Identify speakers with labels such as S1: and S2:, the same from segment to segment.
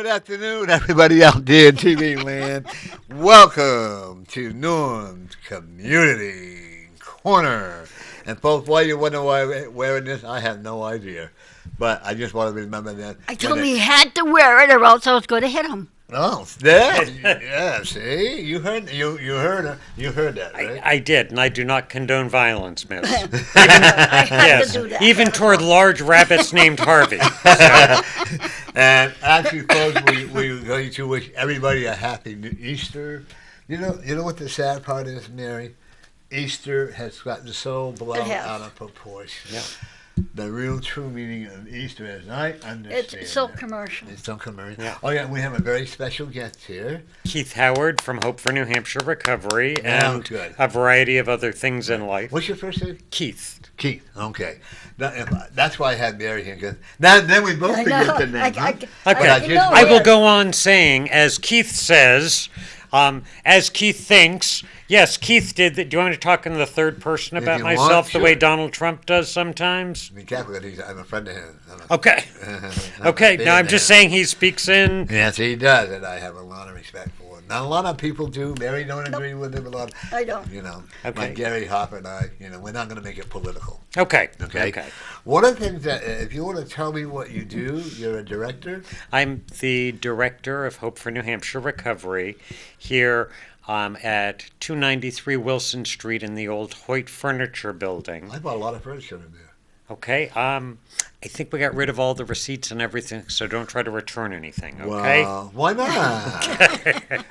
S1: Good afternoon, everybody out there in TV land. Welcome to Norm's Community Corner. And folks, why you wonder why I'm wearing this, I have no idea. But I just want to remember that.
S2: I told him he had to wear it or else I was going to hit him.
S1: Oh, yeah. See, you heard that, right?
S3: I did, and I do not condone violence, miss.
S2: I had to do that.
S3: Even toward large rabbits named Harvey.
S1: And actually, folks, we're going to wish everybody a happy Easter. You know what the sad part is, Mary? Easter has gotten so blown out of proportion.
S3: Yeah.
S1: The real true meaning of Easter, as I understand
S2: It's so commercial.
S1: It's so commercial.
S3: Yeah.
S1: Oh, yeah, we have a very special guest here.
S3: Keith Howard from Hope for New Hampshire Recovery and
S1: good.
S3: a variety of other things in life.
S1: What's your first name?
S3: Keith.
S1: Keith. Okay. That's why I had Mary here. Cause then we both forget the name.
S3: Okay.
S1: I
S3: I will go on saying, as Keith says, as Keith thinks, yes, Keith did that. Do you want me to talk in the third person about
S1: you
S3: myself
S1: want,
S3: the way
S1: sure.
S3: Donald Trump does sometimes?
S1: Be careful, I'm a friend of his.
S3: Okay. Okay, now I'm just saying he speaks in.
S1: Yes, he does, and I have a lot of respect for him. Not a lot of people do. Mary don't agree with him a lot.
S2: I don't.
S3: Okay.
S1: Like Gary Hopper and I, we're not going to make it political.
S3: Okay.
S1: Okay. One of the things that, if you want to tell me what you do, you're a director?
S3: I'm the director of Hope for New Hampshire Recovery here at 293 Wilson Street in the old Hoyt Furniture Building.
S1: I bought a lot of furniture in there.
S3: Okay. I think we got rid of all the receipts and everything, so don't try to return anything. Okay.
S1: Well, why not?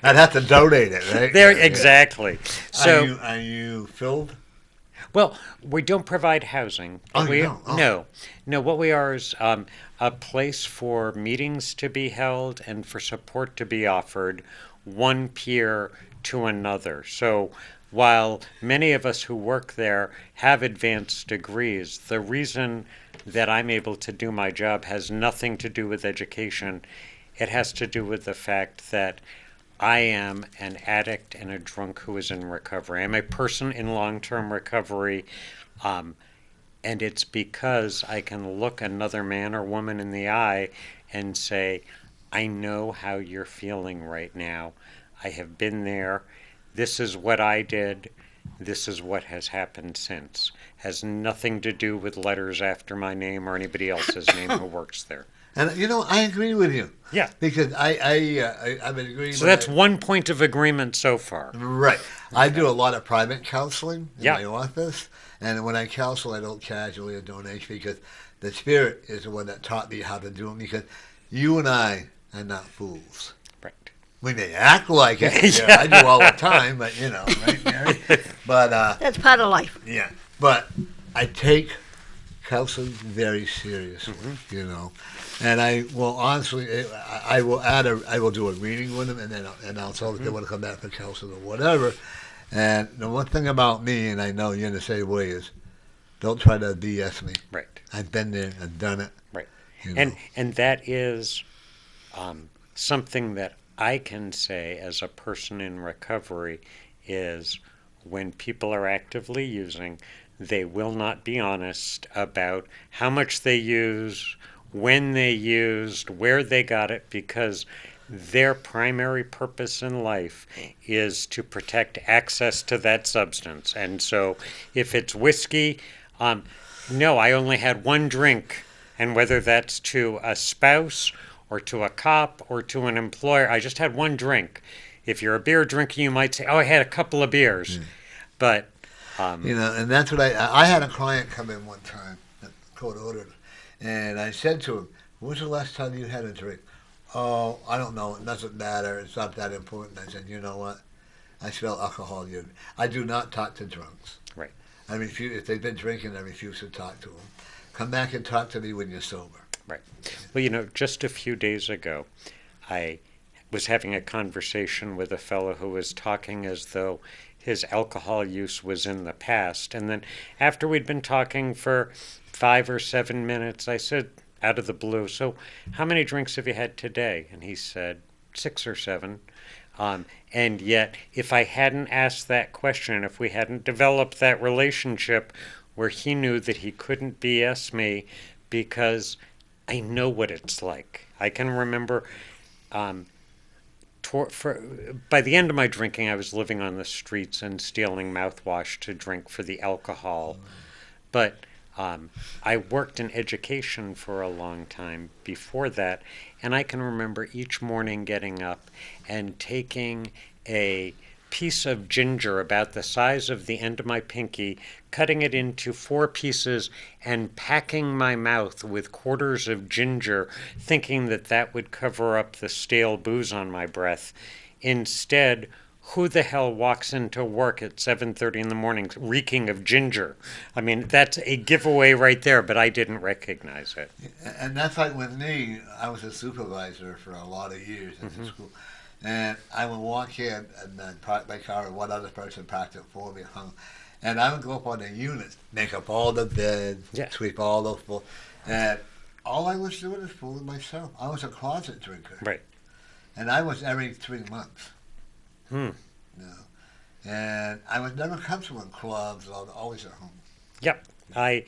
S1: I'd have to donate it, right?
S3: There, exactly. So,
S1: are you filled?
S3: well, we don't provide housing.
S1: Oh,
S3: we,
S1: you don't? Oh.
S3: No. What we are is a place for meetings to be held and for support to be offered, one peer to another. So, while many of us who work there have advanced degrees, the reason that I'm able to do my job has nothing to do with education. It has to do with the fact that I am an addict and a drunk who is in recovery. I'm a person in long-term recovery, and it's because I can look another man or woman in the eye and say, I know how you're feeling right now. I have been there. This is what I did. This is what has happened since. Has nothing to do with letters after my name or anybody else's name who works there.
S1: And I agree with you.
S3: Yeah.
S1: Because I've been agreeing.
S3: So that's one point of agreement so far.
S1: Right. I do a lot of private counseling in
S3: Yeah.
S1: my office, and when I counsel, I don't casually or donation because the Spirit is the one that taught me how to do them. Because you and I are not fools.
S3: Right.
S1: We may act like it.
S3: Yeah.
S1: I do all the time, but right, Mary? But
S2: That's part of life.
S1: yeah. But I take counseling very seriously. And I will honestly, I will do a reading with them, and then I'll tell them if they want to come back for counseling or whatever. And the one thing about me, and I know you're in the same way, is don't try to BS me.
S3: Right.
S1: I've been there, I've done it.
S3: Right.
S1: you know.
S3: And that is something that I can say as a person in recovery is when people are actively using, they will not be honest about how much they use, when they used, where they got it, because their primary purpose in life is to protect access to that substance. And so if it's whiskey, no, I only had one drink. And whether that's to a spouse or to a cop or to an employer, I just had one drink. If you're a beer drinker, you might say, oh, I had a couple of beers. But
S1: and that's what I had a client come in one time, court ordered, and I said to him, when was the last time you had a drink? Oh, I don't know. It doesn't matter. It's not that important. I said, you know what? I smell alcohol. I do not talk to drunks.
S3: Right.
S1: I refuse. If they've been drinking, I refuse to talk to them. Come back and talk to me when you're sober.
S3: Right. Well, just a few days ago, I was having a conversation with a fellow who was talking as though his alcohol use was in the past. And then after we'd been talking for 5 or 7 minutes, I said, out of the blue, so how many drinks have you had today? And he said, 6 or 7. And yet, if I hadn't asked that question, if we hadn't developed that relationship where he knew that he couldn't BS me because I know what it's like. I can remember by the end of my drinking, I was living on the streets and stealing mouthwash to drink for the alcohol. But I worked in education for a long time before that, and I can remember each morning getting up and taking a piece of ginger about the size of the end of my pinky, cutting it into 4 pieces and packing my mouth with quarters of ginger, thinking that that would cover up the stale booze on my breath. Instead, who the hell walks into work at 7:30 in the morning reeking of ginger? I mean, that's a giveaway right there, but I didn't recognize it.
S1: And that's like with me. I was a supervisor for a lot of years at the school. And I would walk in and then park my car, and one other person parked it for me. And I would go up on the unit, make up all the beds, sweep all the floors. And all I was doing is fooling myself. I was a closet drinker.
S3: Right.
S1: And I was every 3 months.
S3: Hmm.
S1: And I was never comfortable in clubs. I was always at home.
S3: Yep. I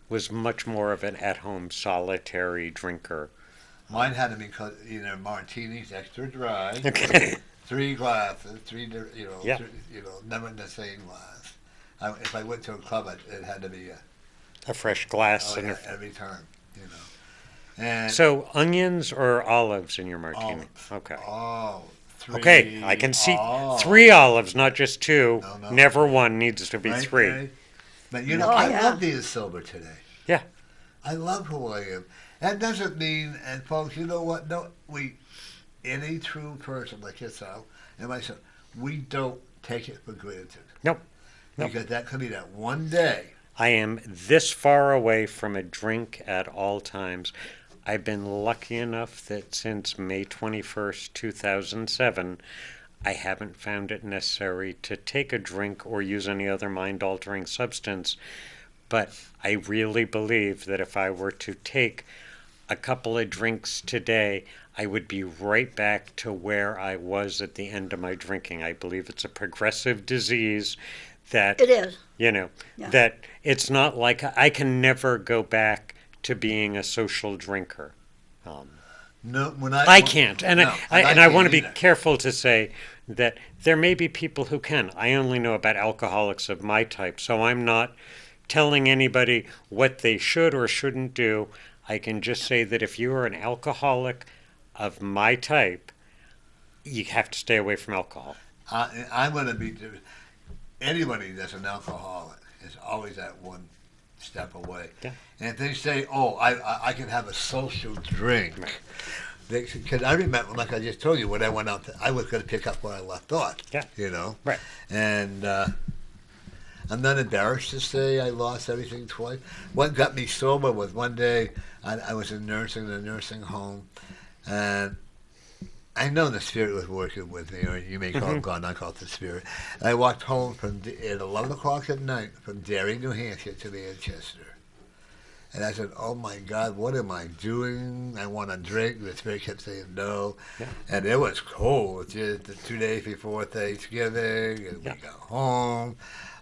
S3: was much more of an at-home solitary drinker.
S1: Mine had to be either martinis, extra dry,
S3: Okay.
S1: 3 glasses, never in the same glass. If I went to a club, it had to be
S3: A fresh glass.
S1: every time, And
S3: so onions or olives in your martini?
S1: Olives.
S3: Okay.
S1: Oh, 3.
S3: Okay, I can see 3 olives, not just 2.
S1: No.
S3: Never 1, needs to be
S1: Right,
S3: 3.
S1: right. But
S2: Oh, yeah.
S1: love being sober today.
S3: Yeah.
S1: I love who I am. That doesn't mean, and folks, you know what? No, any true person like yourself and myself, we don't take it for granted.
S3: Nope.
S1: Because that could be that one day.
S3: I am this far away from a drink at all times. I've been lucky enough that since May 21st, 2007, I haven't found it necessary to take a drink or use any other mind-altering substance. But I really believe that if I were to take a couple of drinks today, I would be right back to where I was at the end of my drinking. I believe it's a progressive disease that,
S2: It is.
S3: Yeah. That it's not like I can never go back to being a social drinker.
S1: No,
S3: I can't. And I want to be
S1: either.
S3: careful to say that there may be people who can. I only know about alcoholics of my type, so I'm not telling anybody what they should or shouldn't do. I can just say that if you are an alcoholic of my type, you have to stay away from alcohol.
S1: I'm going to be. Anybody that's an alcoholic is always at one step away.
S3: Yeah.
S1: And if they say, "Oh, I can have a social drink," because I remember, like I just told you, when I went out, I was going to pick up where I left off.
S3: Yeah. Right.
S1: And I'm not embarrassed to say I lost everything twice. What got me sober was one day I was in a nursing home, and I know the Spirit was working with me, or you may call it God, I call it the Spirit. And I walked home at 11 o'clock at night from Derry, New Hampshire to Manchester. And I said, oh my God, what am I doing? I want a drink. The Spirit kept saying no.
S3: Yeah.
S1: And it was cold, just the 2 days before Thanksgiving, and we got home.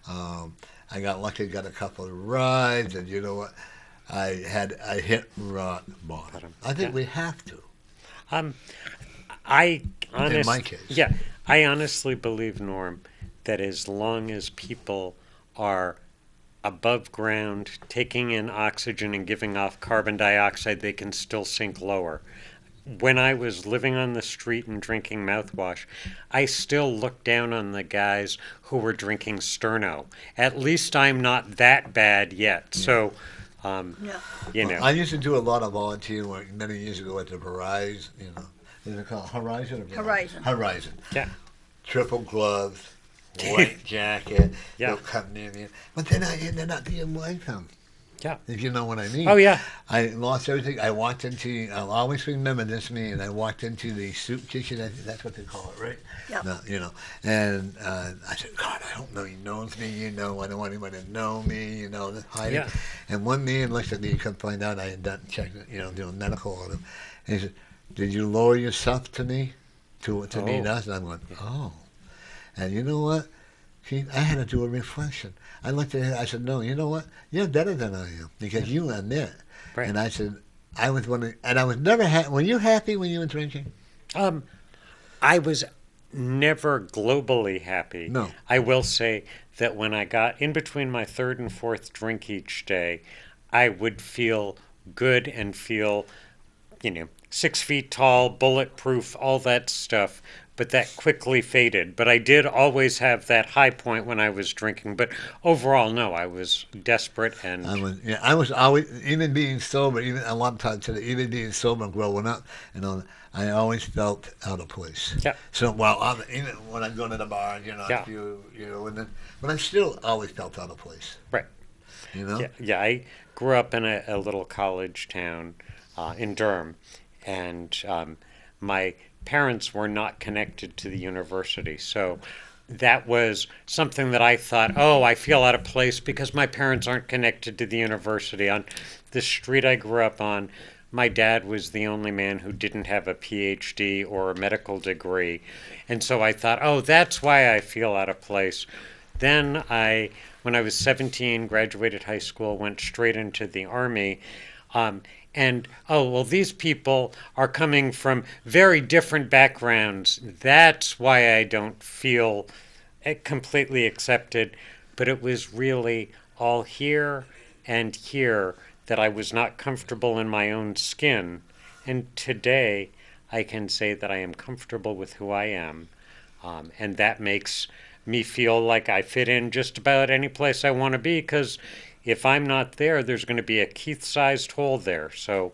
S1: I got lucky, got a couple of rides, and you know what? I hit rock bottom. I think we have to.
S3: In my case. Yeah, I honestly believe, Norm, that as long as people are above ground, taking in oxygen and giving off carbon dioxide, they can still sink lower. When I was living on the street and drinking mouthwash, I still looked down on the guys who were drinking Sterno. At least I'm not that bad yet. Yeah. So, you know.
S1: I used to do a lot of volunteer work many years ago at the Verizon, Is it called Horizon? Horizon.
S3: Yeah.
S1: Triple gloves, white jacket.
S3: Yeah.
S1: They'll come in. But then I ended up being like them.
S3: Yeah.
S1: If you know what I mean.
S3: Oh, yeah.
S1: I lost everything. I'll always remember this, and I walked into the soup kitchen. That's what they call it, right?
S2: Yeah.
S1: No, and I said, God, I hope nobody knows me, I don't want anyone to know me, hiding.
S3: Yeah.
S1: And one man looked at me and come find out I had done checking, doing medical on him. And he said, did you lower yourself to me? To me and us? And I'm going, oh. And you know what? I had to do a reflection. I looked at him, I said, no, you know what? You're better than I am, because you admit.
S3: Right.
S1: And I said, I was wondering, and I was never happy. Were you happy when you were drinking?
S3: I was never globally happy.
S1: No.
S3: I will say that when I got in between my third and fourth drink each day, I would feel good and feel, 6 feet tall, bulletproof, all that stuff. But that quickly faded. But I did always have that high point when I was drinking. But overall, no, I was desperate and
S1: I was always, even being sober, even a lot of times today, even being sober growing up, I always felt out of place.
S3: Yeah.
S1: So, even when I'm going to the bar,
S3: Yeah.
S1: but I still always felt out of place.
S3: right. Yeah, I grew up in a little college town in Durham, and my parents were not connected to the university. So that was something that I thought, oh, I feel out of place because my parents aren't connected to the university. On the street I grew up on, my dad was the only man who didn't have a PhD or a medical degree. And so I thought, oh, that's why I feel out of place. Then when I was 17, graduated high school, went straight into the Army. And, oh, well, these people are coming from very different backgrounds. That's why I don't feel completely accepted. But it was really all here and here that I was not comfortable in my own skin. And today I can say that I am comfortable with who I am. And that makes me feel like I fit in just about any place I want to be, because if I'm not there, there's going to be a Keith-sized hole there. So,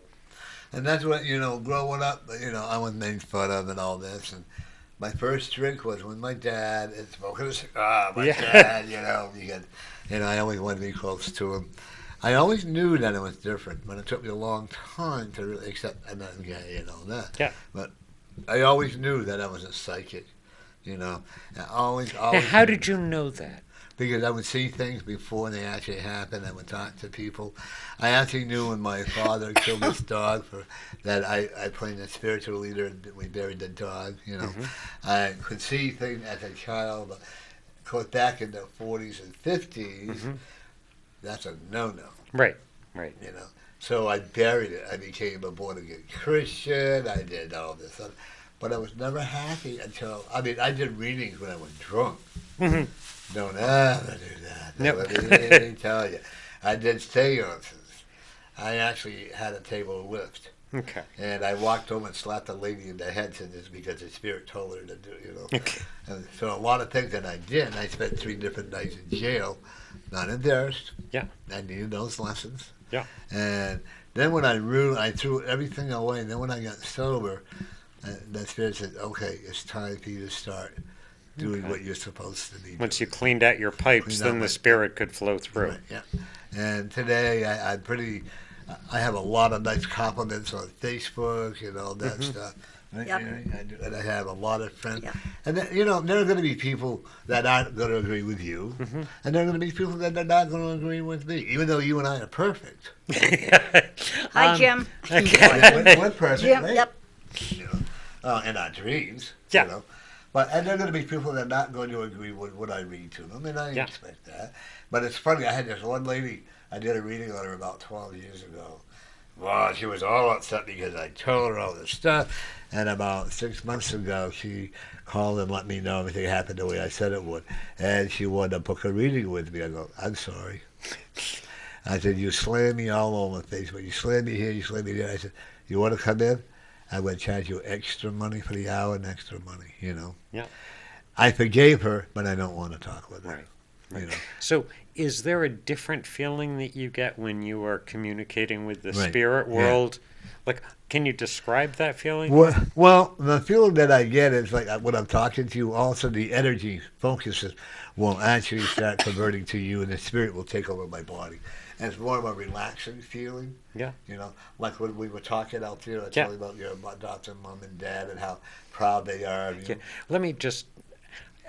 S1: And that's what, growing up, I was made fun of and all this. And my first drink was when my dad is smoking a cigar. My dad, I always wanted to be close to him. I always knew that it was different, but it took me a long time to really accept that.
S3: yeah.
S1: But I always knew that I was a psychic, I always.
S3: Now, how did you know that?
S1: Because I would see things before they actually happened. I would talk to people. I actually knew when my father killed his dog that I played a spiritual leader and we buried the dog. I could see things as a child. But of course, back in the 40s and 50s, that's a no-no.
S3: Right.
S1: So I buried it. I became a born-again Christian. I did all this stuff. But I was never happy until, I did readings when I was drunk.
S3: Mm-hmm.
S1: Don't ever do that.
S3: Nope.
S1: Let me tell you. I did seances. I actually had a table lift.
S3: Okay.
S1: And I walked home and slapped a lady in the head just because the spirit told her to do,
S3: Okay.
S1: And so a lot of things that I did, and I spent 3 different nights in jail, not embarrassed.
S3: Yeah.
S1: I needed those lessons.
S3: Yeah.
S1: And then when I threw everything away, and then when I got sober, that spirit said, okay, it's time for you to start doing what you're supposed to be doing.
S3: Once you cleaned out your pipes, then the spirit could flow through.
S1: Right, yeah. And today I have a lot of nice compliments on Facebook and all that stuff.
S2: Yep.
S1: And I have a lot of friends.
S2: Yep.
S1: And then, there are going to be people that aren't going to agree with you. And there are going to be people that are not going to agree with me, even though you and I are perfect.
S2: Hi, Jim.
S1: We're perfect,
S2: Jim,
S1: right?
S2: yep.
S1: In our dreams.
S3: Yeah.
S1: And there are going to be people that are not going to agree with what I read to them, and I
S3: Yeah.
S1: expect that. But it's funny, I had this one lady, I did a reading on her about 12 years ago. Well, she was all upset because I told her all this stuff. And about 6 months ago, she called and let me know everything happened the way I said it would. And she wanted to book a reading with me. I go, I'm sorry. I said, you slammed me all over Facebook. You slammed me here, you slammed me there. I said, you want to come in? I would charge you extra money for the hour and extra money,
S3: Yeah.
S1: I forgave her, but I don't want to talk with her.
S3: Right. So is there a different feeling that you get when you are communicating with the spirit world? Like, can you describe that feeling?
S1: Well, the feeling that I get is like when I'm talking to you, also the energy focuses will actually start converting to you, and the spirit will take over my body. And it's more of a relaxing feeling.
S3: Yeah.
S1: Like when we were talking out there, I told you about your adopted mom and dad and how proud they are of you.
S3: Yeah. Let me just,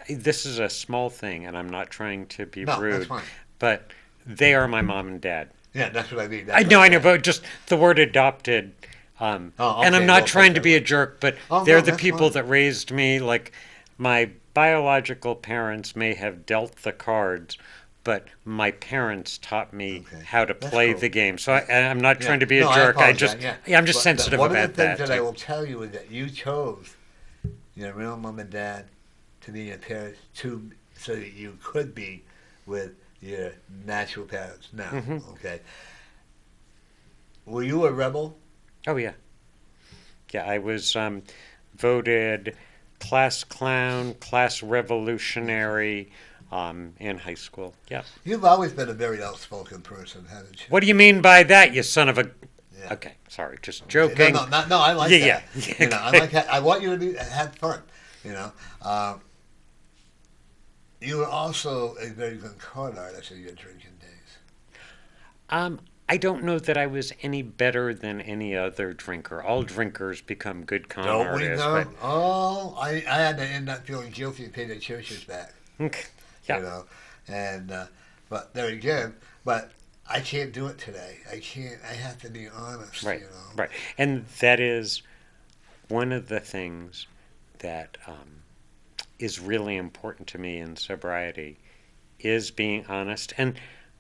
S3: this is a small thing, and I'm not trying to be
S1: No,
S3: rude,
S1: that's fine.
S3: but they are my mom and dad.
S1: Yeah, that's what I mean.
S3: I know, but just the word adopted, and I'm not trying to be a jerk, but they're the people that raised me. Like, my biological parents may have dealt the cards, but my parents taught me how to play the game. So I'm not trying to be a jerk. I'm just sensitive about that.
S1: One of the things that I will tell you is that you chose your real mom and dad to be your parents, so that you could be with your natural parents now. Okay. Were you a rebel?
S3: Oh, yeah. Yeah, I was voted class clown, class revolutionary in high school. Yeah.
S1: You've always been a very outspoken person, haven't you?
S3: What do you mean by that, you son of a...
S1: Yeah.
S3: Okay, sorry, just joking.
S1: No, I like
S3: Yeah,
S1: that.
S3: yeah.
S1: You know, I like. I want you to have fun. You know, you were also a very good con artist in your drinking days.
S3: I don't know that I was any better than any other drinker. All drinkers become good con
S1: Don't we
S3: artists.
S1: know? Oh, I had to end up feeling guilty to pay the churches back.
S3: Yeah.
S1: You know, and but there again, but I can't do it today. I can't. I have to be honest.
S3: Right.
S1: You know.
S3: Right. And that is one of the things that is really important to me in sobriety is being honest. And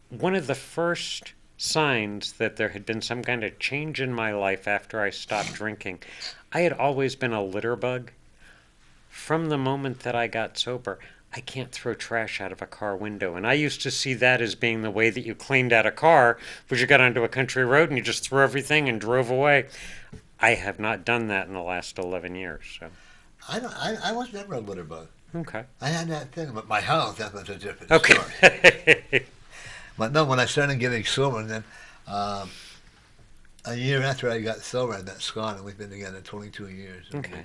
S3: one of the first signs that there had been some kind of change in my life after I stopped drinking, I had always been a litter bug. From the moment that I got sober, I can't throw trash out of a car window. And I used to see that as being the way that you cleaned out a car, was you got onto a country road and you just threw everything and drove away. I have not done that in the last 11 years. So.
S1: I was never a litter bug.
S3: Okay.
S1: I had that thing, but my house, that was a different
S3: Okay.
S1: story. But no, when I started getting sober, then a year after I got sober, I met Scott, and we've been together 22 years.
S3: Okay.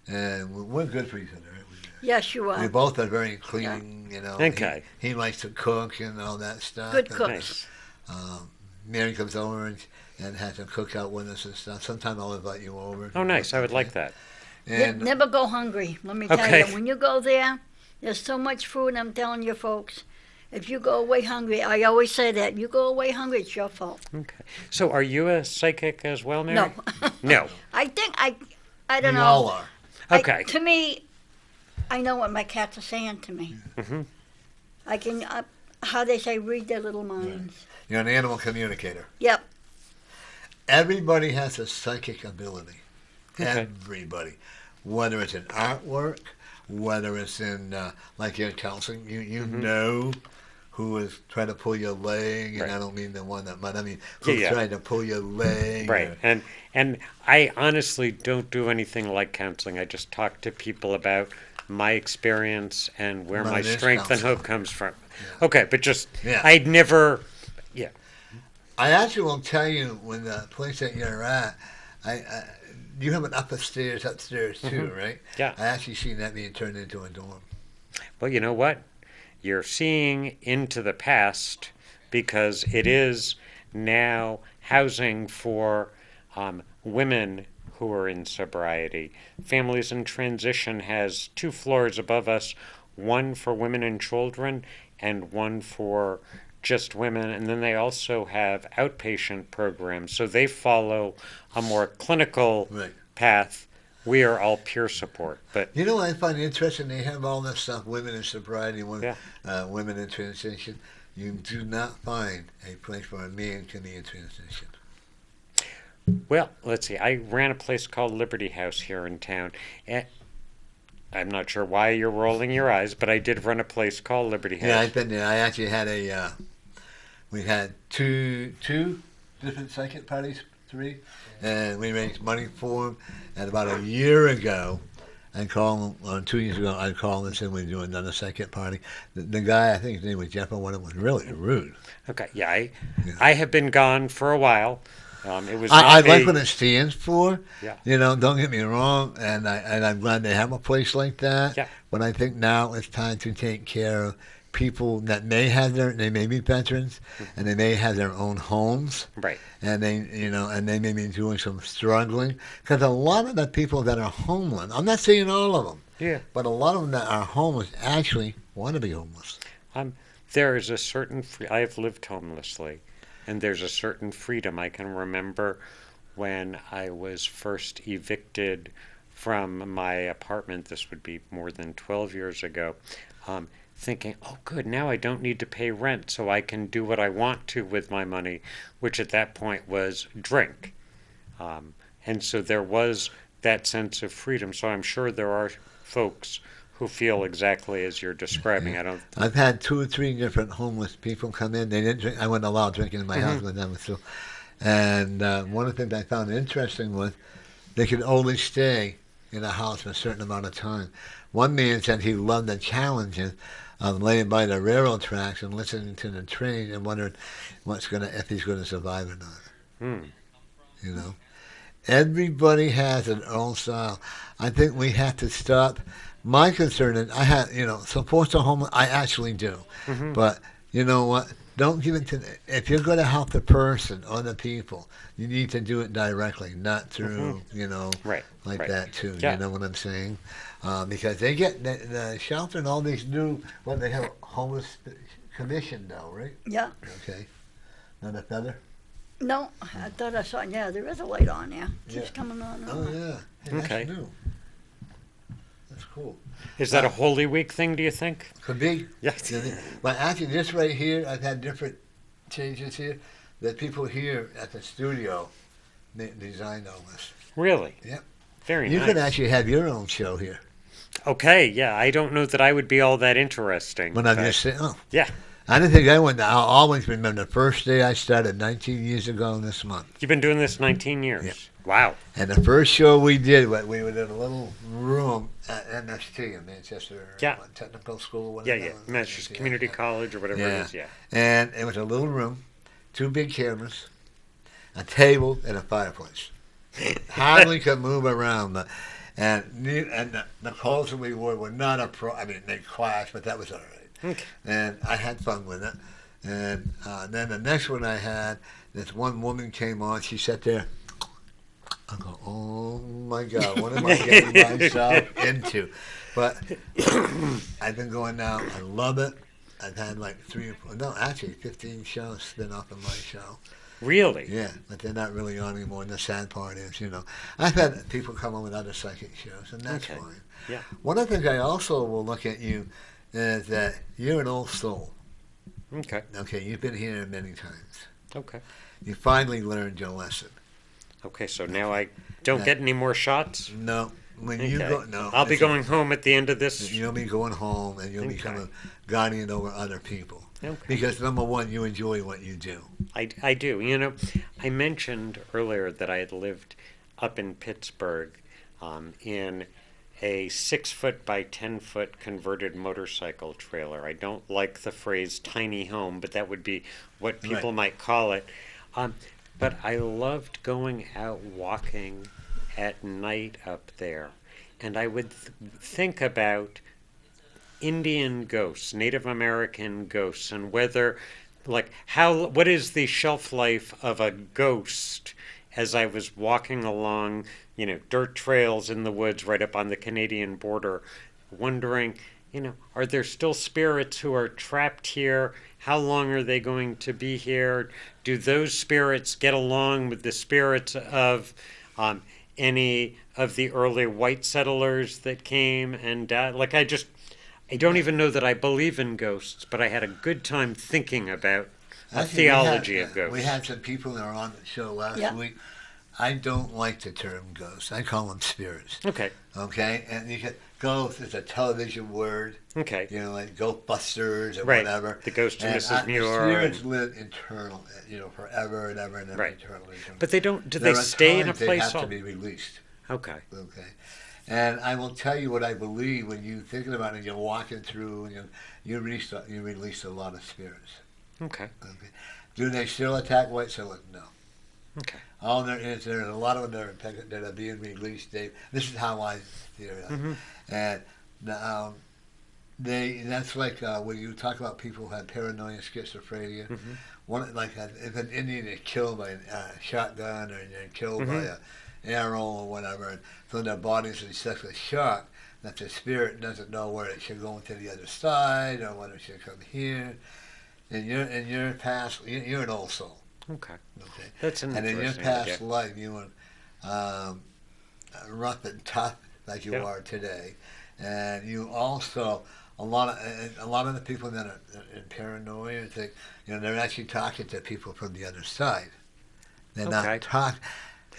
S1: And we're good for each other. Aren't we?
S2: Yes, you are.
S1: We both are very clean, you know.
S3: Okay.
S1: He likes to cook and all that stuff.
S2: Good
S1: and,
S2: cooks.
S3: Nice.
S1: Mary comes over and has a cookout with us and stuff. Sometimes I'll invite you over.
S3: Oh, nice. I would like that.
S1: And
S2: Never go hungry. Let me tell
S3: Okay.
S2: you, when you go there, there's so much food. I'm telling you, folks. If you go away hungry, I always say that. You go away hungry, it's your fault.
S3: Okay. So are you a psychic as well, Mary?
S2: No.
S3: No.
S2: I think I don't
S1: we
S2: know.
S1: all are.
S3: Okay.
S2: To me, I know what my cats are saying to me.
S3: Mm-hmm.
S2: I can, how they say, read their little minds.
S1: You're an animal communicator.
S2: Yep.
S1: Everybody has a psychic ability.
S3: Okay.
S1: Everybody. Whether it's in artwork, whether it's in, like in counseling, you know who is trying to pull your leg, and
S3: Right.
S1: I don't mean the one that, but I mean who's
S3: Yeah.
S1: trying to pull your leg.
S3: Right.
S1: or-
S3: And I honestly don't do anything like counseling. I just talk to people about my experience and where
S1: Well,
S3: my
S1: it is
S3: strength and
S1: counseling.
S3: hope comes from. Okay, but just
S1: Yeah.
S3: I'd never. Yeah.
S1: I actually will tell you when the place that you're at, you have an upstairs too, right?
S3: Yeah.
S1: I actually seen that being turned into a dorm.
S3: Well, you know what? You're seeing into the past because it is now housing for women who are in sobriety. Families in Transition has 2 floors above us, one for women and children and one for just women. And then they also have outpatient programs. So they follow a more clinical
S1: Right.
S3: path. We are all peer support. But
S1: You know what I find interesting? They have all this stuff, women in sobriety,
S3: Yeah.
S1: women in transition. You do not find a place where a man can be in transition.
S3: well, let's see. I ran a place called Liberty House here in town. And I'm not sure why you're rolling your eyes, but I did run a place called Liberty House.
S1: Yeah, I've been there. I actually had we had two different psychic parties, 3, and we raised money for them. And about a year ago, 2 years ago, I called and said we're doing another psychic party. The guy, I think his name was Jeff, was really rude.
S3: Okay, yeah, I have been gone for a while. It was
S1: I
S3: not
S1: like
S3: a-
S1: what it stands for.
S3: Yeah.
S1: You know, don't get me wrong, and I'm glad they have a place like that.
S3: Yeah.
S1: But I think now it's time to take care of people that they may be veterans, and they may have their own homes,
S3: Right.
S1: and they may be doing some struggling. Because a lot of the people that are homeless, I'm not saying all of them,
S3: Yeah.
S1: but a lot of them that are homeless actually want to be homeless.
S3: There is a certain I have lived homelessly, and there's a certain freedom. I can remember when I was first evicted from my apartment. This would be more than 12 years ago. Thinking, oh, good, now I don't need to pay rent, so I can do what I want to with my money, which at that point was drink. And so there was that sense of freedom. So I'm sure there are folks who feel exactly as you're describing. I don't.
S1: I've had 2 or 3 different homeless people come in. They didn't drink. I wasn't allowed drinking in my house with them. So, and one of the things I found interesting was they could only stay in a house for a certain amount of time. One man said he loved the challenges of laying by the railroad tracks and listening to the train and wondering if he's gonna survive or not.
S3: Hmm.
S1: You know, everybody has their own style. I think we have to stop. My concern is support the homeless. I actually do, but you know what? Don't give it to. If you're going to help the person or the people, you need to do it directly, not through
S3: Right. Right.
S1: that too.
S3: Yeah.
S1: You know what I'm saying? Because they get the shelter and all these new. They have a homeless commission now, right?
S2: Yeah.
S1: Okay. Not a feather.
S2: No, I thought I saw. Yeah, there is a light on there. Keeps
S1: Yeah.
S2: coming on. And
S1: Oh
S2: on.
S1: yeah. Hey,
S3: Okay.
S1: That's new. That's cool.
S3: Is that a Holy Week thing, do you think?
S1: Could be.
S3: Yes.
S1: But actually, this right here, I've had different changes here. That people here at the studio designed all this.
S3: Really?
S1: Yep.
S3: Very
S1: You
S3: nice.
S1: could actually have your own show here.
S3: Okay, yeah. I don't know that I would be all that interesting.
S1: When I'm
S3: but-
S1: just saying,
S3: Yeah.
S1: I didn't think I went. I'll always remember the first day I started 19 years ago this month.
S3: You've been doing this 19 years.
S1: Yep.
S3: Wow.
S1: And the first show we did, we were in a little room at MST in Manchester
S3: Yeah.
S1: Technical School.
S3: Yeah,
S1: whatever
S3: yeah.
S1: that was.
S3: Manchester Community College or whatever
S1: Yeah.
S3: it is, yeah.
S1: And it was a little room, 2 big cameras, a table, and a fireplace. Hardly could move around. And the clothes that we wore were not a pro. I mean, they clashed, but that was all right.
S3: Okay.
S1: And I had fun with it. And then the next one I had, this one woman came on. She sat there. I go, oh my God, what am I getting myself into? But I've been going now. I love it. I've had like 15 shows spin off of my show.
S3: Really?
S1: Yeah, but they're not really on anymore. And the sad part is, I've had people come on with other psychic shows, and that's
S3: Okay.
S1: fine.
S3: Yeah.
S1: One of the things I also will look at you is that you're an old soul.
S3: Okay.
S1: Okay, you've been here many times.
S3: Okay.
S1: You finally learned your lesson.
S3: Okay, so now I don't get any more shots?
S1: No, when you
S3: Okay.
S1: go, no.
S3: I'll be
S1: listen,
S3: going home at the end of this.
S1: You'll be going home, and you'll
S3: Okay.
S1: become a guardian over other people.
S3: Okay.
S1: Because number one, you enjoy what you do.
S3: I do. I mentioned earlier that I had lived up in Pittsburgh in a 6-foot by 10-foot converted motorcycle trailer. I don't like the phrase tiny home, but that would be what people
S1: Right.
S3: might call it. But I loved going out walking at night up there. And I would think about Indian ghosts, Native American ghosts, and whether, what is the shelf life of a ghost as I was walking along, dirt trails in the woods right up on the Canadian border, wondering, are there still spirits who are trapped here? How long are they going to be here? Do those spirits get along with the spirits of any of the early white settlers that came and died? I don't even know that I believe in ghosts, but I had a good time thinking about a
S1: Actually,
S3: theology of ghosts.
S1: We had some people that were on the show last
S2: Yeah.
S1: week. I don't like the term ghosts. I call them spirits.
S3: Okay.
S1: Okay? And ghost is a television word.
S3: Okay.
S1: Like Ghostbusters or
S3: Right.
S1: whatever.
S3: The Ghost of
S1: And,
S3: Mrs. Muir.
S1: Spirits live internal, forever and ever and ever
S3: Right.
S1: eternally.
S3: But they don't. Do
S1: There
S3: they
S1: are
S3: stay in a
S1: times they
S3: place
S1: have
S3: all?
S1: to be released.
S3: Okay.
S1: Okay. And I will tell you what I believe when you're thinking about it, you're walking through, and you release a lot of spirits.
S3: Okay.
S1: Okay. Do they still attack white settlers? No.
S3: Okay.
S1: All there is, there's a lot of them that are being released. This is how I theorize.
S3: Mm-hmm.
S1: And that's like when you talk about people who have paranoia, schizophrenia.
S3: Mm-hmm.
S1: If an Indian is killed by a shotgun or they're killed by an arrow or whatever, and so their body's in such a shock that the spirit doesn't know where it should go into the other side or whether it should come here. In your past, you're an old soul.
S3: Okay.
S1: Okay.
S3: That's an
S1: And in your
S3: interesting
S1: past
S3: idea.
S1: life, you were rough and tough like you
S3: Yeah.
S1: are today, and you also a lot of the people that are in paranoia think they're actually talking to people from the other side. They're
S3: Okay.
S1: not talking.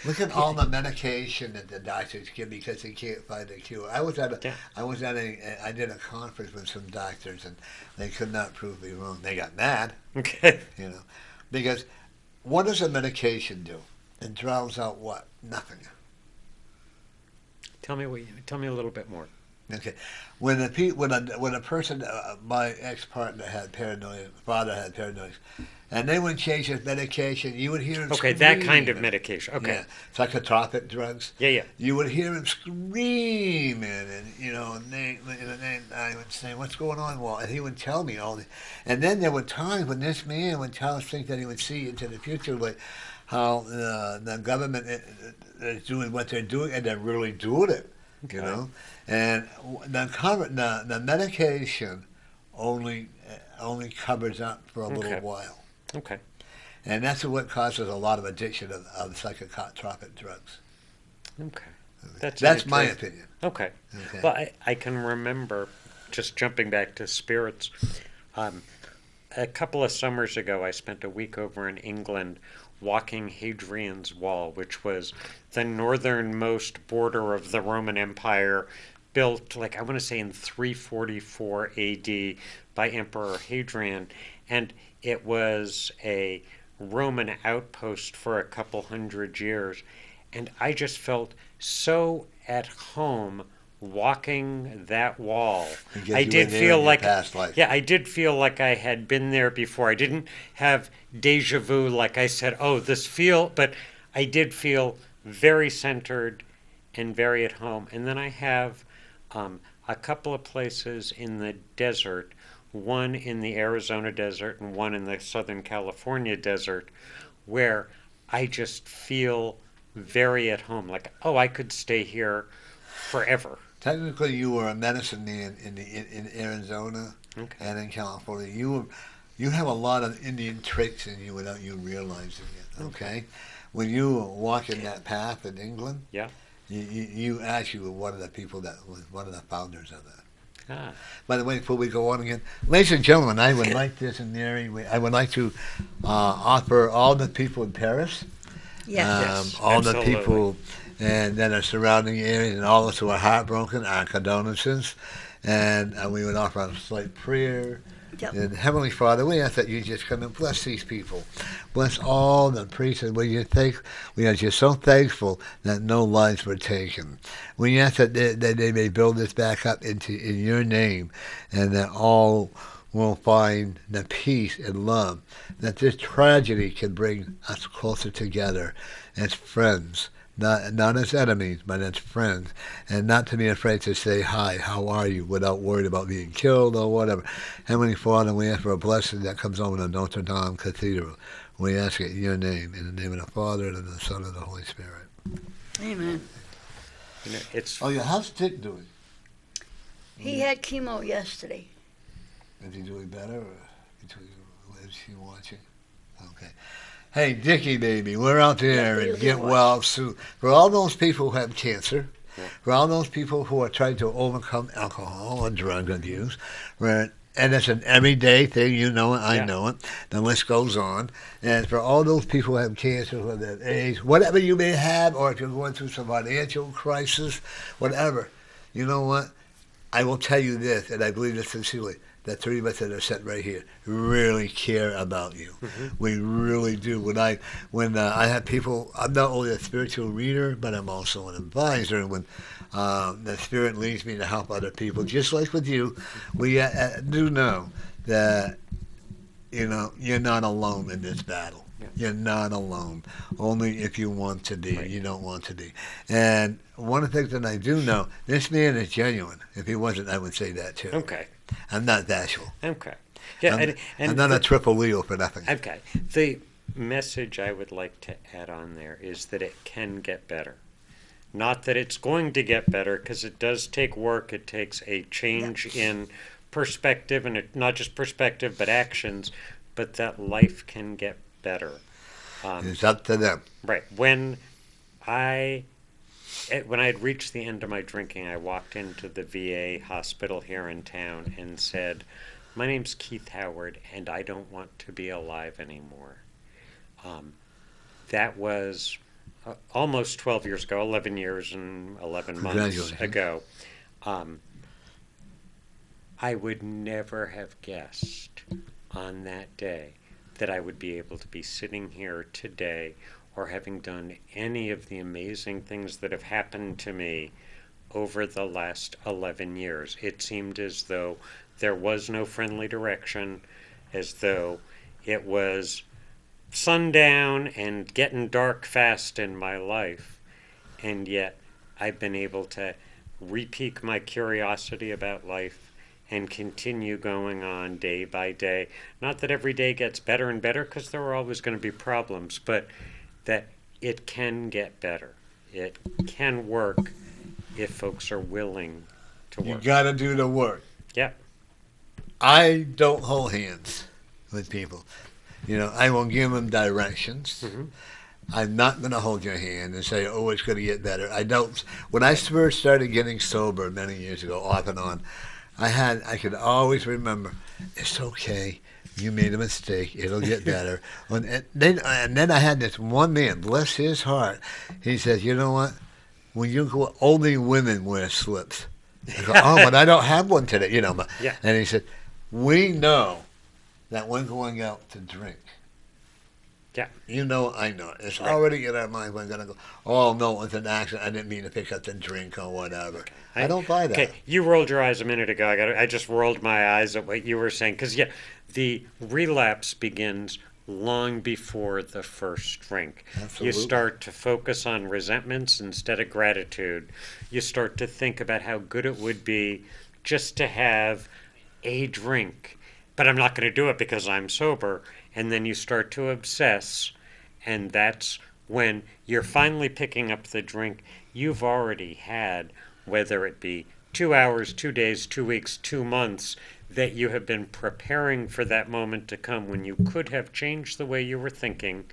S1: Look at all the medication that the doctors give because they can't find a cure.
S3: Yeah.
S1: I did a conference with some doctors and they could not prove me wrong. They got mad,
S3: Okay.
S1: because what does a medication do? It drowns out what? Nothing.
S3: Tell me a little bit more.
S1: Okay, when a person, my ex-partner had paranoia, father had paranoia, and they would change his medication, you would hear him
S3: Okay,
S1: scream.
S3: that kind of medication. Okay.
S1: Yeah, psychotropic drugs.
S3: Yeah.
S1: You would hear him screaming, and I would say, "What's going on, Walt?" And he would tell me all this. And then there were times when this man would tell us things that he would see into the future, like how the government is doing what they're doing, and they're really doing it.
S3: Okay.
S1: And the medication only covers up for a little
S3: Okay.
S1: while.
S3: Okay.
S1: And that's what causes a lot of addiction of psychotropic drugs.
S3: Okay.
S1: That's my opinion.
S3: Okay.
S1: Okay.
S3: Well, I can remember, just jumping back to spirits, a couple of summers ago, I spent a week over in England walking Hadrian's Wall, which was the northernmost border of the Roman Empire, built, like, I want to say in 344 AD by Emperor Hadrian. And it was a Roman outpost for a couple hundred years. And I just felt so at home walking that wall.
S1: Because
S3: I
S1: you
S3: did
S1: were there
S3: feel
S1: in your
S3: like,
S1: past life.
S3: yeah, I did feel like I had been there before. I didn't have deja vu, like I said, oh, but I did feel very centered and very at home. And then I have a couple of places in the desert, one in the Arizona desert and one in the Southern California desert, where I just feel very at home. Like, oh, I could stay here forever.
S1: Technically, you were a medicine man in Arizona
S3: Okay.
S1: and in California. You have a lot of Indian traits in you without you realizing it. Okay, when you were walking that path in England,
S3: Yeah.
S1: you actually were one of the people that was one of the founders of that.
S3: Ah.
S1: By the way, before we go on again, ladies and gentlemen, I would like this in Mary. I would like to offer all the people in Paris,
S3: Yes,
S1: all
S3: absolutely.
S1: the people and that are surrounding areas, and all those who are heartbroken, our condolences, and we would offer a slight prayer.
S2: Yep.
S1: And Heavenly Father, we ask that you just come and bless these people. Bless all the priests. And we are just so thankful that no lives were taken. We ask that they may build this back up in your name, and that all will find the peace and love that this tragedy can bring us closer together as friends. Not as enemies, but as friends, and not to be afraid to say hi, how are you, without worried about being killed or whatever. Heavenly Father, we ask for a blessing that comes over the Notre Dame Cathedral. We ask it in your name, in the name of the Father, and of the Son, and of the Holy Spirit.
S2: Amen.
S3: It's
S1: Oh, yeah, how's Dick doing?
S2: He had chemo yesterday.
S1: Is he doing better, or is he watching? Okay. Hey, Dickie, baby, we're out there
S2: Yeah,
S1: and get well soon. For all those people who have cancer, for all those people who are trying to overcome alcohol or drug abuse, and it's an everyday thing, you know it, I know it, the list goes on. And for all those people who have cancer, who have AIDS, whatever you may have, or if you're going through some financial crisis, whatever, you know what? I will tell you this, and I believe this sincerely. The three of us that are sitting right here really care about you. Mm-hmm. We really do. When I have people, I'm not only a spiritual reader, but I'm also an advisor. And when the Spirit leads me to help other people, just like with you, we do know that you're not alone in this battle. Yeah. You're not alone. Only if you want to be. Right. You don't want to be. And one of the things that I do know, this man is genuine. If he wasn't, I would say that too.
S3: Okay.
S1: I'm not bashful.
S3: Okay. Yeah,
S1: I'm not a triple wheel for nothing.
S3: Okay. The message I would like to add on there is that it can get better. Not that it's going to get better, because it does take work. It takes a change in perspective, and not just perspective, but actions, but that life can get better.
S1: It's up to them.
S3: Right. When I had reached the end of my drinking, I walked into the VA hospital here in town and said, "My name's Keith Howard, and I don't want to be alive anymore." That was almost 12 years ago, 11 years and 11 months
S1: Congratulations.
S3: ago, I would never have guessed on that day that I would be able to be sitting here today or having done any of the amazing things that have happened to me over the last 11 years. It seemed as though there was no friendly direction, as though it was sundown and getting dark fast in my life. And yet I've been able to repique my curiosity about life and continue going on day by day. Not that every day gets better and better, because there are always going to be problems, but that it can get better. It can work if folks are willing to
S1: You
S3: work.
S1: got to do the work.
S3: Yeah.
S1: I don't hold hands with people. I will give them directions.
S3: Mm-hmm.
S1: I'm not going to hold your hand and say, oh, it's going to get better. I don't. When I first started getting sober many years ago, off and on, I could always remember, it's okay. You made a mistake. It'll get better. And then I had this one man, bless his heart. He says, you know what? When you go, only women wear slips. I go, oh, but I don't have one today.
S3: Yeah.
S1: And he said, we know that we're going out to drink.
S3: Yeah.
S1: I know. It's
S3: Right.
S1: already in our mind. We're going to go, oh, no, it's an accident. I didn't mean to pick up the drink or whatever. I don't buy that.
S3: Okay, you rolled your eyes a minute ago. I just rolled my eyes at what you were saying. Because, yeah, the relapse begins long before the first drink.
S1: Absolutely.
S3: You start to focus on resentments instead of gratitude. You start to think about how good it would be just to have a drink. But I'm not going to do it because I'm sober. And then you start to obsess, and that's when you're finally picking up the drink you've already had, whether it be 2 hours, 2 days, 2 weeks, 2 months, that you have been preparing for that moment to come when you could have changed the way you were thinking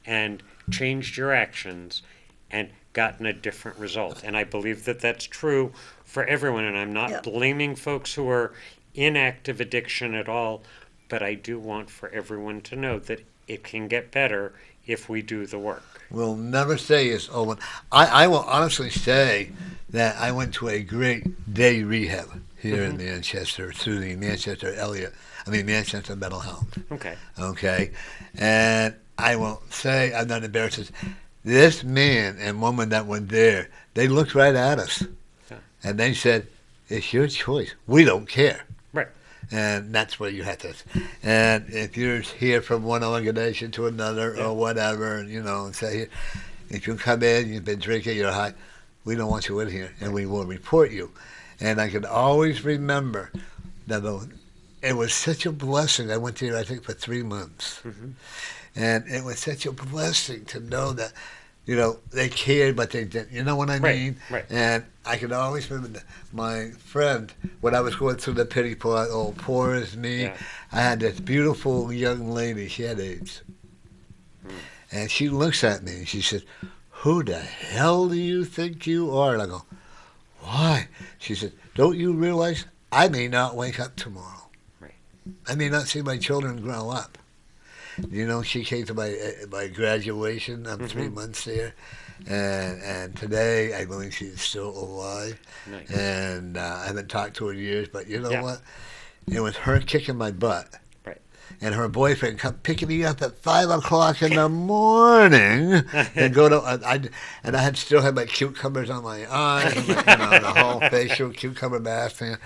S3: and changed your actions and gotten a different result. And I believe that that's true for everyone, and I'm not
S2: Yeah.
S3: blaming folks who are in active addiction at all, but I do want for everyone to know that it can get better if we do the work.
S1: We'll never say it's over. I will honestly say that I went to a great day rehab here in Manchester through the Manchester Mental Health.
S3: Okay.
S1: Okay? And I will say, I'm not embarrassed, this man and woman that went there, they looked right at us.
S3: Yeah.
S1: And they said, it's your choice. We don't care.
S3: Right.
S1: And that's where you have to. And if you're here from one organization to another
S3: Yeah.
S1: or whatever, and say, if you come in, you've been drinking, you're high, we don't want you in here, and we will report you. And I can always remember that it was such a blessing. I went there, I think, for 3 months.
S3: Mm-hmm.
S1: And it was such a blessing to know that, they cared, but they didn't. You know what I mean?
S3: Right.
S1: And I can always remember that my friend, when I was going through the pity pot, oh, poor is me,
S3: Yeah.
S1: I had this beautiful young lady. She had AIDS. And she looks at me and she said, who the hell do you think you are? And I go, why? She said, don't you realize I may not wake up tomorrow?
S3: Right.
S1: I may not see my children grow up. She came to my graduation. I'm 3 months there. And today, I believe she's still alive.
S3: Nice.
S1: And I haven't talked to her in years, but you know
S3: Yeah.
S1: what? It was her kicking my butt.
S3: Right.
S1: And her boyfriend come picking me up at 5 o'clock in the morning and go to. I had still had my cucumbers on my eyes, and the whole facial cucumber bath. And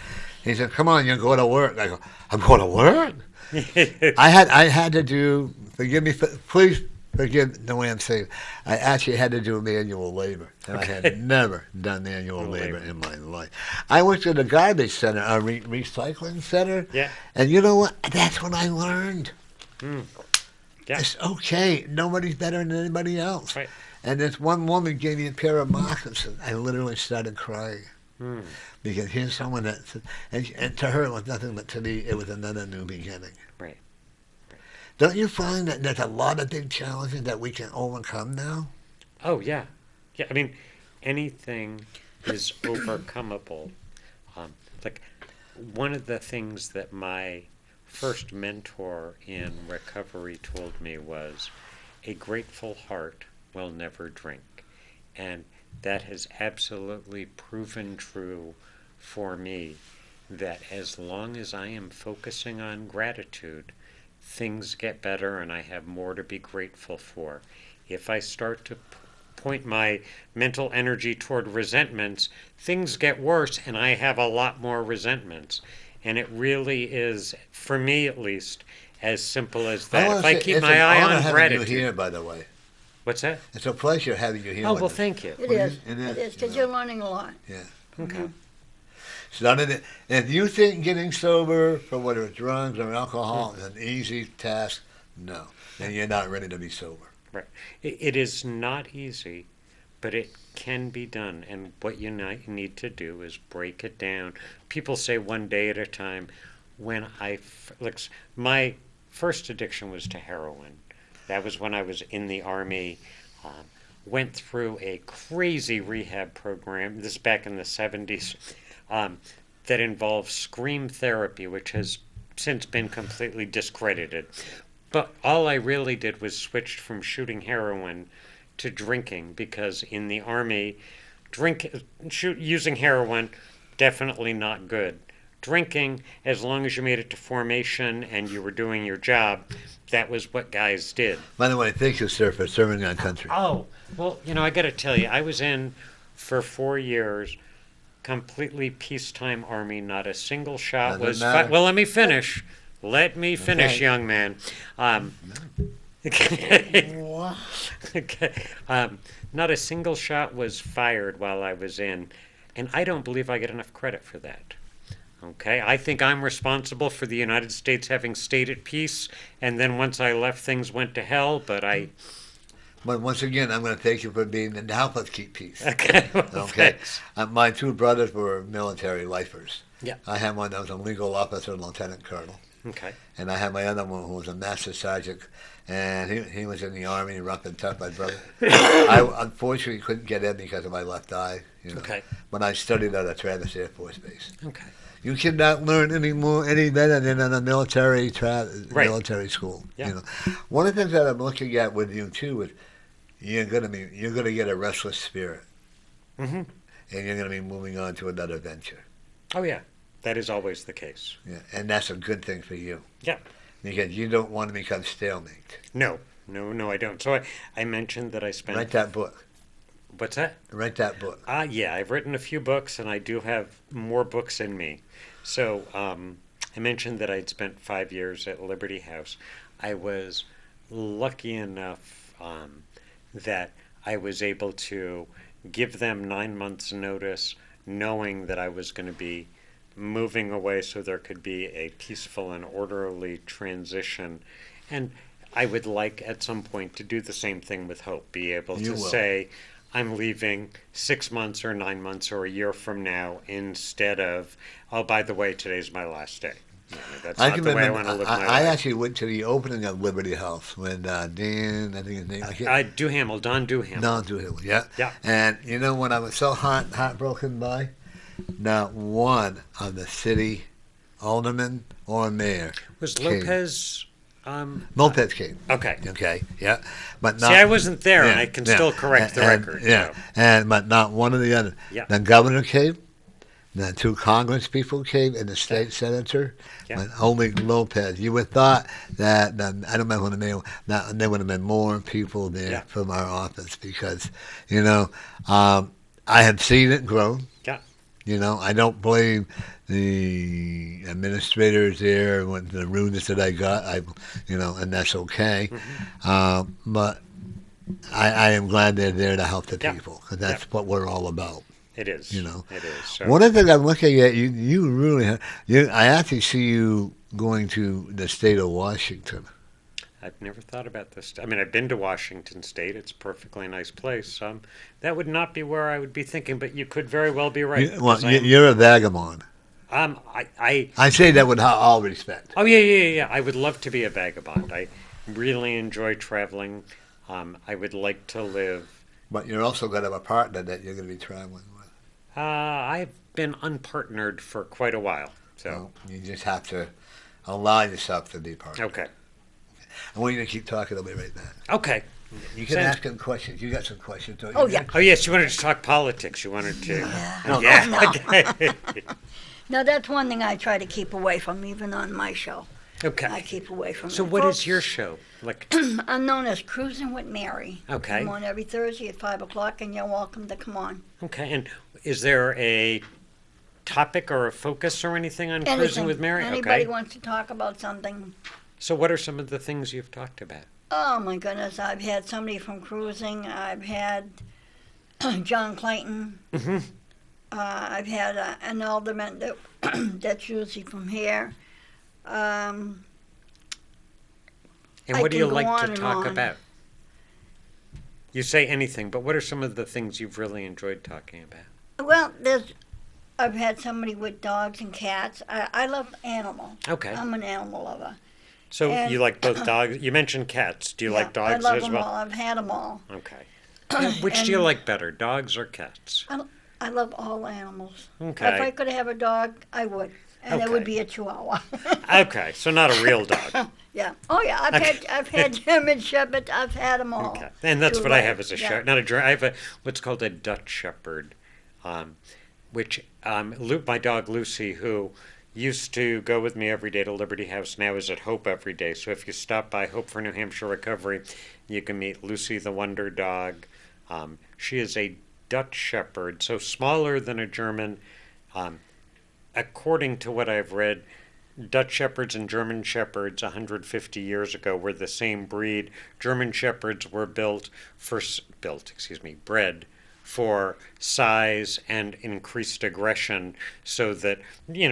S1: he said, "Come on, you're going to work." I go, "I'm going to work." I had to do. Please forgive the way I'm saying. I actually had to do manual labor, and I had never done manual labor in my life. I worked at a garbage center, a recycling center.
S3: Yeah.
S1: And you know what? That's when I learned.
S3: Yeah.
S1: It's okay. Nobody's better than anybody else.
S3: Right.
S1: And this one woman gave me a pair of moccasins. I literally started crying. Because here's someone that, and to her it was nothing, but to me it was another new beginning.
S3: Right.
S1: Don't you find that there's a lot of big challenges that we can overcome now?
S3: Oh, yeah. Yeah, I mean, anything is overcomeable. Like, one of the things that my first mentor in recovery told me was, a grateful heart will never drink. And that has absolutely proven true for me, that as long as I am focusing on gratitude, things get better and I have more to be grateful for. If I start to point my mental energy toward resentments, things get worse and I have a lot more resentments. And it really is, for me at least, as simple as that.
S1: wanna
S3: If I
S1: say
S3: keep
S1: it's
S3: my
S1: an
S3: eye
S1: honor
S3: on
S1: having
S3: gratitude.
S1: you here, by the way.
S3: What's that?
S1: It's a pleasure having you here.
S3: Oh,
S1: with
S3: well,
S1: us.
S3: thank you.
S2: It is.
S1: It
S2: It
S1: is,
S2: is, because
S1: you know.
S2: you're learning a lot.
S1: Yeah.
S3: Okay.
S1: It's not an, if you think getting sober, for whether it's drugs or alcohol, is an easy task, no. Then you're not ready to be sober.
S3: Right. It is not easy, but it can be done. And what you need to do is break it down. People say one day at a time. When my first addiction was to heroin. That was when I was in the Army. Went through a crazy rehab program. This is back in the 70s. That involved scream therapy, which has since been completely discredited. But all I really did was switched from shooting heroin to drinking, because in the Army, using heroin, definitely not good. Drinking, as long as you made it to formation and you were doing your job, that was what guys did.
S1: By the way, thank you, sir, for serving our country.
S3: Oh, well, I got to tell you, I was in for 4 years, completely peacetime Army. Not a single shot
S1: Doesn't
S3: was
S1: matter.
S3: Well, let me finish. Let me finish,
S1: Okay.
S3: young man. Okay. Not a single shot was fired while I was in, and I don't believe I get enough credit for that. Okay, I think I'm responsible for the United States having stayed at peace, and then once I left, things went to hell, but I...
S1: But once again, I'm going to thank you for being there to help us keep peace.
S3: Okay, well,
S1: Okay.
S3: thanks.
S1: My two brothers were military lifers.
S3: Yeah.
S1: I had one that was a legal officer, lieutenant colonel.
S3: Okay.
S1: And I had my other one who was a master sergeant, and he was in the Army, rough and tough, my brother. I unfortunately couldn't get in because of my left eye.
S3: Okay.
S1: But I studied at a Travis Air Force Base.
S3: Okay.
S1: You cannot learn any better than in a military school.
S3: Yeah.
S1: One of the things that I'm looking at with you too is you're gonna get a restless spirit,
S3: Mm-hmm.
S1: and you're gonna be moving on to another venture.
S3: Oh, yeah. That is always the case.
S1: Yeah, and that's a good thing for you.
S3: Yeah.
S1: Because you don't want to become stalemate.
S3: No, I don't. So I mentioned that I spent...
S1: Write that book.
S3: What's that?
S1: Write that book.
S3: Yeah, I've written a few books, and I do have more books in me. So I mentioned that I'd spent 5 years at Liberty House. I was lucky enough that I was able to give them 9 months' notice, knowing that I was going to be moving away so there could be a peaceful and orderly transition. And I would like at some point to do the same thing with Hope, be able
S1: You
S3: to
S1: will.
S3: say, I'm leaving 6 months or 9 months or a year from now, instead of, oh, by the way, today's my last day. No, that's
S1: I
S3: not
S1: can
S3: the way I
S1: remember.
S3: want to live my
S1: I
S3: life.
S1: actually went to the opening of Liberty House when Dan, I think his name,
S3: Don Duhamel.
S1: Don Duhill, yeah.
S3: Yeah.
S1: And when I was so heartbroken by, not one of the city aldermen or mayor
S3: Was
S1: came.
S3: Lopez...
S1: Lopez came.
S3: Okay.
S1: Okay, yeah. But not,
S3: See, I wasn't there, and
S1: yeah,
S3: I can
S1: yeah.
S3: still correct the
S1: And-
S3: record.
S1: Yeah,
S3: So.
S1: but not one of the other.
S3: Yeah.
S1: The governor came, the two Congress people came, and the state senator,
S3: Yeah.
S1: but only Lopez. You would have thought that, I don't remember the name, that there would have been more people there
S3: Yeah.
S1: from our office because, I had seen it grow.
S3: Yeah.
S1: I don't blame the administrators there with the rudeness that I got. And that's okay. But I am glad they're there to help the
S3: Yeah.
S1: people because that's
S3: Yeah.
S1: what we're all about.
S3: It is.
S1: It
S3: is. So.
S1: One of the things I'm looking at, you really, I actually see you going to the state of Washington.
S3: I've never thought about this. I mean, I've been to Washington State. It's a perfectly nice place. That would not be where I would be thinking, but you could very well be right.
S1: You're a vagabond. I say that with all respect.
S3: Oh, yeah. I would love to be a vagabond. I really enjoy traveling. I would like to live.
S1: But you're also going to have a partner that you're going to be traveling with.
S3: I've been unpartnered for quite a while. So
S1: Well, you just have to allow yourself to be partnered.
S3: okay.
S1: I want you to keep talking. I'll be right back.
S3: Okay.
S1: You can ask him questions. You got some questions, don't you?
S2: Oh, yeah.
S3: Oh, yes, you wanted to talk politics. You wanted to.
S1: No,
S3: Yeah,
S2: no.
S3: okay.
S2: Now, that's one thing I try to keep away from, even on my show. I
S3: Okay.
S2: keep away from
S3: So
S2: it.
S3: what is
S2: Folks,
S3: your show? Like,
S2: I'm known as Cruising with Mary.
S3: Okay.
S2: I'm on every Thursday at 5 o'clock, and you're welcome to come on.
S3: okay, and is there a topic or a focus or anything on Cruising
S2: Anything.
S3: with Mary?
S2: Anybody
S3: Okay.
S2: wants to talk about something.
S3: So what are some of the things you've talked about?
S2: Oh, my goodness. I've had somebody from Cruising. I've had John Clayton.
S3: Mm-hmm.
S2: I've had an alderman that's usually from here.
S3: And
S2: I
S3: what do
S2: can
S3: you
S2: go
S3: like
S2: on
S3: to
S2: and
S3: talk
S2: on.
S3: about? You say anything, but what are some of the things you've really enjoyed talking about?
S2: Well, I've had somebody with dogs and cats. I love animals.
S3: Okay.
S2: I'm an animal lover.
S3: So
S2: and-
S3: you like both dogs? You mentioned cats. Do you like dogs
S2: I love
S3: as
S2: them
S3: well?
S2: all. I've had them all.
S3: Okay. Which do you like better, dogs or cats?
S2: I love all animals.
S3: Okay.
S2: If I could have a dog, I would. And it would
S3: Okay.
S2: be a Chihuahua.
S3: Okay, so not a real dog.
S2: Yeah. Oh yeah. I've had German Shepherds. I've had them all.
S3: Okay, and that's
S2: Too
S3: what I
S2: late.
S3: have as a
S2: Yeah.
S3: Shepherd. Not a German. I have what's called a Dutch Shepherd, which my dog Lucy, who used to go with me every day to Liberty House, now is at Hope every day. So if you stop by Hope for New Hampshire Recovery, you can meet Lucy the Wonder Dog. She is a Dutch Shepherd, so smaller than a German. According to what I've read, Dutch Shepherds and German Shepherds 150 years ago were the same breed. German Shepherds were bred for size and increased aggression, so that,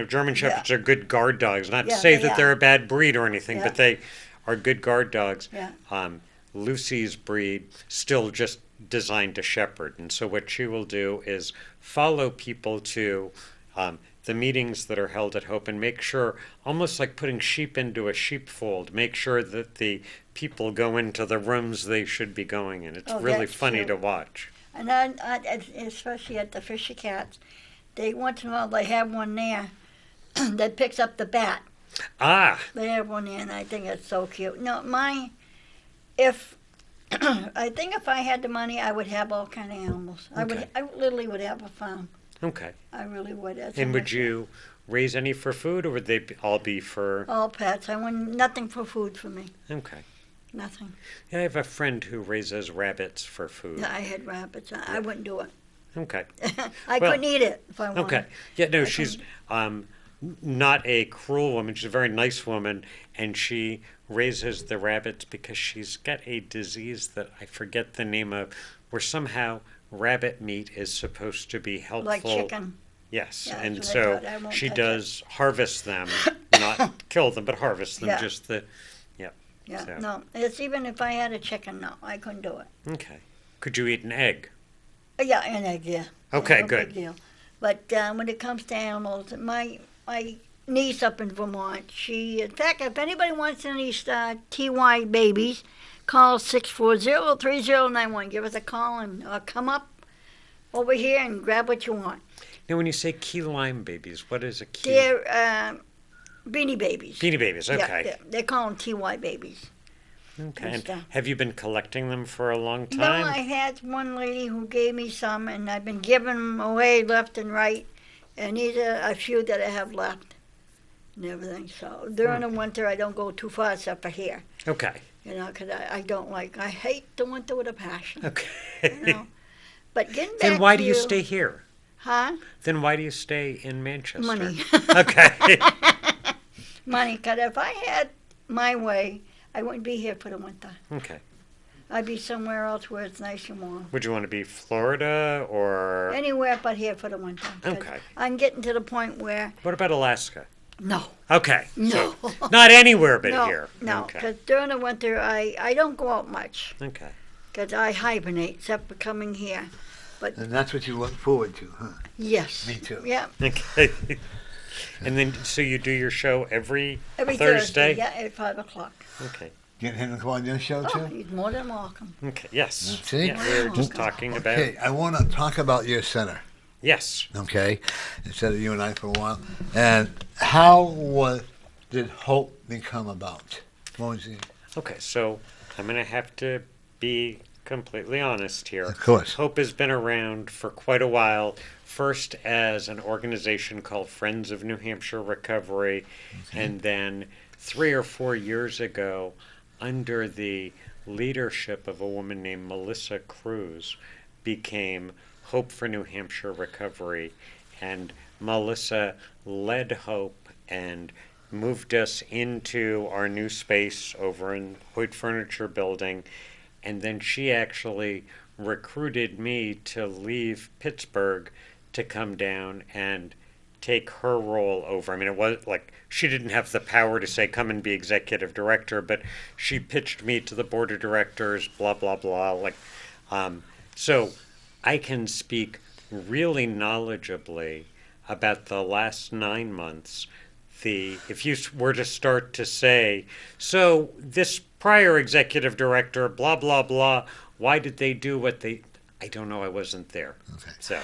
S3: German Shepherds are good guard dogs. Not to
S2: Yeah,
S3: say
S2: they
S3: that
S2: are.
S3: they're a bad breed or anything,
S2: Yeah.
S3: but they are good guard dogs.
S2: Yeah.
S3: Lucy's breed still just designed to shepherd, and so what she will do is follow people to the meetings that are held at Hope and make sure, almost like putting sheep into a sheepfold, make sure that the people go into the rooms they should be going in. It's
S2: Oh,
S3: really
S2: that's
S3: funny
S2: true.
S3: to watch.
S2: And especially at the Fisher Cats, once in a while they have one there that picks up the bat.
S3: Ah,
S2: They have one there, and I think it's so cute. No, if I think if I had the money, I would have all kind of animals.
S3: Okay.
S2: I literally would have a farm.
S3: okay.
S2: I really would. That's
S3: And
S2: how
S3: would
S2: much-
S3: you raise any for food, or would they all be for?
S2: All pets. I want nothing for food for me.
S3: Okay.
S2: Nothing.
S3: Yeah, I have a friend who raises rabbits for food.
S2: I had rabbits. I wouldn't do it.
S3: Okay.
S2: I
S3: Well,
S2: couldn't eat it if I wanted.
S3: Okay. Yeah, no,
S2: I
S3: she's not a cruel woman. She's a very nice woman, and she raises the rabbits because she's got a disease that I forget the name of, where somehow rabbit meat is supposed to be helpful.
S2: Like chicken.
S3: Yes,
S2: Yeah,
S3: and
S2: that's what I
S3: so
S2: thought. I won't
S3: she
S2: touch
S3: does harvest them, not kill them, but harvest them.
S2: Yeah.
S3: Just the,
S2: Yeah.
S3: So.
S2: No. It's even if I had a chicken, no, I couldn't do it.
S3: okay. Could you eat an egg?
S2: Yeah, an egg, yeah.
S3: Okay,
S2: no
S3: good.
S2: Big deal. But when it comes to animals, my niece up in Vermont, in fact, if anybody wants any TY babies, call 640-3091. Give us a call and come up over here and grab what you want.
S3: Now, when you say key lime babies, what is a key?
S2: They're beanie babies.
S3: Beanie babies, okay.
S2: Yeah, they call them TY babies.
S3: Okay.
S2: and
S3: And
S2: stuff.
S3: have you been collecting them for a long
S2: No,
S3: time?
S2: I had one lady who gave me some, and I've been giving them away left and right. And these are a few that I have left and everything. So during the winter, I don't go too far except for here,
S3: Okay.
S2: because I hate the winter with a passion,
S3: Okay.
S2: you know. But getting back
S3: Then why
S2: to
S3: do you stay here?
S2: Huh?
S3: Then why do you stay in Manchester?
S2: Money.
S3: Okay.
S2: Money, because if I had my way, I wouldn't be here for the winter.
S3: Okay.
S2: I'd be somewhere else where it's nice and warm.
S3: Would you want to be Florida or
S2: Anywhere but here for the winter. 'cause
S3: Okay.
S2: I'm getting to the point where,
S3: what about Alaska?
S2: no.
S3: Okay.
S2: No.
S3: So not anywhere but
S2: No,
S3: here.
S2: no,
S3: Okay.
S2: because during the winter I don't go out much
S3: Okay.
S2: because I hibernate except for coming here.
S1: And that's what you look forward to, huh?
S2: Yes.
S1: Me too.
S2: Yeah,
S3: Okay. And then, so you do your show every
S2: every
S3: Thursday?
S2: Yeah, at 5 o'clock.
S3: Okay.
S1: Get him to come on your show
S2: Oh,
S1: too?
S2: he's more than welcome.
S3: Okay. Yes.
S1: See?
S3: Yeah, we were just talking about.
S1: Okay, I want to talk about your center,
S3: Yes.
S1: okay? Instead of you and I for a while. And how did Hope become about? What was it?
S3: Okay. So I'm going to have to be completely honest here.
S1: Of course.
S3: Hope has been around for quite a while, first as an organization called Friends of New Hampshire Recovery, and then 3 or 4 years ago, under the leadership of a woman named Melissa Cruz, became Hope for New Hampshire Recovery. And Melissa led Hope and moved us into our new space over in Hoyt Furniture Building. And then she actually recruited me to leave Pittsburgh to come down and take her role over. I mean, it was like she didn't have the power to say, come and be executive director, but she pitched me to the board of directors, blah, blah, blah. So I can speak really knowledgeably about the last 9 months. If you were to start to say, so this prior executive director, blah, blah, blah, why did they do what they, I don't know, I wasn't there.
S1: Okay.
S3: So.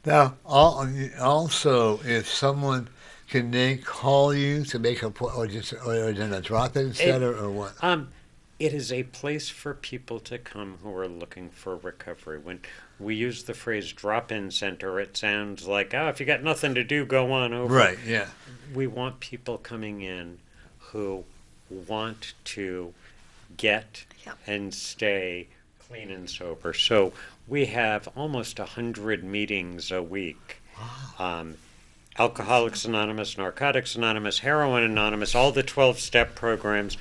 S1: Now, also, if someone can they call you to make a or just or is it a drop-in center or what?
S3: It is a place for people to come who are looking for recovery. When we use the phrase drop-in center, it sounds like, if you got nothing to do, go on over.
S1: Right. Yeah.
S3: We want people coming in who want to get and stay clean and sober. So we have almost 100 meetings a week.
S1: Wow.
S3: Alcoholics Anonymous, Narcotics Anonymous, Heroin Anonymous, all the 12-step programs.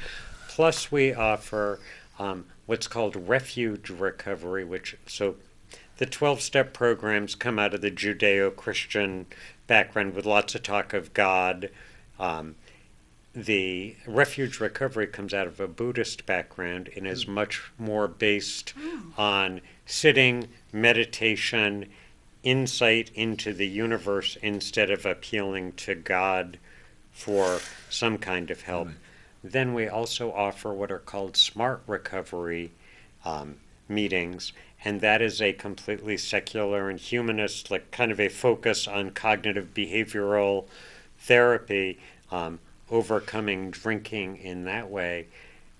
S3: Plus we offer what's called refuge recovery, so the 12-step programs come out of the Judeo-Christian background with lots of talk of God. The refuge recovery comes out of a Buddhist background and is much more based on sitting, meditation, insight into the universe instead of appealing to God for some kind of help. Right. Then we also offer what are called smart recovery meetings, and that is a completely secular and humanist, like kind of a focus on cognitive behavioral therapy, overcoming drinking in that way.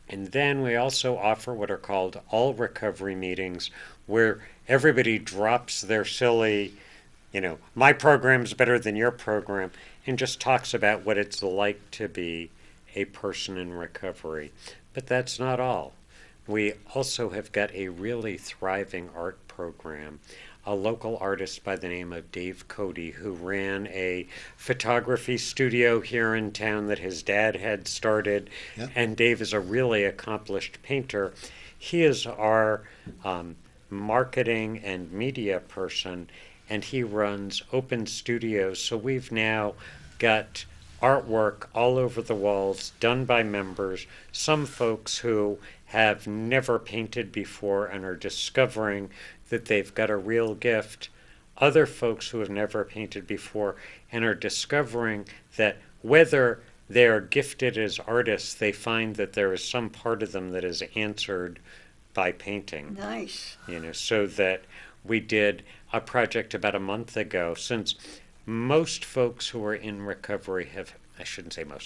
S3: And then we also offer what are called all recovery meetings, where everybody drops their silly, my program's better than your program, and just talks about what it's like to be a person in recovery. But that's not all. We also have got a really thriving art program. A local artist by the name of Dave Cody, who ran a photography studio here in town that his dad had started. Yep. And Dave is a really accomplished painter. He is our marketing and media person, and he runs open studios. So we've now got artwork all over the walls done by members, some folks who have never painted before and are discovering that they've got a real gift, other folks who have never painted before and are discovering that whether they're gifted as artists, they find that there is some part of them that is answered by painting.
S2: Nice.
S3: So that we did a project about a month ago, since most folks who are in recovery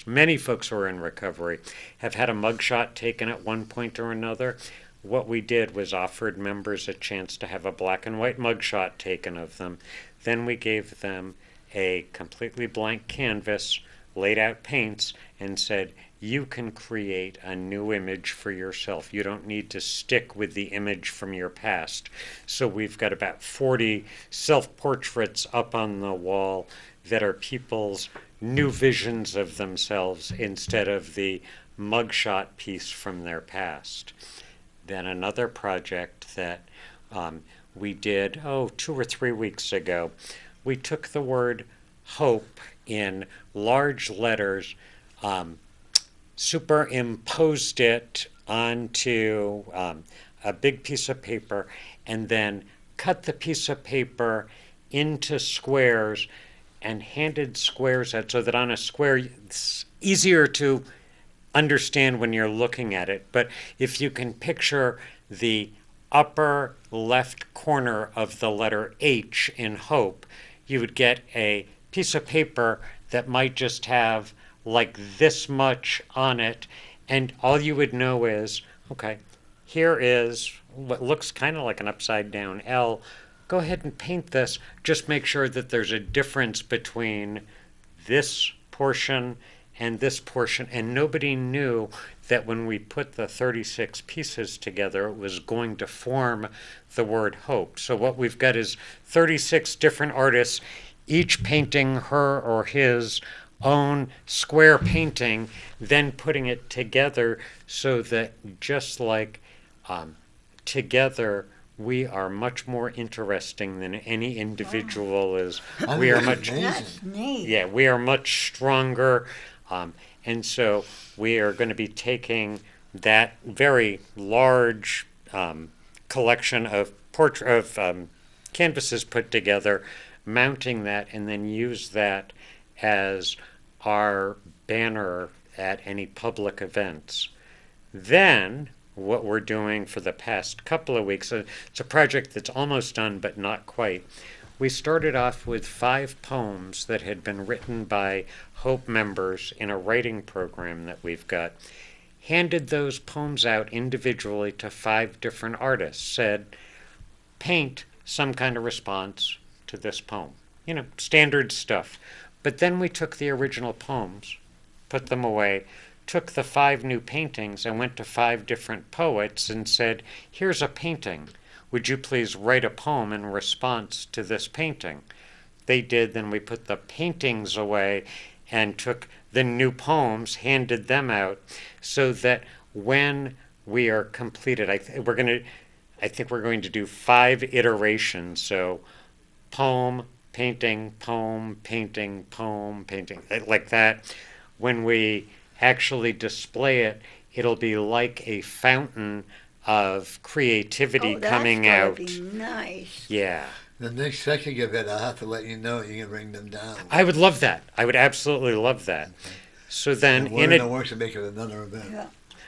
S3: many folks who are in recovery have had a mugshot taken at one point or another. What we did was offered members a chance to have a black and white mugshot taken of them. Then we gave them a completely blank canvas, laid out paints, and said, you can create a new image for yourself. You don't need to stick with the image from your past. So we've got about 40 self-portraits up on the wall that are people's new visions of themselves instead of the mugshot piece from their past. Then another project that we did, 2 or 3 weeks ago, we took the word hope in large letters, superimposed it onto a big piece of paper, and then cut the piece of paper into squares and handed squares out so that on a square it's easier to understand when you're looking at it. But if you can picture the upper left corner of the letter H in hope, you would get a piece of paper that might just have like this much on it, and all you would know is, okay, here is what looks kind of like an upside down L. Go ahead and paint this. Just make sure that there's a difference between this portion and this portion. And nobody knew that when we put the 36 pieces together, it was going to form the word hope. So what we've got is 36 different artists, each painting her or his own square painting, then putting it together so that just like together we are much more interesting than any individual is. We are much,
S2: That's neat.
S3: yeah, we are much stronger. And so we are going to be taking that very large collection of canvases put together, mounting that, and then use that as our banner at any public events. Then, what we're doing for the past couple of weeks, it's a project that's almost done but not quite. We started off with 5 poems that had been written by Hope members in a writing program that we've got. Handed those poems out individually to 5 different artists, said, paint some kind of response to this poem. You know, standard stuff. But then we took the original poems, put them away, took the 5 new paintings and went to 5 different poets and said, here's a painting. Would you please write a poem in response to this painting? They did. Then we put the paintings away and took the new poems, handed them out, so that when we are completed, I think we're going to do 5 iterations. So poem, painting, poem, painting, poem, painting, like that. When we actually display it, it'll be like a fountain of creativity coming out.
S2: That's gonna be nice.
S3: Yeah.
S1: The next second of it, I'll have to let you know. You can bring them down.
S3: I would love that. I would absolutely love that. So then,
S1: We're in the works to make it another event.
S2: Yeah.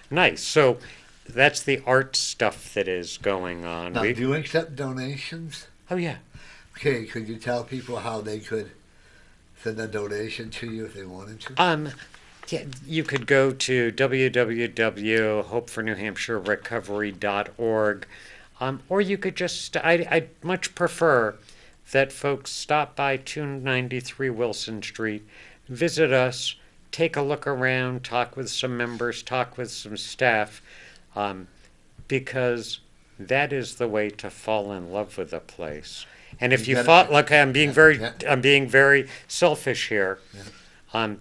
S3: nice. So that's the art stuff that is going on.
S1: Now, do you accept donations?
S3: Oh yeah.
S1: Okay, could you tell people how they could send a donation to you if they wanted to?
S3: Yeah, you could go to www.hopefornewhampshirerecovery.org, or you could just, I'd much prefer that folks stop by 293 Wilson Street, visit us, take a look around, talk with some members, talk with some staff, because that is the way to fall in love with a place. And if you thought, look, I'm being very selfish here.
S1: Yeah.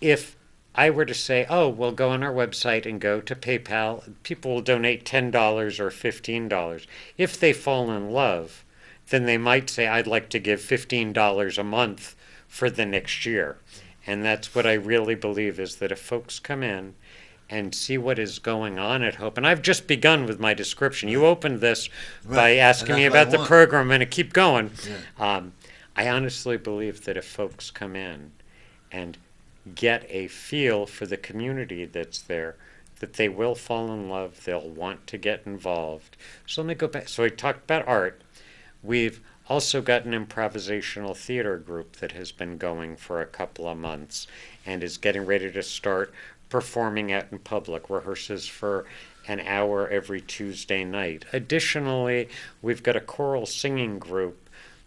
S3: If I were to say, oh, we'll go on our website and go to PayPal, people will donate $10 or $15. If they fall in love, then they might say, I'd like to give $15 a month for the next year. And that's what I really believe, is that if folks come in and see what is going on at Hope, and I've just begun with my description. You opened this by asking me about the program. I'm going to keep going.
S1: Yeah.
S3: I honestly believe that if folks come in and get a feel for the community that's there, that they will fall in love, they'll want to get involved. So let me go back. So we talked about art. We've also got an improvisational theater group that has been going for a couple of months and is getting ready to start performing out in public, rehearses for an hour every Tuesday night. Additionally, we've got a choral singing group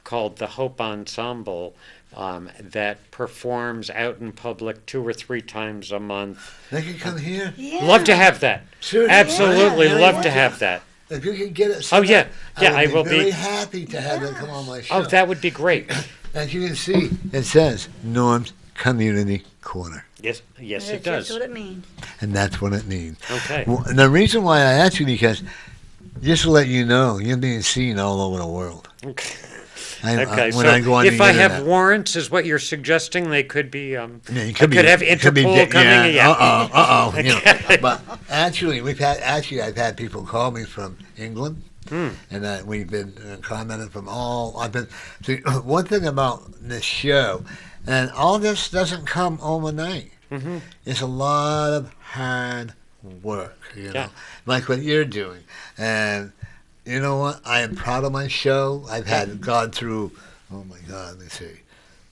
S3: called the Hope Ensemble that performs out in public 2 or 3 times a month.
S1: They can come here.
S2: Yeah.
S3: Love to have that.
S1: Sure.
S3: Absolutely
S1: Yeah,
S3: love to have that.
S1: If you can get it,
S3: Oh, yeah. Yeah,
S1: I will
S3: be
S1: very happy to have them come on my show.
S3: Oh, that would be great.
S1: As you can see, it says Norm's Community Corner.
S3: Yes, yes, it
S2: That's
S3: does.
S2: what it means.
S1: And that's what it means.
S3: Okay.
S1: Well, and the reason why I asked you, because just to let you know, you're being seen all over the world.
S3: Okay.
S1: When
S3: So
S1: I go on
S3: if
S1: the
S3: I
S1: internet.
S3: have warrants, is what you're suggesting? They could be.
S1: Yeah, you
S3: I
S1: could
S3: could have Interpol coming.
S1: Yeah. You know. But actually, I've had people call me from England, and we've been commenting from all. See, one thing about this show, and all this doesn't come overnight.
S3: Mm-hmm.
S1: It's a lot of hard work, you know,
S3: Yeah.
S1: like what you're doing, and. You know what? I am proud of my show. I've gone through, oh my God, let me see,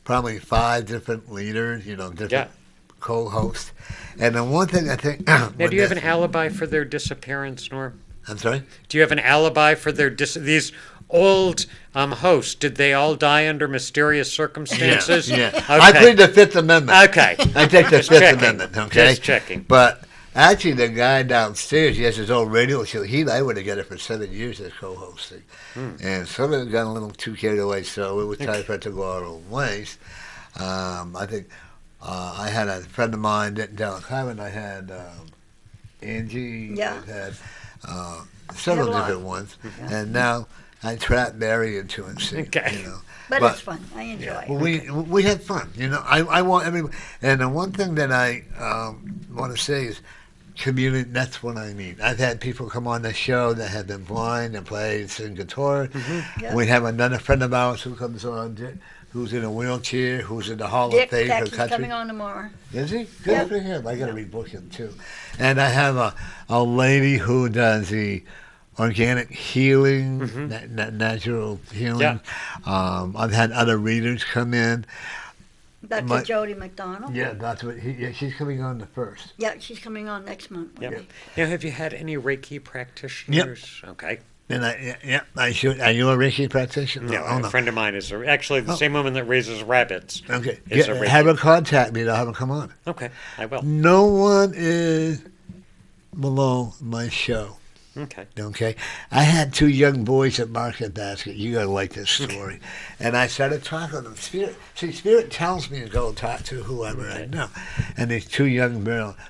S1: probably 5 different leaders, different co-hosts. And the one thing I think...
S3: Now, do you have an alibi for their disappearance, Norm?
S1: I'm sorry?
S3: Do you have an alibi for these old hosts? Did they all die under mysterious circumstances?
S1: Yeah.
S3: Okay.
S1: I plead the Fifth Amendment.
S3: Okay.
S1: I take the
S3: Just
S1: Fifth
S3: checking.
S1: Amendment, okay?
S3: Just checking.
S1: But actually, the guy downstairs, he has his own radio show. I would have got it for 7 years as co-hosting. And some of it got a little too carried away, so it was time for it to go our own ways. I think I had a friend of mine down in Cleveland. I had Angie.
S2: Yeah.
S1: I had several
S2: Had a lot.
S1: different ones. And now I trap Mary into it, see,
S3: Okay.
S1: you know.
S2: But it's fun. I enjoy it.
S1: Well, we had fun, you know. I want everyone, and the one thing that I want to say is community. That's what I mean. I've had people come on the show that have been blind and play and sing guitar.
S2: Yeah.
S1: We have another friend of ours who comes on, who's in a wheelchair, who's in the Hall
S2: Dick
S1: of Fame for
S2: Deck is
S1: country.
S2: coming on tomorrow.
S1: Is he? Good
S2: Yep.
S1: for him. I got to rebook him too. And I have a lady who does the organic healing, natural healing.
S3: Yeah.
S1: I've had other readers come in.
S2: Dr. Jody McDonald.
S1: Yeah, that's what she's coming on the first.
S2: Yeah, she's coming on next month.
S3: Yep. Now, have you had any Reiki practitioners? Okay.
S1: And I should. Are you a Reiki practitioner?
S3: Yeah,
S1: Oh,
S3: a friend of mine is actually the same woman that raises rabbits.
S1: Okay,
S3: is a Reiki.
S1: have her contact me. I'll have her come on.
S3: Okay, I will.
S1: No one is below my show.
S3: Okay.
S1: Okay, I had two young boys at Market Basket. You gotta like this story. And I started talking to them. Spirit tells me to go talk to whoever I know. And these two young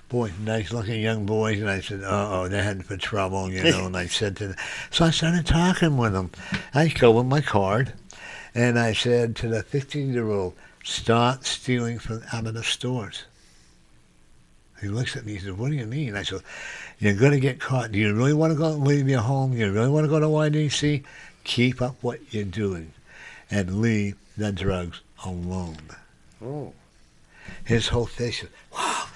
S1: boys, nice-looking young boys, and I said, they're heading for trouble, you know. And I said to them, so I started talking with them. I go with my card, and I said to the 15-year-old, stop stealing from out of the stores. He looks at me. He said, what do you mean? I said, you're going to get caught. Do you really want to go and leave your home? Do you really want to go to YDC? Keep up what you're doing and leave the drugs alone.
S3: Oh.
S1: His whole face was, wow,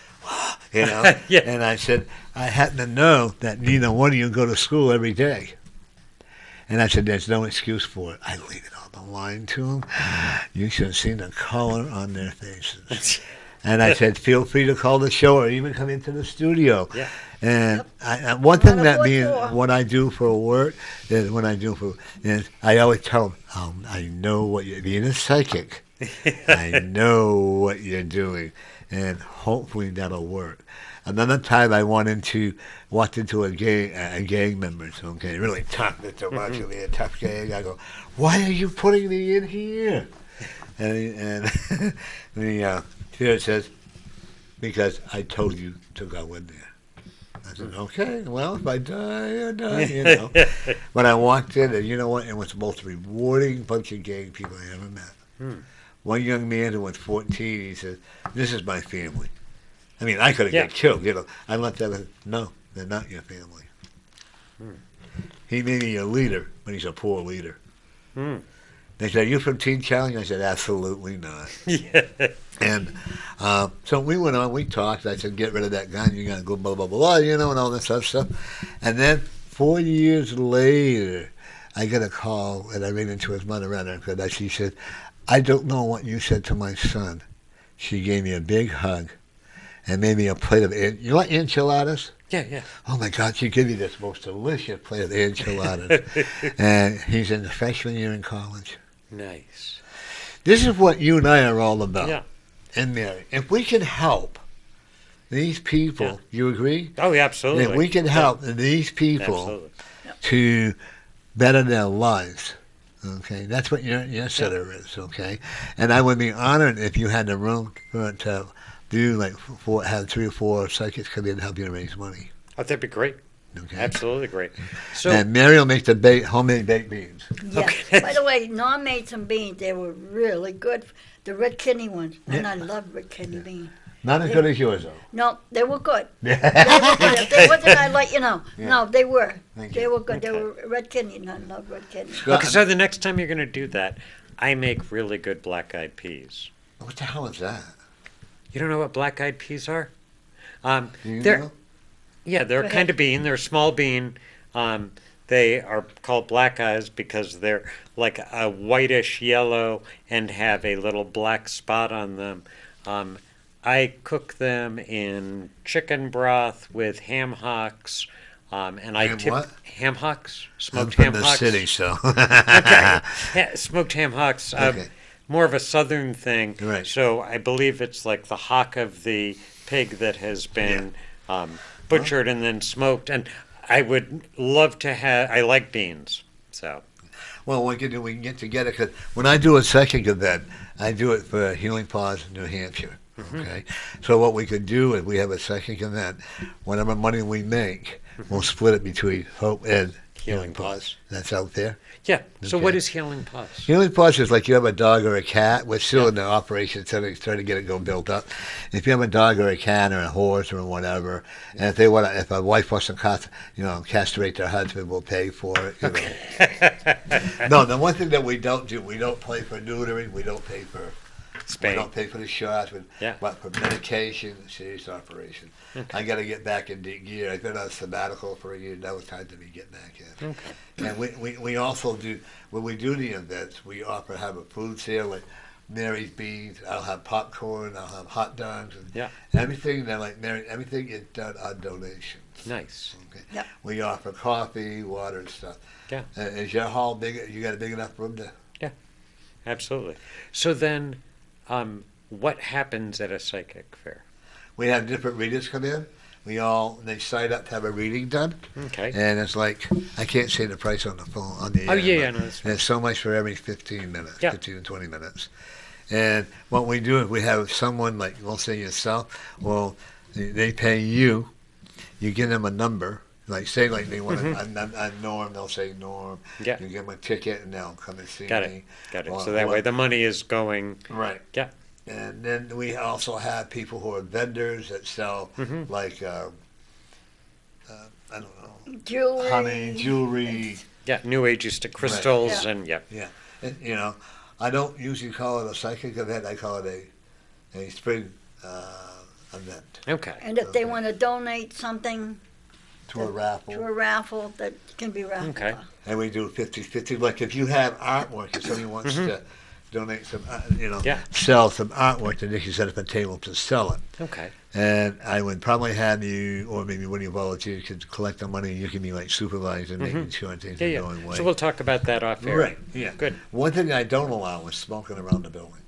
S1: you know?
S3: Yeah.
S1: And I said, I happen to know that neither one of you go to school every day. And I said, there's no excuse for it. I leave it on the line to them. You should have seen the color on their faces. And I said, feel free to call the show or even come into the studio.
S3: Yeah.
S1: And one thing that
S2: 104.
S1: what I do for work is I always tell them, I know what you're being a psychic. I know what you're doing, and hopefully that'll work. Another time I walked into a gang members, okay, really tough, it's a bunch of me, a tough gang. I go, why are you putting me in here? And the spirit says, because I told you to go in there. I said, okay, well, if I die, I die, you know. When I walked in, and you know what? It was the most rewarding bunch of gang people I ever met. One young man who was 14, he said, this is my family. I mean, I could have got killed, you know. I let them, no, they're not your family. He may be a leader, but he's a poor leader. They said, are you from Teen Challenge? I said, absolutely not. And so we went on, we talked. I said, get rid of that gun. You're going to go blah, blah, blah, you know, and all this other stuff. And then 4 years later, I get a call, and I ran into his mother, and she said, I don't know what you said to my son. She gave me a big hug and made me a plate of, you like enchiladas?
S3: Yeah.
S1: Oh, my God, she gave me this most delicious plate of enchiladas. And he's in the freshman year in college.
S3: Nice.
S1: This is what you and I are all about.
S3: Yeah.
S1: And Mary, if we can help these people, you agree?
S3: Oh, yeah, absolutely.
S1: If we can help these people
S3: Absolutely.
S1: to better their lives, okay, that's what your center is, okay? And I would be honored if you had the room to do have 3 or 4 psychics come in and help you to raise money.
S3: Oh, that'd be great.
S1: Okay.
S3: Absolutely great. So,
S1: And Mary will make the homemade baked beans.
S2: Yeah.
S3: Okay.
S2: By the way, Norm made some beans. They were really good. The red kidney ones. And
S1: Yeah.
S2: I love red kidney beans.
S1: Not as good as yours, though.
S2: No, they were good. They
S1: Yeah.
S2: were good. If they wasn't, I'd let you know.
S1: Yeah.
S2: No, they were.
S1: Thank
S2: They
S1: you.
S2: were good. They
S3: Okay.
S2: were red kidney, and I love red kidney.
S3: okay, so the next time you're going to do that, I make really good black-eyed peas.
S1: What the hell is that?
S3: You don't know what black-eyed peas are?
S1: Do you
S3: They're
S1: know?
S3: Yeah, they're a
S2: Go
S3: kind
S2: ahead.
S3: of bean. They're a small bean. They are called black eyes because they're like a whitish yellow and have a little black spot on them. I cook them in chicken broth with ham hocks, And I
S1: Ham
S3: tip
S1: what?
S3: ham hocks,
S1: I'm
S3: smoked
S1: from
S3: ham
S1: the
S3: hocks.
S1: city, so.
S3: Okay, smoked ham hocks.
S1: Okay.
S3: More of a southern thing.
S1: Right.
S3: So I believe it's like the hock of the pig that has been butchered and then smoked. And I would love to have. I like beans, so.
S1: Well, we can get together because when I do a psychic event, I do it for Healing Paws, New Hampshire. Okay, so what we could do is we have a psychic event. Whatever money we make, we'll split it between Hope and Healing Paws. That's out there.
S3: Yeah. So
S1: Okay.
S3: what is healing paws?
S1: Healing Paws is like you have a dog or a cat. We're still in the operation, trying to get it go built up. If you have a dog or a cat or a horse or whatever, and if they want, if a wife wants to castrate their husband, we'll pay for it. You know. No, the one thing that we don't do, we don't pay for neutering. We don't pay for.
S3: Spain.
S1: We don't pay for the shots, but for medication, serious operation. I got to get back in gear. I've been on sabbatical for a year. Now it's time to me get back in.
S3: Okay.
S1: And we also do, when we do the events, we have a food sale like Mary's Beans. I'll have popcorn. I'll have hot dogs. And everything that everything is done on donation.
S3: Nice.
S1: Okay.
S2: Yep.
S1: We offer coffee, water, and stuff.
S3: Yeah.
S1: Is your hall big? You got a big enough room to?
S3: Absolutely. So then, what happens at a psychic fair?
S1: We have different readers come in. They sign up to have a reading done.
S3: Okay.
S1: And it's like, I can't say the price on the phone, on the air.
S3: Oh, yeah,
S1: but
S3: no, that's fine.
S1: it's so much for every 15 minutes,
S3: Yeah.
S1: 15 to 20 minutes. And what we do is we have someone, like, we'll say yourself, well, they pay you, you give them a number, like, say, like, they want a Norm, they'll say Norm.
S3: Yeah.
S1: You give them a ticket, and they'll come and see
S3: Got
S1: me.
S3: it.
S1: Or-
S3: So that
S1: or-
S3: way the money is going.
S1: Right.
S3: Yeah.
S1: And then we also have people who are vendors that sell, like, I don't know,
S2: Jewelry.
S1: honey, jewelry.
S3: Yeah. New Ageistic crystals
S2: Yeah.
S3: and yeah.
S1: Yeah. And, I don't usually call it a psychic event. I call it a spring event
S3: Okay.
S2: And if they
S1: Okay.
S2: want to donate something
S1: to a raffle.
S2: to a raffle, that can be raffled
S3: Okay.
S2: off.
S1: And we do 50-50. Like if you have artwork, if somebody wants to donate some,
S3: Yeah.
S1: sell some artwork, then they can set up a table to sell it.
S3: Okay.
S1: And I would probably have you, or maybe one of your volunteers could collect the money, and you can be like supervisor, making sure things
S3: Yeah.
S1: are
S3: Yeah.
S1: going well.
S3: So we'll talk about that off air.
S1: Right, yeah.
S3: Good.
S1: One thing I don't allow is smoking around the building.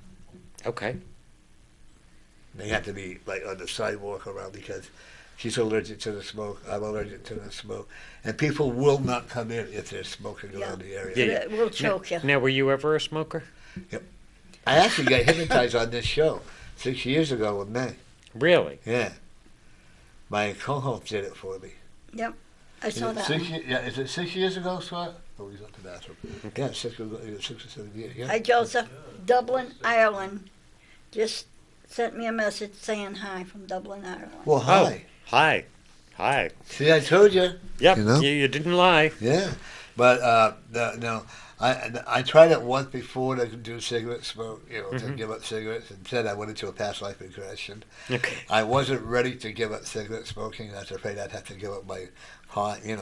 S3: Okay.
S1: They have to be like on the sidewalk around because she's allergic to the smoke. I'm allergic to the smoke. And people will not come in if they're smoking
S2: Yeah.
S1: around the area.
S3: Yeah.
S2: It will choke you.
S3: Now, were you ever a smoker?
S1: I actually got hypnotized on this show 6 years ago with May.
S3: Really?
S1: Yeah. My co-host did it for me.
S2: Yep. I saw
S1: Is it
S2: that.
S1: 6 yeah, is it 6 years ago, Scott? Oh, he's up the bathroom. Yeah, 6 or 7 years. Yeah.
S2: Hi, Joseph. Dublin, Ireland. Just sent me a message saying hi from Dublin, Ireland.
S1: Well, hi.
S3: Hi. Hi.
S1: See, I told you.
S3: Yep.
S1: You know?
S3: You didn't lie.
S1: Yeah, but no, I tried it once before to do cigarette smoke, to give up cigarettes. Instead, I went into a past life regression.
S3: Okay.
S1: I wasn't ready to give up cigarette smoking. I was afraid I'd have to give up my pot,
S3: Yeah,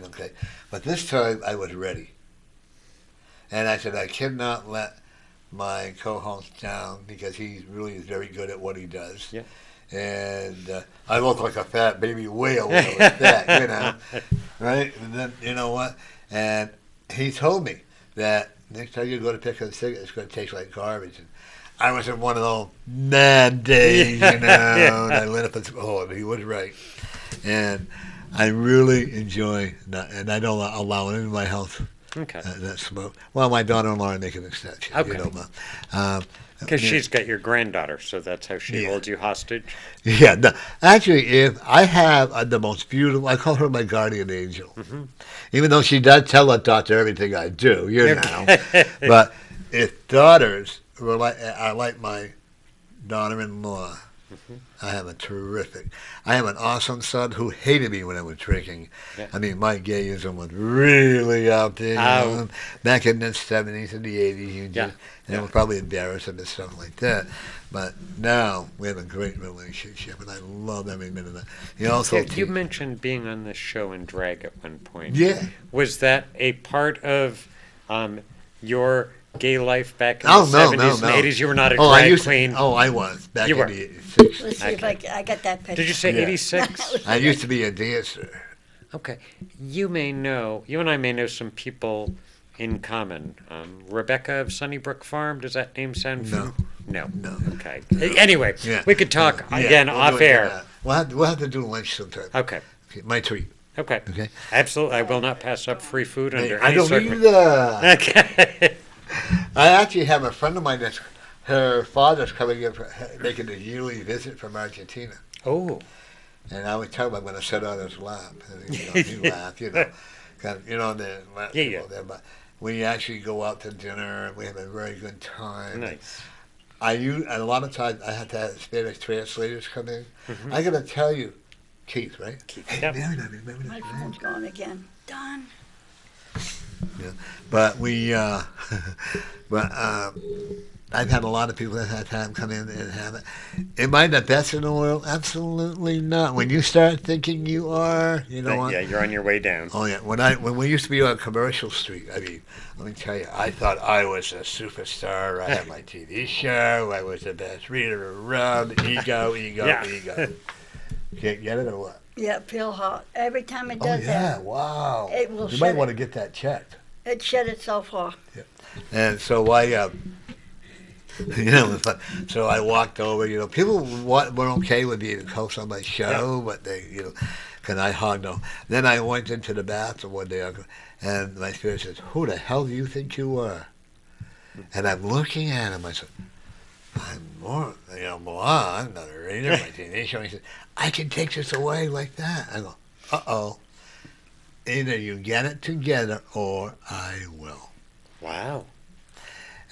S1: okay. But this time, I was ready. And I said, I cannot let my co-host down because he really is very good at what he does.
S3: Yeah.
S1: And I look like a fat baby whale when I was fat, right? And then, you know what? And he told me that next time you go to pick up a cigarette, it's going to taste like garbage. And I was in one of those mad days, And I lit up and he was right. And I really enjoy that, and I don't allow it in my house.
S3: Okay.
S1: That smoke. Well, my daughter-in-law make an exception.
S3: Okay. Because she's got your granddaughter, so that's how she holds you hostage.
S1: Yeah. No, actually, if I have the most beautiful, I call her my guardian angel. Even though she does tell her daughter everything I do, know. But if daughters are like my daughter-in-law, I have I have an awesome son who hated me when I was drinking.
S3: Yeah.
S1: I mean, my gayism was really out there. Back in the 70s and the 80s, and we're probably embarrassed and stuff like that. But now we have a great relationship, and I love every minute of it. He also
S3: You mentioned being on this show in drag at one point.
S1: Yeah.
S3: Was that a part of your gay life back in
S1: Oh,
S3: the
S1: no,
S3: 70s
S1: no.
S3: and 80s? You were not a
S1: I
S3: drag
S1: used
S3: queen.
S1: I was back
S3: You
S1: in
S3: were.
S1: the 60s.
S2: Let's see if I got that picture.
S3: Did you say
S1: Yeah.
S3: 86?
S1: I used to be a dancer.
S3: Okay. You and I may know some people in common. Rebecca of Sunnybrook Farm, does that name sound
S1: No.
S3: No.
S1: No.
S3: Okay. Anyway,
S1: Yeah.
S3: we could talk
S1: Yeah,
S3: again
S1: we'll do
S3: off
S1: it
S3: air.
S1: again. We'll have to do lunch sometime.
S3: Okay.
S1: Okay, my treat.
S3: Okay.
S1: Okay.
S3: Absolutely. I will not pass up free food under
S1: I
S3: any
S1: don't
S3: circumstances.
S1: either.
S3: Okay.
S1: I actually have a friend of mine that's her father's coming in making a yearly visit from Argentina,
S3: Oh.
S1: and I would tell him I'm going to sit on his lap, and he laughed, kind of,
S3: Yeah.
S1: there, but we actually go out to dinner and we have a very good time.
S3: Nice.
S1: A lot of times I have to have Spanish translators come in.
S3: Mhm.
S1: I got to tell you, Keith, right?
S3: Keith,
S1: Hey,
S3: yep.
S1: Mary, remember
S2: My
S1: that?
S2: phone's gone again. Done.
S1: But I've had a lot of people that have time come in and have it. Am I the best in the world? Absolutely not. When you start thinking you are, you know what?
S3: Yeah, you're on your way down.
S1: Oh yeah. When we used to be on Commercial Street, I mean, let me tell you, I thought I was a superstar. I had my TV show. I was the best reader around. Ego.
S3: Yeah.
S1: Can't get it or what?
S2: Yeah, feel hot. Every time it
S1: Oh
S2: does
S1: yeah!
S2: that,
S1: Wow.
S2: it will
S1: You
S2: shut
S1: might
S2: it.
S1: want to get that checked.
S2: It shut itself off.
S1: And so I, so I walked over. People were okay with being a host on my show, but they, because I hugged them. Then I went into the bathroom one day, and my spirit says, "Who the hell do you think you are?" And I'm looking at him. I said, "I'm more, I'm not a reader. My TV show." He said, "I can take this away like that." I go, "Uh-oh. Either you get it together or I will."
S3: Wow.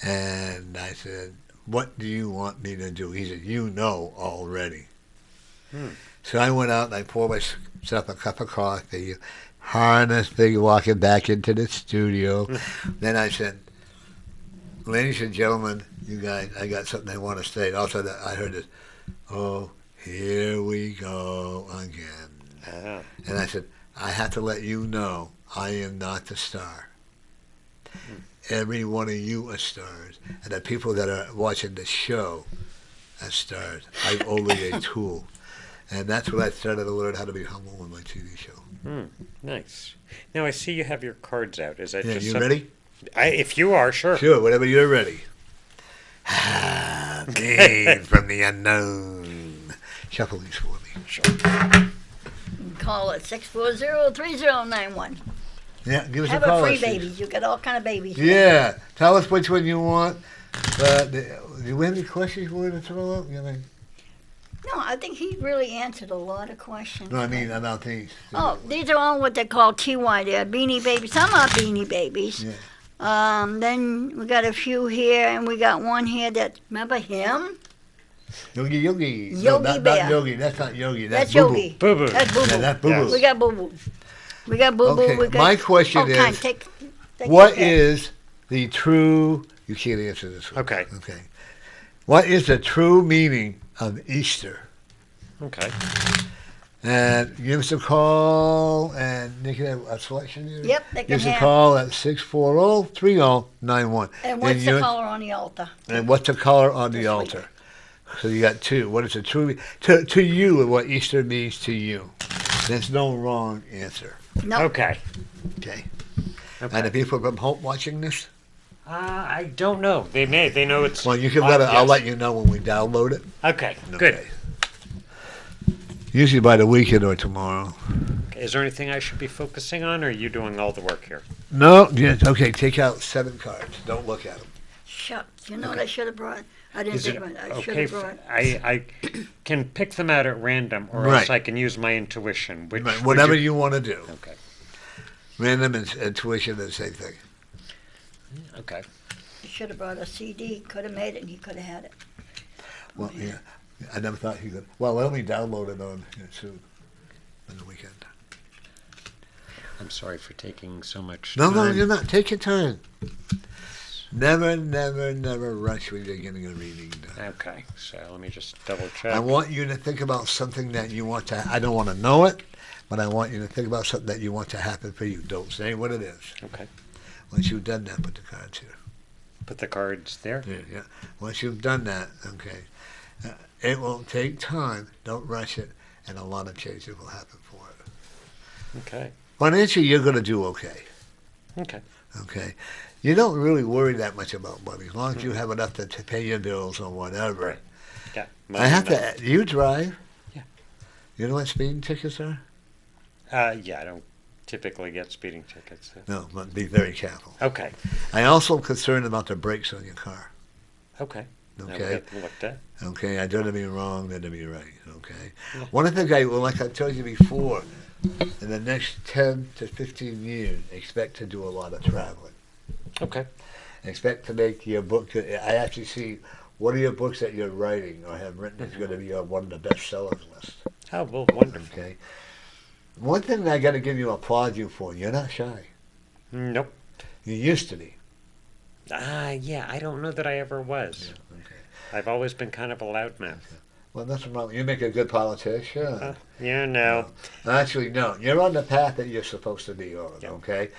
S1: And I said, "What do you want me to do?" He said, "You know already." So I went out and I poured myself a cup of coffee, harness thing, walking back into the studio. Then I said, "Ladies and gentlemen, you guys, I got something I want to say." And also I heard this, "Oh, here we go again." And I said, "I have to let you know I am not the star. Every one of you are stars, and the people that are watching the show are stars. I'm only a tool." And that's when I started to learn how to be humble in my TV show.
S3: Nice. Now I see you have your cards out. Is that
S1: Yeah,
S3: just
S1: you
S3: something-
S1: ready?
S3: If you are, sure.
S1: Sure, whenever you're ready. Game from the unknown. Shuffle these for me.
S3: Sure.
S2: You can call it 640-3091.
S1: Yeah, give us
S2: Have
S1: a call.
S2: a free
S1: Steve.
S2: babies. You got all kind of babies.
S1: Yeah, tell us which one you want. But do we have any questions you want to throw up?
S2: No, I think he really answered a lot of questions.
S1: No, I mean about these.
S2: Oh, these are all what they call TY. They're Beanie Babies. Some are Beanie Babies.
S1: Yeah.
S2: Then we got a few here, and we got one here that, remember him?
S1: Yogi.
S2: Yogi
S1: No, not
S2: Bear.
S1: Yogi. That's not Yogi.
S2: That's
S1: Boo Boo.
S2: Yogi.
S3: Boo Boo.
S2: That's Boo Boo.
S1: Yeah, that's Boo Boo.
S2: We got Boo Boo. We got Boo Boo.
S1: Okay,
S2: We got,
S1: my question
S2: Kind,
S1: is,
S2: take
S1: what
S2: your pick.
S1: is the true? You can't answer this one.
S3: Okay.
S1: Okay. What is the true meaning of Easter?
S3: Okay.
S1: And give us a call, and they can have a selection here.
S2: Yep, they can
S1: Give us a
S2: have.
S1: call at 640-3091.
S2: And what's the color on the altar?
S1: And what's the color on the
S2: This
S1: altar? So you got two. What is the true to you, and what Easter means to you? There's no wrong answer.
S2: No.
S3: Okay.
S1: Okay.
S3: Okay.
S1: And the people from home watching this,
S3: I don't know. They may. They know it's.
S1: well, you can let it. I'll
S3: yes.
S1: let you know when we download it.
S3: Okay. Good.
S1: Okay. Usually by the weekend or tomorrow.
S3: Okay, is there anything I should be focusing on, or are you doing all the work here?
S1: No, yes, okay. Take out 7 cards. Don't look at them.
S2: Shucks. You know what I should have brought? I didn't
S3: Is it
S2: think about it. I should
S3: okay?
S2: have brought.
S3: I can pick them out at random, or
S1: Right.
S3: else I can use my intuition. Which
S1: Right,
S3: would
S1: whatever you want to do.
S3: Okay.
S1: Random and intuition, the same thing.
S3: Okay.
S2: I should have brought a CD. Could have made it, and he could have had it.
S1: Well, yeah. I never thought he could. Well, let me download it on soon, on the weekend.
S3: I'm sorry for taking so much
S1: No,
S3: time.
S1: no, you're not. Take your time. Never, never, never rush when you're getting a reading done.
S3: Okay, so let me just double check.
S1: I want you to think about something that you want to. I don't want to know it, but I want you to think about something that you want to happen for you. Don't say what it is.
S3: Okay.
S1: Once you've done that, put the cards here.
S3: Put the cards there.
S1: Yeah, yeah. Once you've done that, okay, it will take time. Don't rush it, and a lot of changes will happen for it.
S3: Okay.
S1: Financially, you're going to do okay.
S3: Okay.
S1: Okay. You don't really worry that much about money as long as you have enough to pay your bills or whatever.
S3: Right. Yeah.
S1: I have
S3: enough.
S1: to. You drive?
S3: Yeah.
S1: You know what speeding tickets are?
S3: Yeah, I don't typically get speeding tickets. So.
S1: No, but be very careful.
S3: Okay.
S1: I also am concerned about the brakes on your car.
S3: Okay. Now we
S1: Okay.
S3: get them looked at.
S1: Okay, I don't want to be wrong, then to be right. Okay.
S3: Yeah.
S1: One of the things like I told you before, in the next 10 to 15 years, expect to do a lot of traveling.
S3: Okay.
S1: Expect to make your book. I actually see one of your books that you're writing or have written is going to be on one of the bestsellers list.
S3: Oh, well, wonderful.
S1: Okay. One thing that I got to give you applaud you for, you're not shy.
S3: Nope.
S1: You used to be.
S3: Yeah, I don't know that I ever was.
S1: Yeah, okay.
S3: I've always been kind of a loudmouth.
S1: Well, nothing wrong. You make a good politician.
S3: Yeah, no.
S1: Actually, no. You're on the path that you're supposed to be on,
S3: Yep.
S1: okay?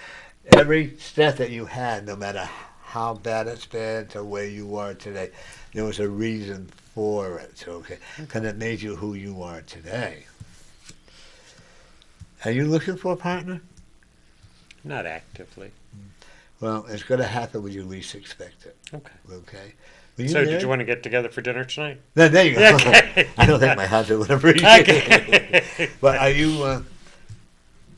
S1: Every step that you had, no matter how bad it's been to where you are today, there was a reason for it, okay? Because it made you who you are today. Are you looking for a partner?
S3: Not actively.
S1: Well, it's going to happen when you least expect it,
S3: Okay.
S1: okay? Were you
S3: So, did
S1: married?
S3: you want to get together for dinner tonight?
S1: There you go.
S3: Okay.
S1: I don't think my husband would appreciate
S3: Okay.
S1: it. But are you,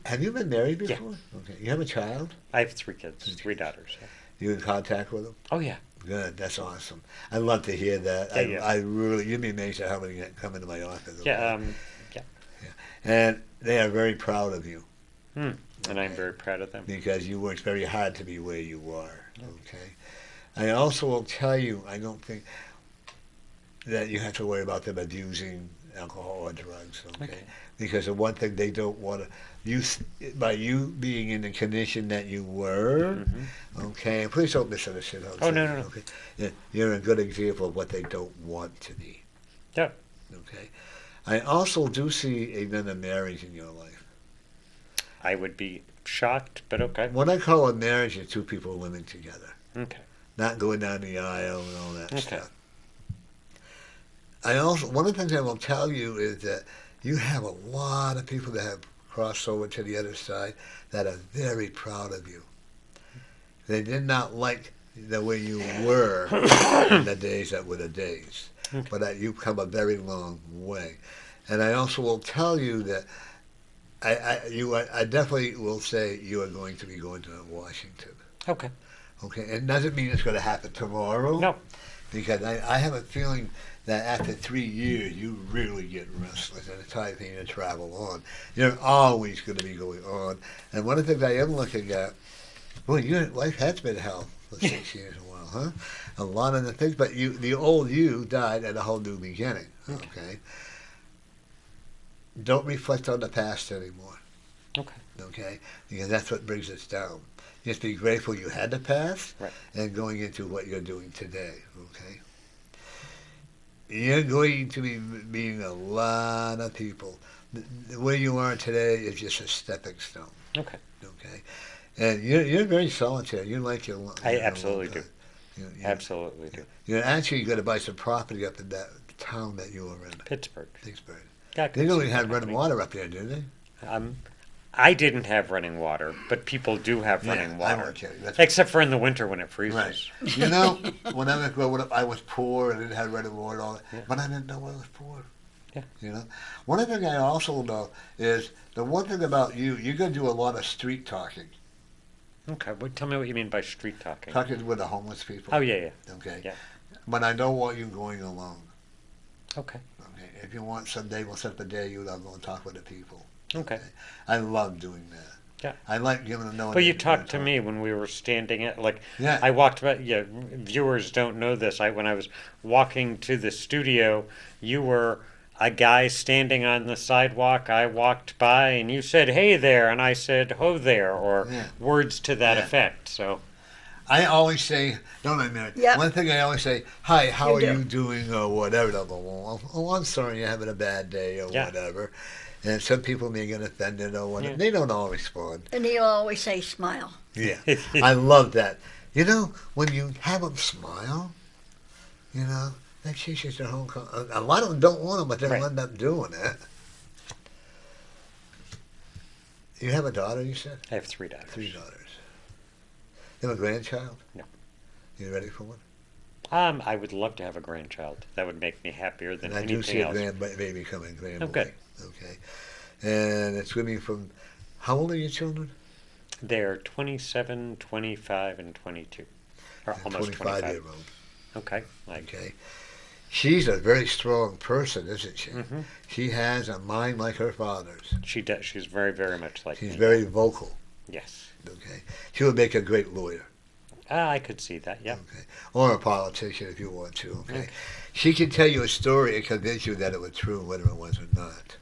S1: have you been married
S3: Yeah.
S1: before? Okay. You have a child?
S3: I have 3 kids, 3 daughters. Yeah.
S1: You in contact with them?
S3: Oh, yeah.
S1: Good. That's awesome. I love to hear that.
S3: Yeah.
S1: I really, you'd be amazed at how many that come into my office. Okay?
S3: Yeah,
S1: And they are very proud of you
S3: and I'm very proud of them.
S1: because you worked very hard to be where you are. Okay. I also will tell you, I don't think that you have to worry about them abusing alcohol or drugs. Okay. Because the one thing they don't want to, by you being in the condition that you were, okay, and please don't misunderstand.
S3: Oh, no.
S1: Okay, you're a good example of what they don't want to be.
S3: Yeah.
S1: Okay, I also do see another marriage in your life.
S3: I would be shocked, but okay.
S1: What I call a marriage is two people living together,
S3: Okay.
S1: not going down the aisle and all that
S3: Okay.
S1: stuff. I also, one of the things I will tell you is that you have a lot of people that have crossed over to the other side that are very proud of you. They did not like the way you were in the days that were the days, but that you've come a very long way. And I also will tell you that I definitely will say you are going to be going to Washington.
S3: Okay.
S1: Okay, it doesn't mean it's going to happen tomorrow.
S3: No.
S1: Because I have a feeling that after 3 years, you really get restless and it's time for you to travel on. You're always going to be going on. And one of the things I am looking at, well, your life has been hell for 6 years a while, huh? A lot of the things, but the old you died at a whole new beginning, okay? Don't reflect on the past anymore,
S3: Okay.
S1: okay? Because that's what brings us down. Just be grateful you had the past
S3: Right.
S1: and going into what you're doing today, okay? You're going to be meeting a lot of people. The way you are today is just a stepping stone,
S3: Okay.
S1: okay? And you're very solitary. You like your
S3: I
S1: your
S3: absolutely
S1: alone
S3: do.
S1: time.
S3: Absolutely do.
S1: You're actually going to buy some property up in that town that you were in,
S3: Pittsburgh.
S1: Pittsburgh.
S3: Yeah, I
S1: They
S3: could
S1: don't
S3: see
S1: even have
S3: that
S1: running
S3: happening.
S1: water up there, do they?
S3: I didn't have running water, but people do have
S1: Yeah,
S3: running
S1: I
S3: water.
S1: won't tell you. That's
S3: Except for in the winter when it freezes.
S1: right. You know, when I was growing up, I was poor and didn't have running water and all that,
S3: Yeah.
S1: but I didn't know I was poor.
S3: Yeah.
S1: You know, one of the things I also know is the one thing about you, you're going to do a lot of street talking,
S3: Okay. Well, tell me what you mean by street talking.
S1: talking with the homeless people.
S3: Oh, yeah.
S1: Okay.
S3: Yeah.
S1: But I don't want you going alone.
S3: Okay.
S1: Okay. If you want, someday we'll set up a day you and I'll go and talk with the people.
S3: Okay.
S1: I love doing that.
S3: Yeah.
S1: I like giving them knowing.
S3: Well, you
S1: that
S3: talked to
S1: you're
S3: me when we were standing at, like,
S1: Yeah.
S3: I walked by, yeah, viewers don't know this. When I was walking to the studio, you were a guy standing on the sidewalk. I walked by and you said, "Hey there," and I said, "Ho there," or
S1: Yeah.
S3: words to that
S1: Yeah.
S3: effect. So,
S1: I always say, don't I, Mary?
S2: Yeah.
S1: One thing I always say, hi, how
S2: You
S1: are
S2: do.
S1: you doing, or whatever. They'll go, oh, I'm sorry you're having a bad day, or
S3: Yeah.
S1: whatever. And some people may get offended or whatever.
S3: Yeah.
S1: They don't all respond.
S2: And he'll always say smile.
S1: Yeah. I love that. You know, when you have them smile, you know, that changes their whole... A lot of them don't want them, but they'll
S3: Right.
S1: end up doing it. You have a daughter, you said?
S3: I have 3 daughters.
S1: 3 daughters. You have a grandchild?
S3: No.
S1: You ready for one?
S3: I would love to have a grandchild. That would make me happier than
S1: And I
S3: anything
S1: do see
S3: else.
S1: a grandbaby coming, grandboy.
S3: Oh, good.
S1: Okay. And it's going to be from, how old are your children?
S3: They're 27, 25, and 22. Or almost 25.
S1: 25-year-old.
S3: Okay.
S1: Okay. She's a very strong person, isn't she?
S3: Mm-hmm.
S1: She has a mind like her father's.
S3: She does. She's very, very much like
S1: She's
S3: me.
S1: very vocal.
S3: Yes.
S1: Okay. She would make a great lawyer.
S3: I could see that, yeah.
S1: Okay. Or a politician if you want to. Okay.
S3: Okay.
S1: She can tell you a story and convince you that it was true, whether it was or not.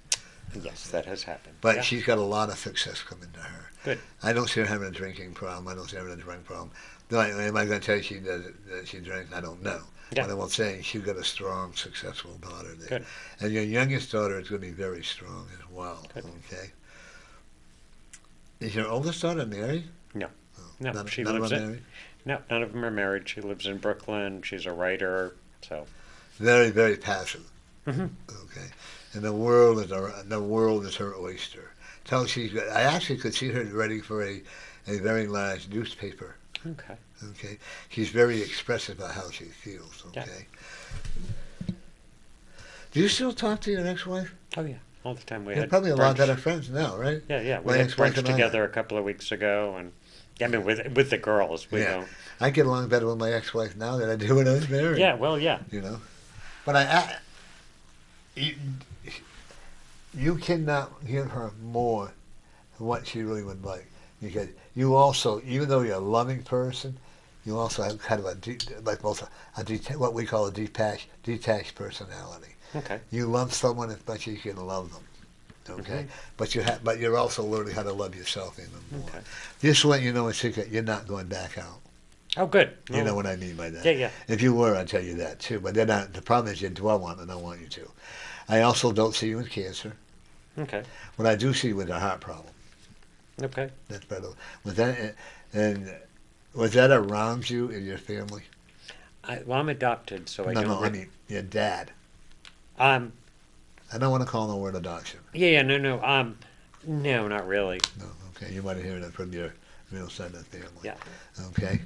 S3: Yes, that has happened.
S1: But
S3: yeah.
S1: she's got a lot of success coming to her.
S3: Good.
S1: I don't see her having a drinking problem. I don't see her having a drink problem. No, am I going to tell you she does that she drinks? I don't know.
S3: Yeah.
S1: But I'm saying she's got a strong, successful daughter there.
S3: Good.
S1: And your youngest daughter is going to be very strong as well.
S3: Good.
S1: Okay. Is your oldest daughter married?
S3: No.
S1: Oh,
S3: No,
S1: none,
S3: she
S1: none of
S3: lives
S1: them
S3: in-
S1: married?
S3: No, none of them are married. She lives in Brooklyn. She's a writer, so.
S1: Very, very passive.
S3: Mm-hmm.
S1: Okay. And the world is her oyster. I actually could see her ready for a very large newspaper.
S3: Okay.
S1: Okay. She's very expressive about how she feels.
S3: Yeah.
S1: Okay. Do you still talk to your ex-wife?
S3: Oh, yeah. All the time. We
S1: You're
S3: had
S1: probably a lot
S3: brunch.
S1: better friends now, right?
S3: Yeah, yeah.
S1: My
S3: We had
S1: ex-wife
S3: brunch
S1: and I
S3: together a couple of weeks ago, and I mean, with the girls, we
S1: Yeah.
S3: don't.
S1: I get along better with my ex-wife now than I did when I was married.
S3: Yeah, well, yeah.
S1: You know, but you cannot give her more than what she really would like, because you also, even though you're a loving person, you also have kind of what we call a detached personality.
S3: Okay.
S1: You love someone as much as you can love them. Okay,
S3: Mhm.
S1: but you're also learning how to love yourself even more.
S3: Okay.
S1: Just to let you know a secret, you're not going back out.
S3: Oh, good.
S1: You know what I mean by that.
S3: Yeah, yeah.
S1: If you were, I'd tell you that too. But then the problem is you dwell on it, and I don't want you to. I also don't see you with cancer.
S3: Okay.
S1: What I do see you with a heart problem.
S3: Okay.
S1: That's better. Was that around you in your family?
S3: Well, I'm adopted, so I
S1: No,
S3: don't.
S1: I mean your dad.
S3: Um.
S1: I don't want to call the word adoption.
S3: Yeah. No. No, not really.
S1: No, okay. You might have heard it from your real side of the family.
S3: Yeah.
S1: Okay.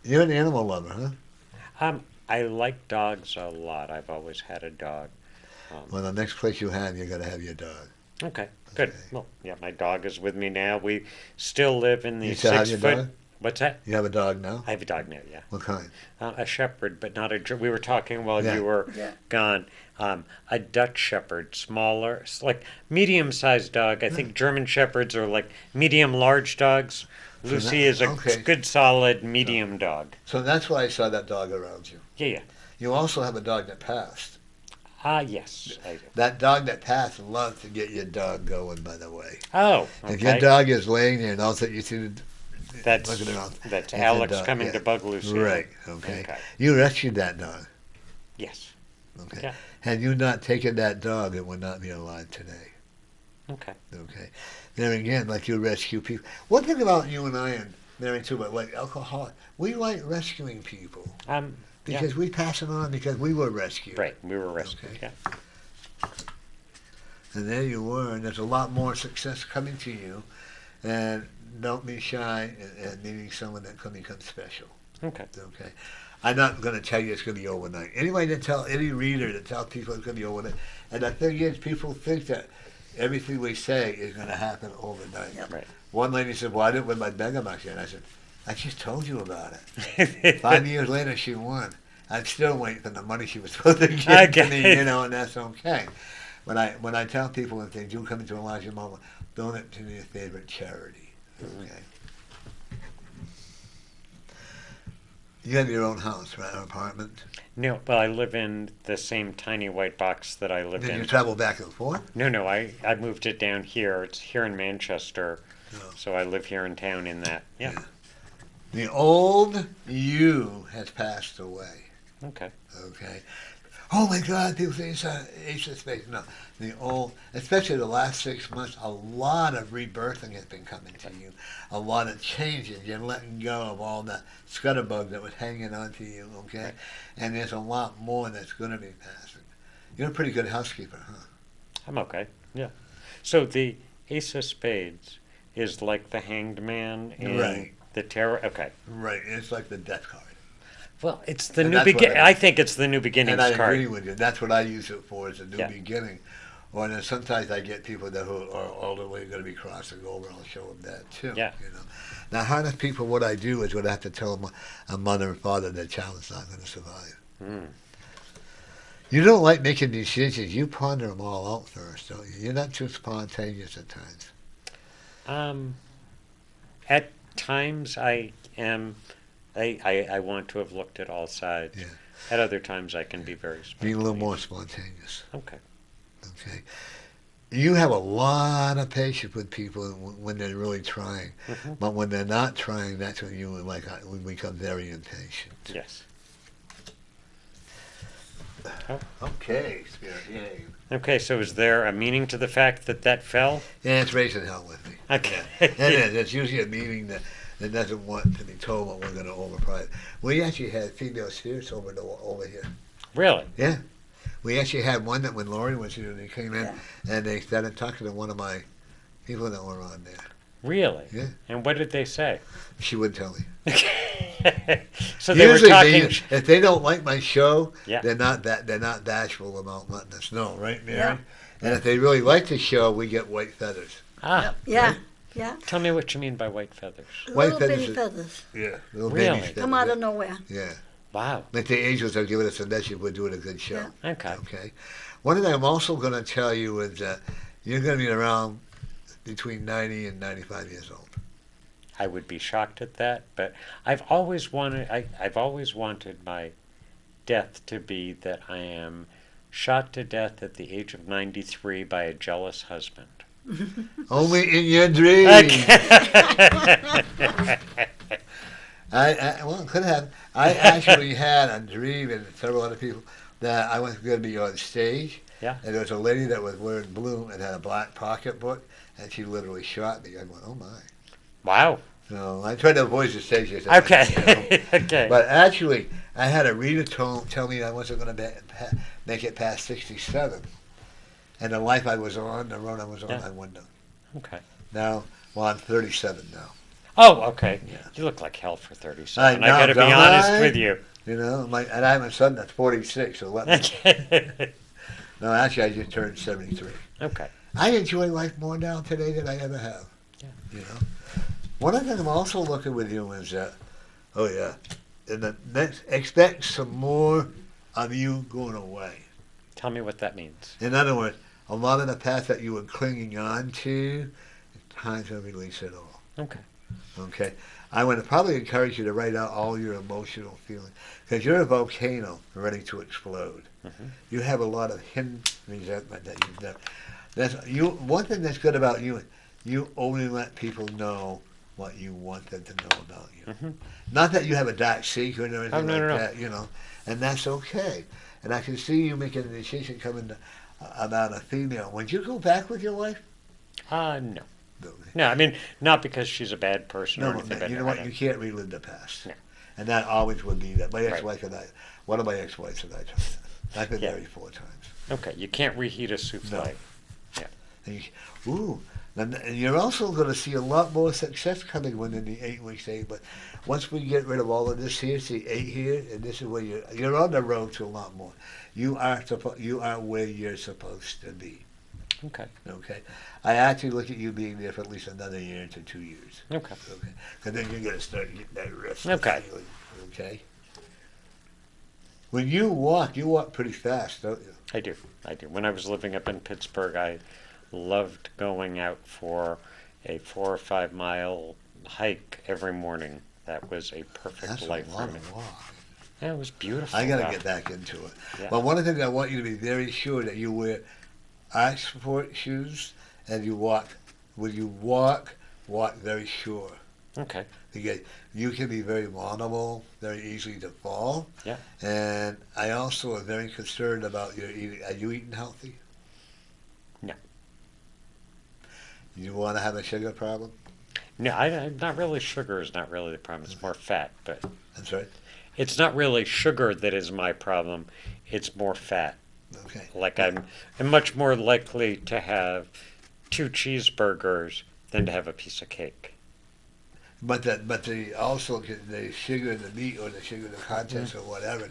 S1: You're an animal lover, huh?
S3: I like dogs a lot. I've always had a dog.
S1: Well, the next place you have, you're going to have your dog.
S3: Okay. Good.
S1: Okay.
S3: Well, yeah, my dog is with me now. We still live in the
S1: You still have your
S3: 6 foot.
S1: dog?
S3: What's that?
S1: You have a dog now?
S3: I have a dog now. Yeah.
S1: What kind?
S3: A shepherd, but not a. We were talking while
S1: Yeah.
S3: you were
S2: Yeah.
S3: gone. A Dutch shepherd, smaller, it's like medium-sized dog. I think German shepherds are like medium-large dogs.
S1: So
S3: Lucy
S1: that-
S3: is a
S1: okay.
S3: good, solid medium dog.
S1: So that's why I saw that dog around you.
S3: Yeah, yeah.
S1: You also have a dog that passed.
S3: Yes, I do.
S1: That dog that passed loves to get your dog going, by the way.
S3: Oh,
S1: If your
S3: okay.
S1: dog is laying there and all of a sudden you see the
S3: That's
S1: looking around,
S3: that's
S1: it's a
S3: Alex
S1: dog,
S3: coming
S1: yeah.
S3: to bug Lucy.
S1: Right, okay.
S3: Okay.
S1: You rescued that dog.
S3: Yes.
S1: Okay.
S3: Yeah.
S1: Had you not taken that dog, it would not be alive today.
S3: Okay.
S1: Okay. There again, like you rescue people. One thing about you and I and Mary too, but like alcoholic, we like rescuing people
S3: Yeah.
S1: because we pass it on because we were rescued.
S3: Right. We were rescued.
S1: Okay.
S3: Yeah.
S1: And there you were, and there's a lot more success coming to you. And don't be shy and meeting someone that can become special.
S3: Okay.
S1: Okay. I'm not going to tell you it's going to be overnight. Any reader that tells people it's going to be overnight. And the thing is, people think that everything we say is going to happen overnight.
S2: Yep.
S3: Right.
S1: One lady said, well, I didn't win my Vagabond yet. I said, I just told you about it. 5 years later, she won. I'm still waiting for the money she was supposed to give to me, and that's okay. When I tell people if they do come into a larger moment, donate it to your favorite charity. Okay. You have your own house, right? An apartment?
S3: No, well, I live in the same tiny white box that I lived
S1: Did
S3: in.
S1: you travel back and forth?
S3: No, I moved it down here. It's here in Manchester,
S1: Oh.
S3: so I live here in town in that. Yeah.
S1: Yeah. The old you has passed away.
S3: Okay.
S1: Okay. Oh my God! People say it's ace of spades. No, the old, especially the last 6 months, a lot of rebirthing has been coming to you. A lot of changes. You're letting go of all the scutterbug that was hanging on to you. Okay,
S3: Right.
S1: and there's a lot more that's going to be passing. You're a pretty good housekeeper, huh?
S3: I'm okay. Yeah. So Ace of Spades is like the Hanged Man in
S1: Right.
S3: the Tarot. Okay.
S1: Right. It's like the death card.
S3: Well, it's the
S1: And
S3: new
S1: that's what
S3: beginning.
S1: I-
S3: I think it's the new beginnings
S1: And I
S3: card.
S1: agree with you. That's what I use it for, is a new
S3: Yeah.
S1: beginning. Or then sometimes I get people that who are ultimately going to be crossing over. I'll show them that too.
S3: Yeah.
S1: You know. Now, harness people. What I do is, what I have to tell them, a mother and father, their child's not going to survive.
S3: Mm.
S1: You don't like making decisions. You ponder them all out first, don't you? You're not too spontaneous at times.
S3: At times I am. I want to have looked at all sides.
S1: Yeah.
S3: At other times I can be very spontaneous.
S1: Be a little more spontaneous.
S3: Okay.
S1: Okay. You have a lot of patience with people when they're really trying,
S3: Mm-hmm.
S1: but when they're not trying, that's when you we become very impatient.
S3: Yes. Oh.
S1: Okay, Spirit. Yay.
S3: Okay, so is there a meaning to the fact that that fell?
S1: Yeah, it's raising hell with me.
S3: Okay.
S1: It is. It's usually a meeting that doesn't want to be told what we're going to overpride. We actually had female spirits over here.
S3: Really?
S1: Yeah. We actually had one that when Lori was here, they came in
S2: Yeah.
S1: and they started talking to one of my people that were on there.
S3: Really?
S1: Yeah.
S3: And what did they say?
S1: She wouldn't tell me.
S3: So they were
S1: Usually,
S3: talking.
S1: if they don't like my show,
S3: Yeah.
S1: they're not bashful about letting us know, right, Mary?
S2: Yeah.
S1: And if they really like the show, we get white feathers.
S3: Ah,
S2: Yeah, yeah.
S3: tell me what you mean by white feathers.
S1: White
S2: Little
S1: feathers
S2: bitty
S1: is-
S2: feathers.
S1: Yeah, little
S3: Really?
S1: baby feathers.
S2: Come out of nowhere.
S1: Yeah,
S3: Wow.
S1: like the angels are giving us a message. We're doing a good show.
S2: Yeah.
S3: Okay.
S1: Okay. One thing I'm also going to tell you is that you're going to be around between 90 and 95 years old.
S3: I would be shocked at that, but I've always wanted. I've always wanted my death to be that I am shot to death at the age of 93 by a jealous husband.
S1: Only in your dreams. Well, it could have. I actually had a dream, and several other people, that I was going to be on stage.
S3: Yeah.
S1: And there was a lady that was wearing blue and had a black pocketbook, and she literally shot me. I went, oh my.
S3: Wow.
S1: So I tried to avoid the stage. You know.
S3: Okay. Okay.
S1: But actually, I had a reader tell me I wasn't going to make it past 67. And the life I was on, the road I was on,
S3: Yeah.
S1: I wouldn't have.
S3: Okay.
S1: Now, well, I'm 37 now.
S3: Oh, okay.
S1: Yeah.
S3: You look like hell for 37.
S1: I
S3: I got to
S1: know,
S3: be
S1: don't
S3: honest
S1: I?
S3: with you.
S1: You know, and I have a son that's 46, so let me.
S3: Okay.
S1: No, actually, I just turned 73.
S3: Okay.
S1: I enjoy life more now today than I ever have.
S3: Yeah.
S1: You know? One of the things I'm also looking with you is that, oh yeah, in the next, expect some more of you going away.
S3: Tell me what that means.
S1: In other words, a lot of the past that you were clinging on to, it's time to release it all.
S3: Okay.
S1: Okay? I would probably encourage you to write out all your emotional feelings, because you're a volcano ready to explode.
S3: Mm-hmm.
S1: You have a lot of hidden resentment that you've done. One thing that's good about you, you only let people know what you want them to know about you.
S3: Mm-hmm.
S1: Not that you have a dark secret or anything
S3: no,
S1: like
S3: no.
S1: that, you know, and that's okay. And I can see you making a decision coming about a female. Would you go back with your wife?
S3: No.
S1: No.
S3: No, I mean, not because she's a bad person or
S1: No,
S3: anything, but
S1: you know what? You can't relive the past.
S3: No.
S1: And that always would be that. My
S3: Right.
S1: ex-wife and I, one of my ex-wives and I tried that. I've been
S3: Yeah.
S1: married 4 times.
S3: Okay, you can't reheat a souffle.
S1: And and you're also going to see a lot more success coming within the 8 weeks. But once we get rid of all of this here, see 8 here, and this is where you're on the road to a lot more. You are where you're supposed to be.
S3: Okay.
S1: Okay, I actually look at you being there for at least another year to 2 years.
S3: Okay.
S1: Okay, because then you're going to start getting that rest.
S3: Okay.
S1: feeling, okay. When you walk pretty fast, don't you?
S3: I do. When I was living up in Pittsburgh, I loved going out for a 4 or 5 mile hike every morning. That was a perfect
S1: That's
S3: life
S1: a
S3: for
S1: lot
S3: me.
S1: of walk.
S3: Yeah, it was beautiful.
S1: I got to
S3: Wow.
S1: get back into it.
S3: Yeah.
S1: But one of the things I want you to be very sure that you wear ice sport shoes and you walk. When you walk very sure.
S3: Okay.
S1: Because you can be very vulnerable, very easily to fall.
S3: Yeah.
S1: And I also am very concerned about your eating. Are you eating healthy?
S3: No.
S1: You want to have a sugar problem?
S3: No, I'm not really. Sugar is not really the problem. It's more fat, but
S1: I'm sorry?
S3: it's not really sugar that is my problem. It's more fat.
S1: Okay.
S3: Like I'm much more likely to have 2 cheeseburgers than to have a piece of cake.
S1: But the also the sugar in the meat or the sugar in the contents or whatever,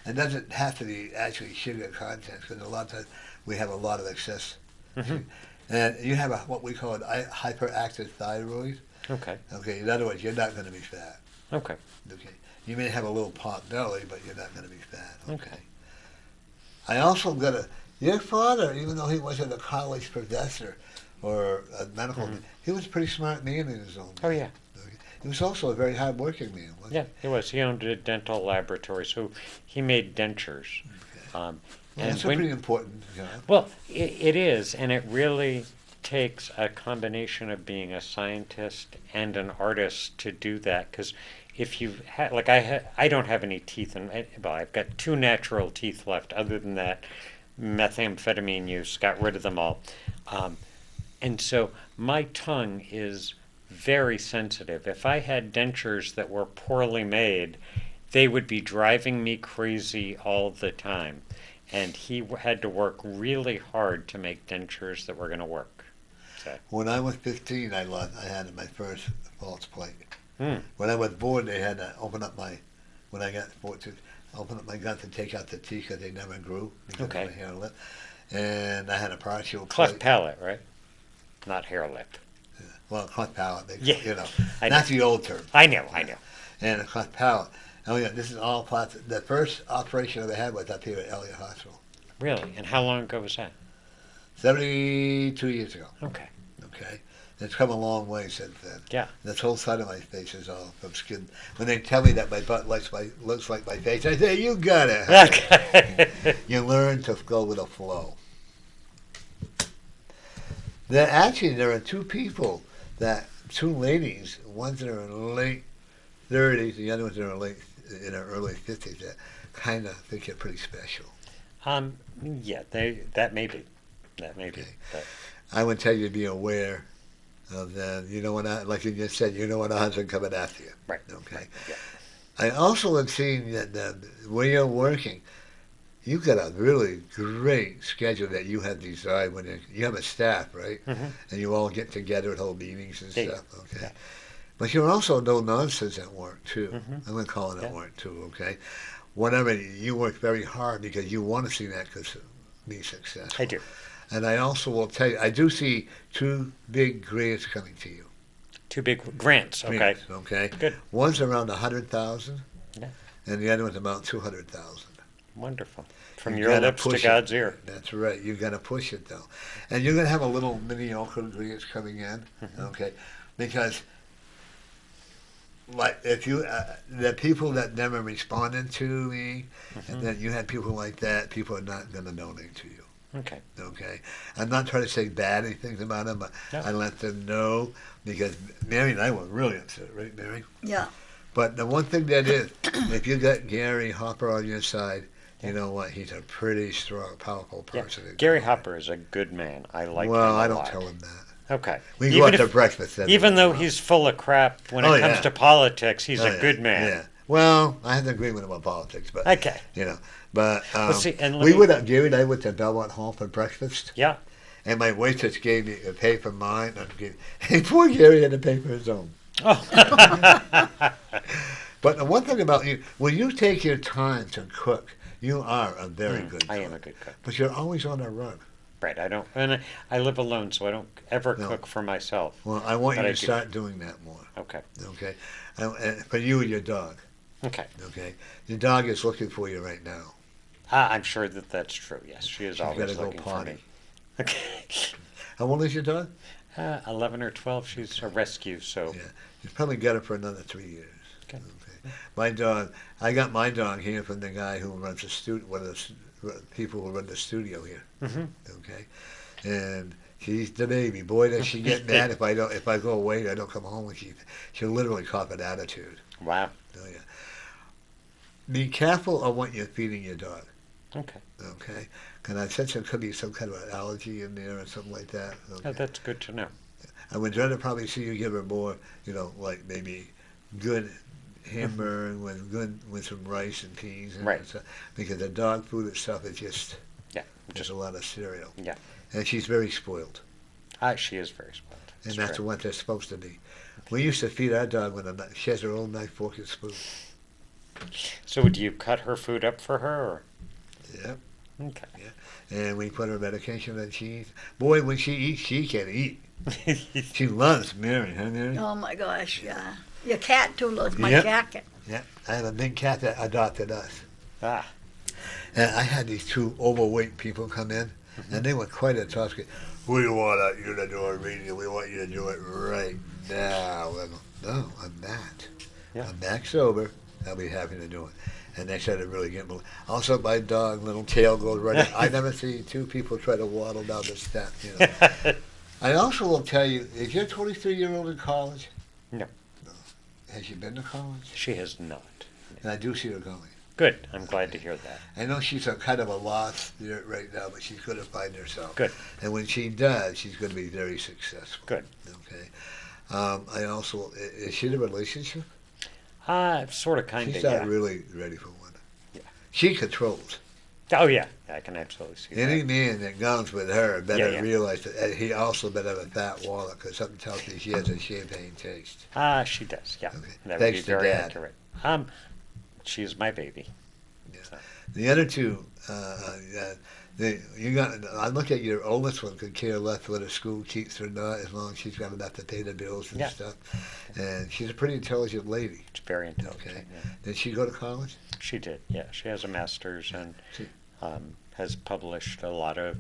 S1: it doesn't have to be actually sugar contents, because a lot of times we have a lot of excess. And you have what we call an hyperactive thyroid.
S3: Okay.
S1: Okay, in other words, you're not going to be fat.
S3: Okay.
S1: Okay. You may have a little pot belly, but you're not going to be fat.
S3: Okay.
S1: I also got your father, even though he wasn't a college professor or a medical man, he was a pretty smart man in his own way.
S3: Oh, yeah.
S1: Okay. He was also a very hard-working man, wasn't
S3: Yeah, he was. He owned a dental laboratory, so he made dentures.
S1: Well, that's a pretty important job.
S3: Well, it is, and it really takes a combination of being a scientist and an artist to do that. Because if you like, I don't have any teeth, well, I've got 2 natural teeth left. Other than that, methamphetamine use got rid of them all, and so my tongue is very sensitive. If I had dentures that were poorly made, they would be driving me crazy all the time. And he had to work really hard to make dentures that were going to work. So.
S1: When I was 15, I had my first false plate. When I was born, they had to open up when I got 14, open up my gut to take out the teeth because they never grew because of my hair lip. And I had a partial
S3: Cleft
S1: plate.
S3: palate, right? Not hair lip.
S1: Yeah. Well, cleft palate,
S3: Yeah,
S1: you know.
S3: I
S1: That's the old term.
S3: I know.
S1: And a cleft palate. Oh, yeah, this is all plastic. The first operation I had was up here at Elliott Hospital.
S3: Really? And how long ago was that?
S1: 72 years ago.
S3: Okay.
S1: Okay? It's come a long way since then.
S3: Yeah.
S1: This whole side of my face is all from skin. When they tell me that my butt looks like my face, I say, you got it.
S3: Okay.
S1: You learn to go with the flow. There are 2 people, 2 ladies, ones that are in late 30s, the other ones that are in their early 50s, that kind of think you're pretty special.
S3: Yeah, that may be.
S1: Okay.
S3: But.
S1: I would tell you to be aware of that. You know like you just said, you know when a husband coming after you.
S3: Right.
S1: Okay.
S3: Right. Yeah.
S1: I also have seen that when you're working, you've got a really great schedule that you have designed. When you have a staff, right? And you all get together and hold meetings and stuff. Okay.
S3: Yeah.
S1: But you're also no nonsense at work too. I'm going to call it at
S3: Yeah.
S1: work too. Okay. Whenever you work very hard because you want to see that be successful.
S3: I do.
S1: And I also will tell you, I do see 2 big grants coming to you.
S3: 2 big grants. Okay.
S1: Grants, okay.
S3: Good.
S1: One's around 100,000,
S3: Yeah.
S1: and the other one's about 200,000.
S3: Wonderful. From
S1: You
S3: your
S1: gotta
S3: lips to
S1: push it.
S3: God's ear.
S1: That's right. You got to push it though, and you're going to have a little mediocre grants coming in, okay? Because, like, if you the people that never responded to me, and then you had people like that, people are not going to donate to you.
S3: Okay.
S1: Okay, I'm not trying to say bad things about them, but
S3: No.
S1: I let them know because Mary and I were really upset, right, Mary?
S2: Yeah.
S1: But the one thing that is, if you got Gary Hopper on your side, you know what? He's a pretty strong, powerful
S3: Yeah.
S1: person.
S3: Gary Hopper is a good man. I like him
S1: Well,
S3: a
S1: I don't
S3: lot.
S1: tell him that.
S3: Okay.
S1: We go out to breakfast.
S3: Even though he's full of crap when
S1: Oh,
S3: it comes
S1: yeah.
S3: to politics, he's
S1: Oh,
S3: a
S1: yeah,
S3: good man.
S1: Yeah. Well, I have to agree with him on politics, but
S3: Okay.
S1: you know, but
S3: see, and let
S1: we
S3: me-
S1: went. Gary and I went to Belmont Hall for breakfast.
S3: Yeah.
S1: And my waitress gave me a pay for mine. And poor Gary had to pay for his own.
S3: Oh.
S1: But the one thing about you, when you take your time to cook, you are a very good cook.
S3: I am a good cook.
S1: But you're always on the run.
S3: Right. I don't. And I live alone, so I don't ever
S1: No.
S3: cook for myself.
S1: Well, I want
S3: But
S1: you
S3: I
S1: to
S3: do.
S1: start doing that more.
S3: Okay.
S1: Okay? And for you and your dog.
S3: Okay.
S1: Okay? Your dog is looking for you right now.
S3: I'm sure that that's true. Yes, she is
S1: She's
S3: always
S1: gotta go
S3: looking for
S1: potty.
S3: me. Okay.
S1: How old is your dog?
S3: 11 or 12. She's a rescue, so.
S1: Yeah. You've probably got her for another 3 years.
S3: Okay.
S1: My dog, I got my dog here from the guy who runs the studio, one of the people who run the studio here.
S3: Mm-hmm.
S1: Okay? And she's the baby. Boy, does she get mad if I go away, I don't come home, and she'll literally cop an attitude.
S3: Wow.
S1: Oh, yeah. Be careful of what you're feeding your dog.
S3: Okay.
S1: Okay? Because I sense there could be some kind of an allergy in there or something like that. Okay?
S3: Oh, that's good to know.
S1: I would rather probably see you give her more, like maybe good hamburger with some rice and peas and
S3: Right.
S1: stuff. Because the dog food itself is just
S3: Yeah.
S1: a lot of cereal.
S3: Yeah.
S1: And she's very spoiled.
S3: She is very spoiled.
S1: And that's what they're supposed to be. We used to feed our dog with a she has her own knife, fork, and spoon.
S3: So do you cut her food up for her? Or?
S1: Yep.
S3: Okay.
S1: Yeah. And we put her medication and she eats. Boy, when she eats, she can eat. She loves Mary, huh, Mary?
S2: Oh my gosh, yeah. Your cat too loves my
S1: Yep.
S2: jacket.
S1: Yeah. I have a big cat that adopted us.
S3: Ah.
S1: And I had these two overweight people come in, and they were quite a task. We want you to do a reading. We want you to do it right now. I go, no, I'm not.
S3: Yeah.
S1: I'm back sober. I'll be happy to do it. And they started really getting moved. Also, my dog, little tail goes right in. I never see two people try to waddle down the step. You know. I also will tell you, is your 23-year-old in college?
S3: No.
S1: Has she been to college?
S3: She has not.
S1: And I do see her going.
S3: Good. I'm glad to hear that.
S1: I know she's a kind of a lost right now, but she's going to find herself.
S3: Good.
S1: And when she does, she's going to be very successful.
S3: Good.
S1: Okay. I also, is she in a relationship?
S3: Sort of, kind of,
S1: She's
S3: yeah.
S1: not really ready for one.
S3: Yeah.
S1: She controls.
S3: Oh, yeah. I can absolutely see
S1: Any
S3: that.
S1: man that goes with her better
S3: Yeah.
S1: realize that he also better have a fat wallet, because something tells me she has a champagne taste.
S3: She does, yeah.
S1: Okay.
S3: That would
S1: Thanks
S3: be
S1: to
S3: very
S1: Dad.
S3: accurate. She's my baby.
S1: Yeah.
S3: So.
S1: The other two, I look at your oldest one could care less whether school keeps or not, as long as she's got enough to pay the bills and
S3: Yeah.
S1: stuff. And she's a pretty intelligent lady.
S3: She's very intelligent.
S1: Okay.
S3: Yeah.
S1: Did she go to college?
S3: She did, yeah. She has a master's and
S1: She-
S3: has published a lot of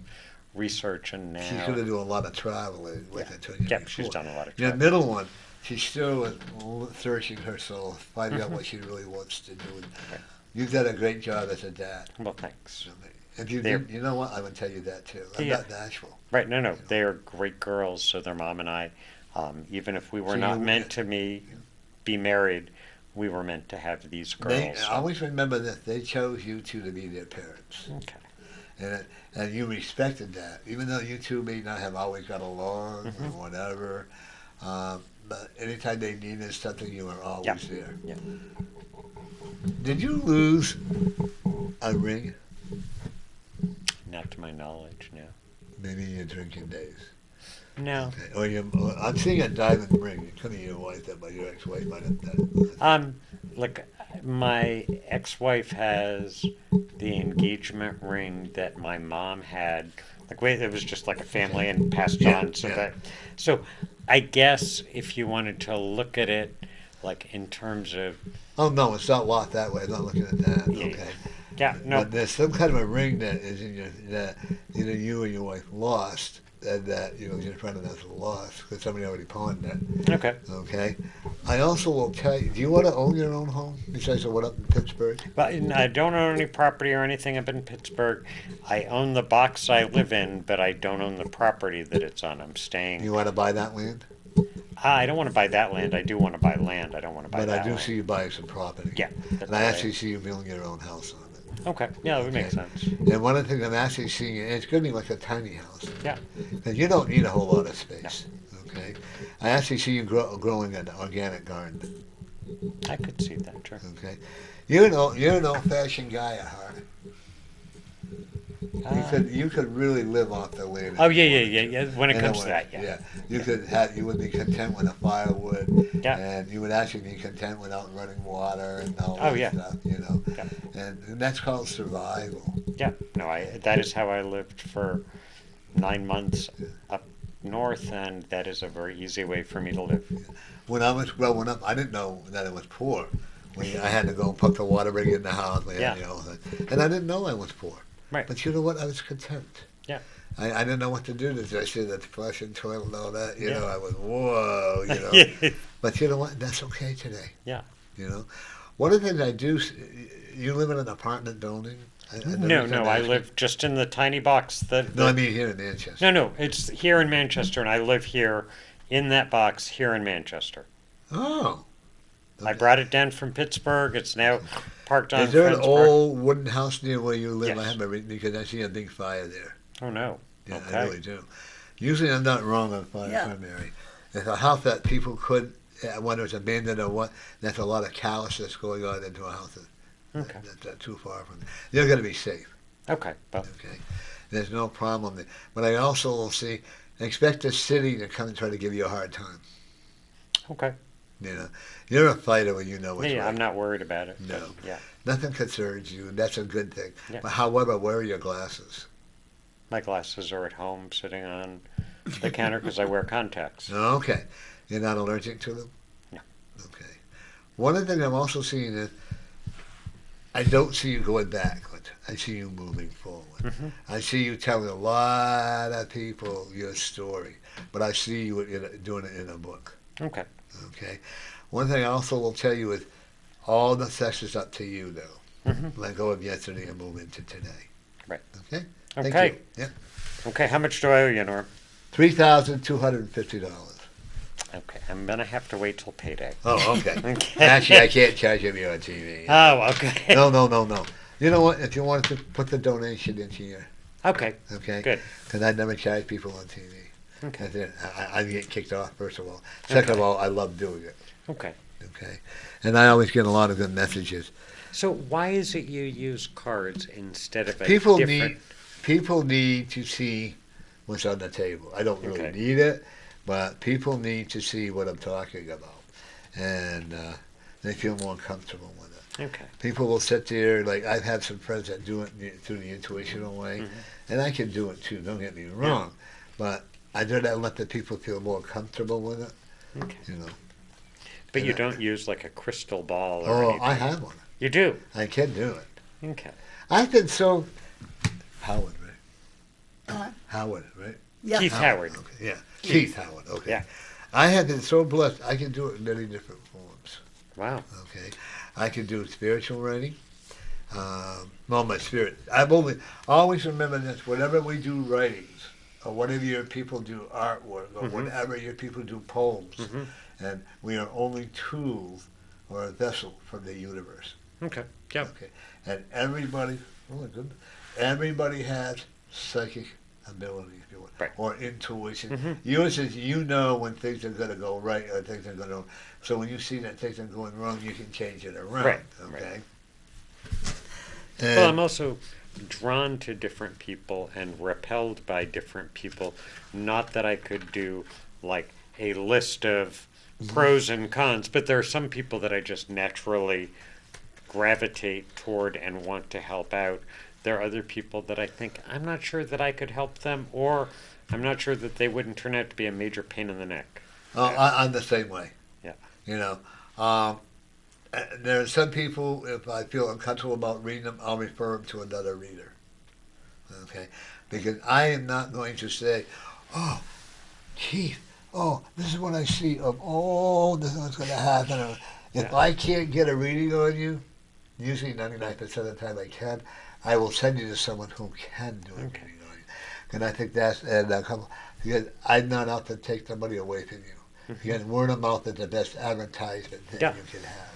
S3: research and now.
S1: She's going to do a lot of traveling with
S3: Yeah.
S1: it. Tell you
S3: Yeah,
S1: before.
S3: she's done a lot of
S1: Your
S3: traveling.
S1: middle one, she's still searching her soul, finding out what she really wants to do. And
S3: Right.
S1: you've done a great job as a dad.
S3: Well, thanks.
S1: If you
S3: They're-
S1: did, you know what? I would tell you that too. I'm
S3: Yeah.
S1: not bashful.
S3: Right, no. They are great girls, so their mom and I, even if we were
S1: So
S3: not
S1: you-
S3: meant to be married, we were meant to have these
S1: They
S3: girls. so-
S1: always remember that they chose you two to be their parents,
S3: Okay.
S1: and you respected that, even though you two may not have always got along or whatever. But anytime they needed something, you were always
S3: Yeah.
S1: there.
S3: Yeah.
S1: Did you lose a ring?
S3: Not to my knowledge, no.
S1: Maybe in your drinking days.
S3: No.
S1: Okay. Or I'm seeing a diamond ring. It couldn't be your wife, but your ex-wife might have done.
S3: Like my ex-wife has the engagement ring that my mom had. Like, wait, it was just like a family and passed
S1: Yeah,
S3: on. So
S1: yeah.
S3: so I guess if you wanted to look at it, like in terms of
S1: Oh no, it's not locked that way. I'm not looking at that.
S3: Yeah.
S1: Okay.
S3: yeah, no,
S1: But there's some kind of a ring that is in your that either you or your wife lost, and that your friend and us lost because somebody already pawned it.
S3: okay.
S1: Okay. I also will tell you. Do you want to own your own home besides the one up in Pittsburgh?
S3: But I don't own any property or anything up in Pittsburgh. I own the box I live in, but I don't own the property that it's on. I'm staying.
S1: You want to buy that land?
S3: I don't want to buy that land. I do want to buy land. I don't want to buy
S1: But
S3: that
S1: I do
S3: land.
S1: see you buying some property.
S3: Yeah. that's
S1: And I
S3: what
S1: actually see you building your own house on it.
S3: Okay. Yeah, that would make
S1: Okay.
S3: sense.
S1: And one of the things I'm actually seeing, it's going to be like a tiny house.
S3: Yeah.
S1: And you don't need a whole lot of space. Okay. I actually see you growing an organic garden.
S3: I could see that, sure.
S1: Okay. You're an old-fashioned guy at heart. You could really live off the land.
S3: Oh
S1: if
S3: yeah,
S1: you
S3: yeah,
S1: wanted
S3: yeah, yeah. When it
S1: In a
S3: comes to
S1: way,
S3: that, yeah.
S1: You would be content with a firewood.
S3: Yeah.
S1: And you would actually be content without running water and all
S3: Oh,
S1: that
S3: yeah.
S1: stuff.
S3: Yeah.
S1: And that's called survival.
S3: Yeah. No, that is how I lived for 9 months up north, and that is a very easy way for me to live.
S1: When I was growing up, I didn't know that it was poor. I had to go and put the water, bring it in the house,
S3: Yeah.
S1: and I didn't know I was poor.
S3: Right.
S1: But you know what? I was content.
S3: Yeah.
S1: I didn't know what to do. I see the flushing toilet and all that.
S3: Yeah.
S1: I was, whoa,
S3: Yeah.
S1: But you know what? That's okay today.
S3: Yeah.
S1: One of the things I do, you live in an apartment building?
S3: No, I live just in the tiny box that.
S1: No, I mean here in Manchester.
S3: No, it's here in Manchester, and I live here in that box here in Manchester.
S1: Oh.
S3: I brought it down from Pittsburgh. It's now parked on
S1: Is there an
S3: Friends Park.
S1: old wooden house near where you live?
S3: Yes.
S1: I haven't read because I see a big fire there.
S3: Oh no.
S1: Yeah,
S3: Okay.
S1: I really do. Usually I'm not wrong on fire
S2: Yeah.
S1: primary. It's a house that people could, whether it's abandoned or what, that's a lot of callousness going on into a house
S3: Okay.
S1: that's not too far from. You're going to be safe.
S3: Okay. Well,
S1: Okay. There's no problem there. But I also will see expect the city to come and try to give you a hard time.
S3: Okay.
S1: You know, you're a fighter when you know what's
S3: Yeah,
S1: right.
S3: I'm not worried about it.
S1: No.
S3: But, yeah.
S1: Nothing concerns you, and that's a good thing.
S3: Yeah.
S1: But however, where are your glasses?
S3: My glasses are at home sitting on the counter because I wear contacts.
S1: Okay. You're not allergic to them?
S3: No.
S1: Okay. One of the things I'm also seeing is I don't see you going backward. I see you moving forward.
S3: Mm-hmm.
S1: I see you telling a lot of people your story, but I see you doing it in a book.
S3: Okay.
S1: Okay. One thing I also will tell you is all the success up to you, though.
S3: Mm-hmm.
S1: Let go of yesterday and move into today.
S3: Right.
S1: Okay.
S3: Okay.
S1: Thank you. Yeah.
S3: Okay, how much do I owe you, Norm?
S1: $3,250.
S3: Okay, I'm going to have to wait till payday.
S1: Oh, okay.
S3: Okay.
S1: Actually, I can't charge you on TV.
S3: Oh, okay.
S1: No. You know what? If you wanted to put the donation into your,
S3: Okay,
S1: okay?
S3: good.
S1: Because I never charge people on TV.
S3: Okay.
S1: That's it. I get kicked off, first of all. Second of all, I love doing it.
S3: Okay.
S1: Okay. And I always get a lot of good messages.
S3: So why is it you use cards instead of a
S1: People
S3: different...
S1: people need to see what's on the table. I don't really
S3: Okay.
S1: need it, but people need to see what I'm talking about. And they feel more comfortable with it.
S3: Okay.
S1: People will sit there, like I've had some friends that do it through the intuitional way, and I can do it too, don't get me wrong. But I'd rather let the people feel more comfortable with it,
S3: Okay.
S1: you know.
S3: But
S1: And
S3: you don't use like a crystal ball or
S1: Oh,
S3: anything?
S1: I have one.
S3: You do?
S1: I can do it.
S3: Okay.
S1: I've been so... Howard, right?
S2: Uh,
S1: Howard, right?
S2: yeah.
S3: Keith Howard.
S1: Okay, yeah. Keith Howard, okay.
S3: Yeah.
S1: I have been so blessed, I can do it in many different forms,
S3: Wow.
S1: okay? I can do spiritual writing. Well, my spirit. I've always remember this, whenever we do writings, or whatever your people do artwork, or whatever your people do poems, and we are only tools or a vessel from the universe.
S3: Okay. Yeah.
S1: Okay. And everybody, oh my goodness, everybody has psychic ability, if you will,
S3: Right.
S1: or intuition. Yours is you know when things are going to go right or things are going to. So when you see that things are going wrong, you can change it around.
S3: Right,
S1: Okay.
S3: Well, I'm also drawn to different people and repelled by different people. Not that I could do like a list of pros and cons, but there are some people that I just naturally gravitate toward and want to help out. There are other people that I think I'm not sure that I could help them, or I'm not sure that they wouldn't turn out to be a major pain in the neck.
S1: I'm the same way.
S3: Yeah.
S1: You know, there are some people, if I feel uncomfortable about reading them, I'll refer them to another reader. Okay? Because I am not going to say, oh, Keith, oh, this is what I see of, oh, this is what's going to happen. If I can't get a reading on you, usually 99% of the time I can, I will send you to someone who can do a reading on you. And I think that's, because I'm not out to take the money away from you. Because word of mouth is the best advertisement that you can have.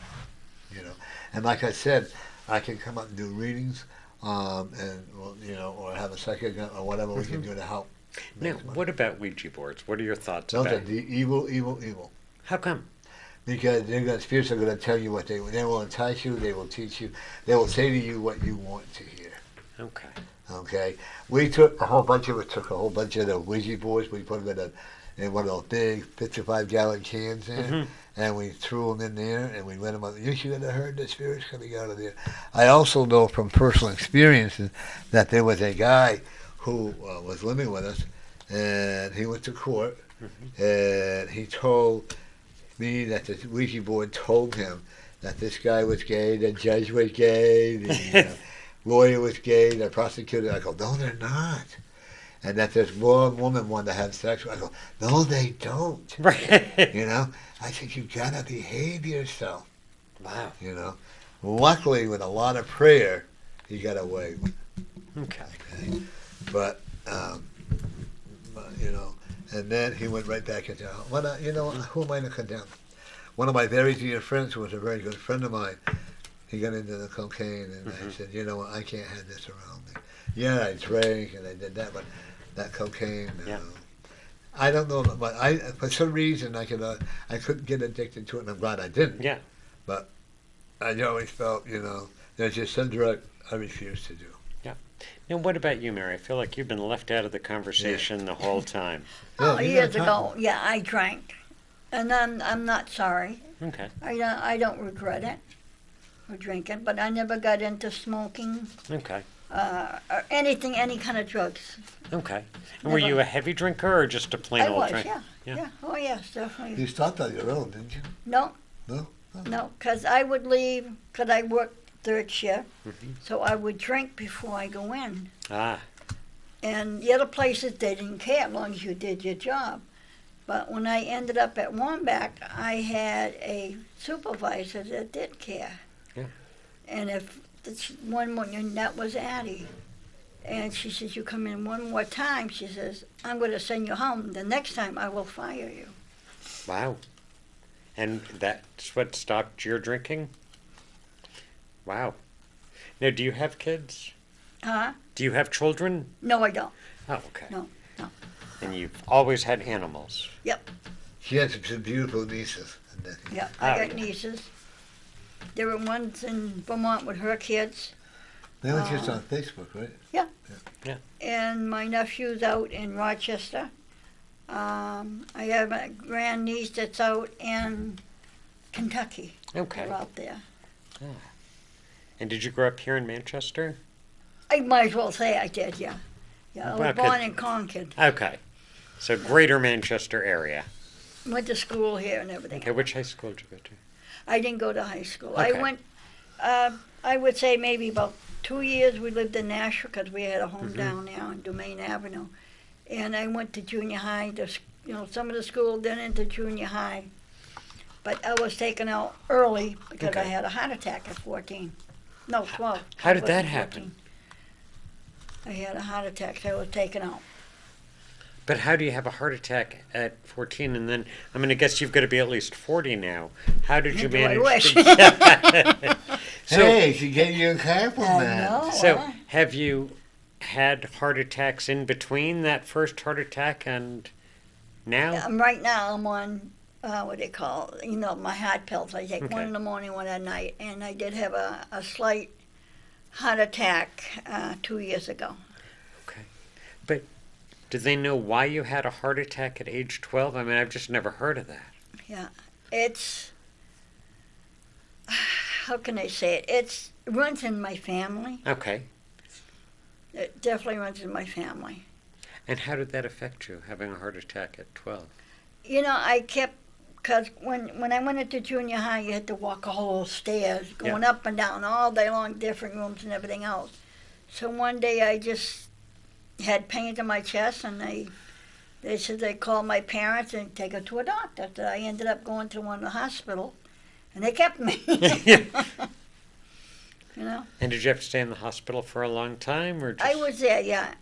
S1: You know, and like I said, I can come up and do readings, and you know, or have a psychic or whatever we can do to help.
S3: Now, what about Ouija boards? What are your thoughts
S1: Those are
S3: about?
S1: the evil.
S3: How come?
S1: Because spirits are going to tell you what they will entice you, they will teach you, they will say to you what you want to hear.
S3: Okay.
S1: Okay, we took a whole bunch of the Ouija boards, we put them in one of those big 55-gallon cans there, and we threw them in there, and we let them out. You should have heard the spirits coming out of there. I also know from personal experiences that there was a guy who was living with us, and he went to court, and he told me that the Ouija board told him that this guy was gay, the judge was gay, the lawyer was gay, the prosecutor. I go, no, they're not. And that this one woman wanted to have sex with. I go, no, they don't.
S3: Right.
S1: You know? I said, you got to behave yourself.
S3: Wow.
S1: You know? Luckily, with a lot of prayer, he got away with it.
S3: Okay.
S1: But, you know, and then he went right back into, you know, who am I to condemn? One of my very dear friends, who was a very good friend of mine, he got into the cocaine, and I said, you know what, I can't have this around me. Yeah, I drank and I did that, but that cocaine, I don't know, but for some reason I couldn't get addicted to it, and I'm glad I didn't.
S3: Yeah.
S1: But I always felt, you know, there's just some drug I refuse to do.
S3: Now, what about you, Mary? I feel like you've been left out of the conversation the whole time.
S2: Oh,
S1: you
S2: years
S1: gotta
S2: ago,
S1: talk.
S2: yeah, I drank, and I'm not sorry.
S3: Okay.
S2: I don't regret it for drinking, but I never got into smoking
S3: Okay.
S2: or anything, any kind of drugs.
S3: Okay. And were
S2: Never.
S3: you a heavy drinker or just a plain
S2: I
S3: old
S2: was,
S3: drink?
S2: yeah. Oh, yes, definitely.
S1: You stopped on your own, didn't you?
S2: No,
S1: No?
S2: no, because I would leave, because I worked third shift,
S3: Mhm.
S2: so I would drink before I go in.
S3: Ah.
S2: And the other places, they didn't care as long as you did your job. But when I ended up at Wambach, I had a supervisor that did care.
S3: Yeah.
S2: And if this one morning, that was Addie. And she says, you come in one more time, she says, I'm going to send you home. The next time I will fire you.
S3: Wow. And that's what stopped your drinking? Wow. Now, do you have kids?
S2: Huh?
S3: Do you have children?
S2: No, I don't.
S3: Oh, okay.
S2: No.
S3: And you've always had animals?
S1: She had some beautiful nieces. And that-
S2: Yeah,
S3: Oh,
S2: I got
S3: yeah.
S2: nieces. There were ones in Vermont with her kids.
S1: They were just on Facebook, right?
S2: And my nephew's out in Rochester. I have a grandniece that's out in Kentucky.
S3: Okay.
S2: They're out there.
S3: And did you grow up here in Manchester?
S2: I might as well say I did, yeah. Yeah, I was
S3: Well,
S2: born
S3: could-
S2: in Concord.
S3: Okay. So greater Manchester area.
S2: Went to school here and everything.
S3: Okay, which high school did you go to?
S2: I didn't go to high school.
S3: Okay.
S2: I went, I would say maybe about 2 years we lived in Nashua because we had a home
S3: Mhm.
S2: down there on Domain Avenue. And I went to junior high, some of the school, then into junior high. But I was taken out early because I
S3: Okay.
S2: had a heart attack at 14. No, 12.
S3: How did
S2: I
S3: that
S2: wasn't
S3: happen?
S2: 14. I had a heart attack, so I was taken out.
S3: But how do you have a heart attack at 14 and then, I mean, I guess you've got to be at least 40 now. How did you
S2: Do I
S3: manage
S2: wish.
S3: to... So,
S1: Hey, she gave you a compliment.
S2: know.
S3: so have you had heart attacks in between that first heart attack and now?
S2: Right now I'm on, what they call, my heart pills. I take one
S3: Okay.
S2: in the morning, one at night. And I did have a slight heart attack 2 years ago.
S3: Did they know why you had a heart attack at age 12? I mean, I've just never heard of that.
S2: Yeah, it's, how can I say it? It runs in my family.
S3: Okay.
S2: It definitely runs in my family.
S3: And how did that affect you, having a heart attack at 12?
S2: I kept, because when I went into junior high, you had to walk a whole stairs, going up and down all day long, different rooms and everything else. So one day I just had pains in my chest, and they said they called my parents and take her to a doctor. So I ended up going to one of the hospital, and they kept me.
S3: And did you have to stay in the hospital for a long time, or just...
S2: I was there, yeah.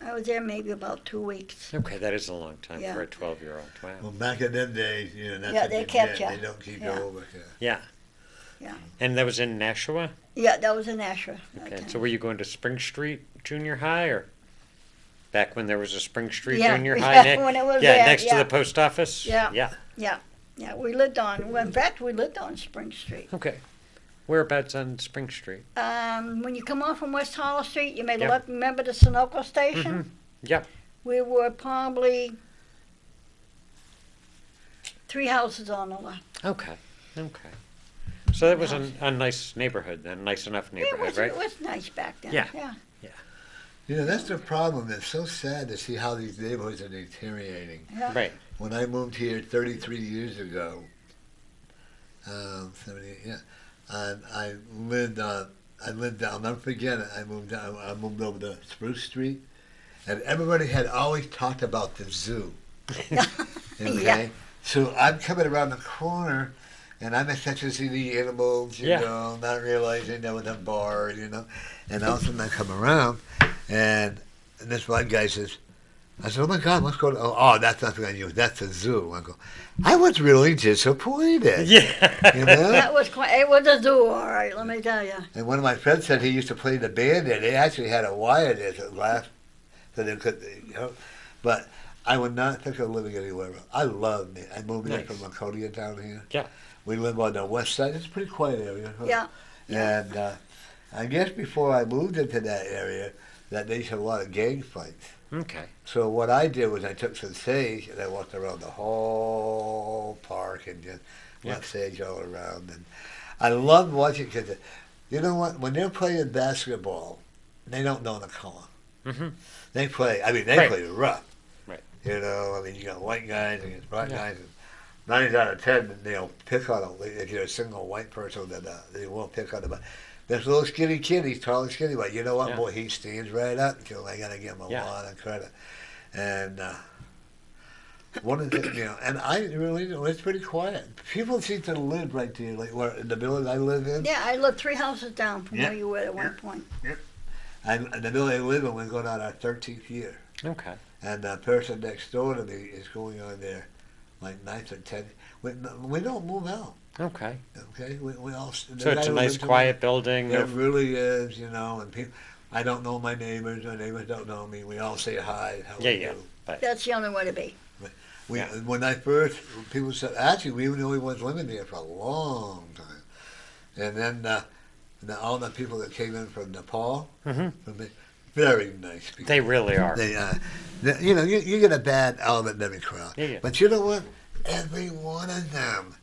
S2: I was there maybe about 2 weeks.
S3: Okay, that is a long time
S2: Yeah.
S3: for a 12-year-old. Wow.
S1: Well, back in them days, that's
S2: Yeah,
S1: what
S2: they
S1: you
S2: kept
S1: did.
S2: ya.
S1: They don't keep
S2: Yeah.
S1: you over. Yeah.
S3: Yeah.
S2: Yeah.
S3: And that was in Nashua?
S2: Yeah, that was in Nashua. that
S3: Okay.
S2: time.
S3: So were you going to Spring Street Junior High, or back when there was a Spring Street
S2: Yeah,
S3: Junior
S2: yeah,
S3: High?
S2: when it was
S3: yeah,
S2: there,
S3: next to
S2: yeah.
S3: the post office?
S2: Yeah.
S3: Yeah.
S2: Yeah, we lived on, in fact, we lived on Spring Street.
S3: Okay. Whereabouts on Spring Street?
S2: When you come off from West Hollow Street, you made a
S3: Yeah.
S2: left, remember the Sunoco station?
S3: Mhm. Yep.
S2: We were probably 3 houses on the left.
S3: Okay. Okay. So that was a nice neighborhood then, nice enough neighborhood, right?
S2: It was nice back then.
S3: Yeah.
S2: Yeah.
S1: That's the problem. It's so sad to see how these neighborhoods are deteriorating.
S2: Yeah.
S3: Right.
S1: When I moved here 33 years ago, 78, yeah, and I lived down, I'll never forget it, I moved over to Spruce Street, and everybody had always talked about the zoo. Okay?
S2: Yeah.
S1: So I'm coming around the corner, and I'm expecting to see the animals,
S3: Yeah.
S1: not realizing there was a bar, and all of a sudden I come around, and this one guy says, I said, oh my God, let's go to, oh, that's nothing on you, that's a zoo. I go, I was really disappointed.
S3: Yeah.
S2: That was quite, it was a zoo, all right, let me tell you.
S1: And one of my friends said he used to play the band there. They actually had a wire there to laugh, so they could, But I would not think of living anywhere else. I love it. I moved in
S3: Nice.
S1: from Laconia down here.
S3: Yeah.
S1: We live on the west side. It's a pretty quiet area.
S2: Yeah.
S1: And I guess before I moved into that area, that they had a lot of gang fights.
S3: Okay.
S1: So what I did was I took some sage and I walked around the whole park and just left sage all around. And I loved watching because, you know what? When they're playing basketball, they don't know the color.
S3: Mm-hmm.
S1: They play. I mean, they
S3: Right.
S1: play rough.
S3: Right.
S1: You know, I mean, you got white guys against black
S3: Yeah.
S1: guys. And 9 out of 10, they'll pick on them. If you're a single white person, then they won't pick on them. But this little skinny kid, he's tall and skinny, but you know what,
S3: Yeah.
S1: boy, he stands right up. So I got to give him a
S3: Yeah.
S1: lot of credit. And one of the, and I really, it's pretty quiet. People seem to live right there, like where in the building I live in.
S2: Yeah, I lived 3 houses down from
S1: Yeah.
S2: where you were at one
S1: Yeah.
S2: point.
S1: And the building I live in, we're going on our 13th year.
S3: Okay.
S1: And the person next door to me is going on their, like, 9th or 10th. We don't move out,
S3: Okay.
S1: okay? We all.
S3: So it's a nice, quiet building.
S1: It really is, and people. I don't know my neighbors don't know me. We all say hi. How
S3: Yeah,
S1: we
S3: yeah.
S1: do.
S3: But
S2: That's the only way to be.
S1: When I first, people said, actually, we were the only ones living there for a long time. And then all the people that came in from Nepal,
S3: Mhm.
S1: very nice people.
S3: they really are.
S1: You get a bad element in every crowd.
S3: Yeah, yeah.
S1: But you know what? Every one of them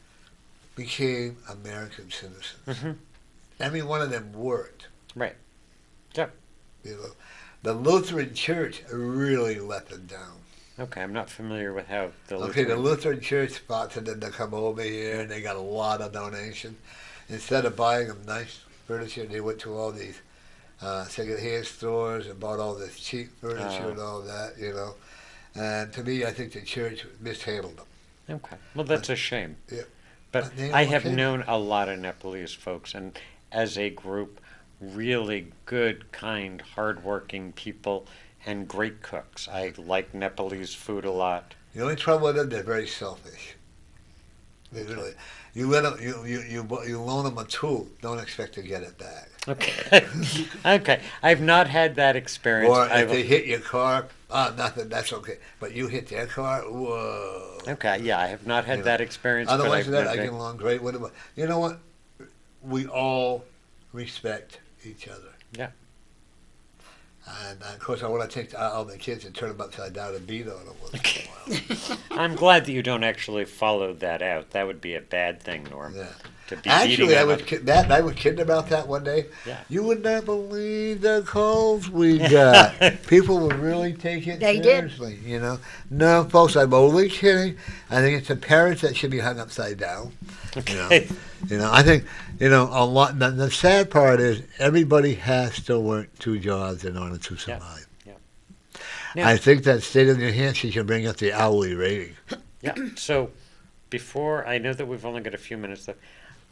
S1: became American citizens.
S3: Mm-hmm.
S1: Every one of them worked.
S3: Right. Yep.
S1: The Lutheran Church really let them down.
S3: Okay, I'm not familiar with how the
S1: Okay, the Lutheran Church sponsored them to come over here, and they got a lot of donations. Instead of buying them nice furniture, they went to all these second-hand stores and bought all this cheap furniture and all that, And to me, I think the church mishandled them.
S3: Okay. Well, that's a shame.
S1: Yeah.
S3: But
S1: They
S3: I
S1: all
S3: have
S1: came.
S3: known a lot of Nepalese folks, and as a group, really good, kind, hardworking people and great cooks. I like Nepalese food a lot.
S1: The only trouble with them, they're very selfish. They really. You let them, you loan them a tool. Don't expect to get it back.
S3: Okay. Okay. I've not had that experience.
S1: Or if they hit your car, nothing. That's okay. But you hit their car, whoa.
S3: Okay. Yeah, I have not had that experience. But
S1: Otherwise,
S3: I've
S1: than that, I
S3: been-
S1: get along great with them. You know what? We all respect each other.
S3: Yeah.
S1: And of course, I want to take all the kids and turn them upside down and beat on them once in a while.
S3: I'm glad that you don't actually follow that out. That would be a bad thing, Norm.
S1: Yeah.
S3: To be
S1: Actually,
S3: beating
S1: I
S3: on
S1: was I was kidding about that one day.
S3: Yeah.
S1: You would not believe the calls we got. People would really take it
S2: They did.
S1: seriously, No, folks, I'm only kidding. I think it's the parents that should be hung upside down.
S3: Okay.
S1: I think, a lot. The sad part is everybody has to work 2 jobs in order to survive.
S3: Yeah. Now-
S1: I think that state of New Hampshire should bring up the hourly rating.
S3: Yeah. So, before I know that we've only got a few minutes left.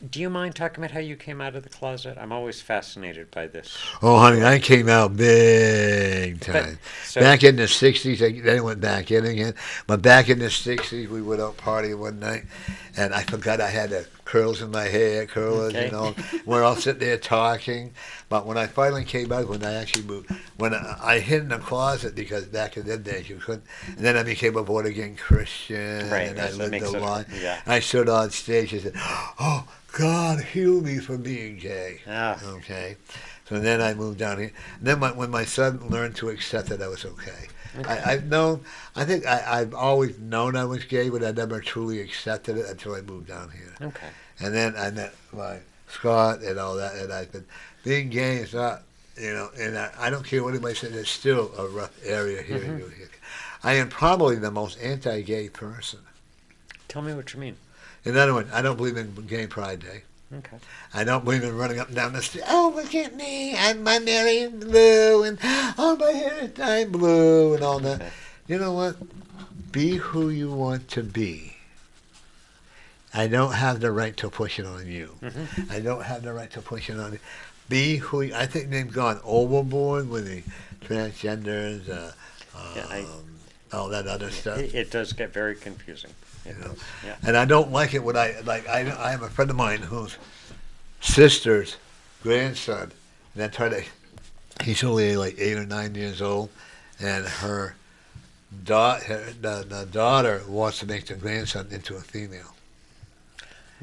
S3: Do you mind talking about how you came out of the closet? I'm always fascinated by this.
S1: Oh, honey, I came out big time.
S3: So-
S1: Back in the 60s, then I went back in again. But back in the 60s, we went out partying one night, and I forgot I had the curls in my hair, curlers,
S3: Okay.
S1: We're all sitting there talking. But when I finally came out, when I actually moved, when I hid in the closet, because back in them days you couldn't, and then I became a born-again Christian,
S3: Right,
S1: and I
S3: that
S1: lived
S3: makes
S1: a
S3: it-
S1: life.
S3: yeah.
S1: I stood on stage and said, oh, God, heal me from being gay.
S3: Ah.
S1: Okay. So then I moved down here. And then when my son learned to accept it, I was okay. I've always known I was gay, but I never truly accepted it until I moved down here.
S3: Okay.
S1: And then I met my Scott and all that, and I've been, being gay is not, and I don't care what anybody says, it's still a rough area here in New Hampshire. I am probably the most anti-gay person.
S3: Tell me what you mean.
S1: In other words, I don't believe in Gay Pride Day.
S3: Okay.
S1: I don't believe in running up and down the street. Oh, look at me! My hair is blue, and oh, my hair is dyed blue, and all that.
S3: Okay.
S1: You know what? Be who you want to be. I don't have the right to push it on you.
S3: Mm-hmm.
S1: I don't have the right to push it on you. Be who you, I think they've gone overboard with the transgenders, all that other stuff.
S3: It does get very confusing. It does. Yeah.
S1: And I don't like it when I have a friend of mine whose sister's grandson, and he's only like 8 or 9 years old, and the daughter wants to make the grandson into a female.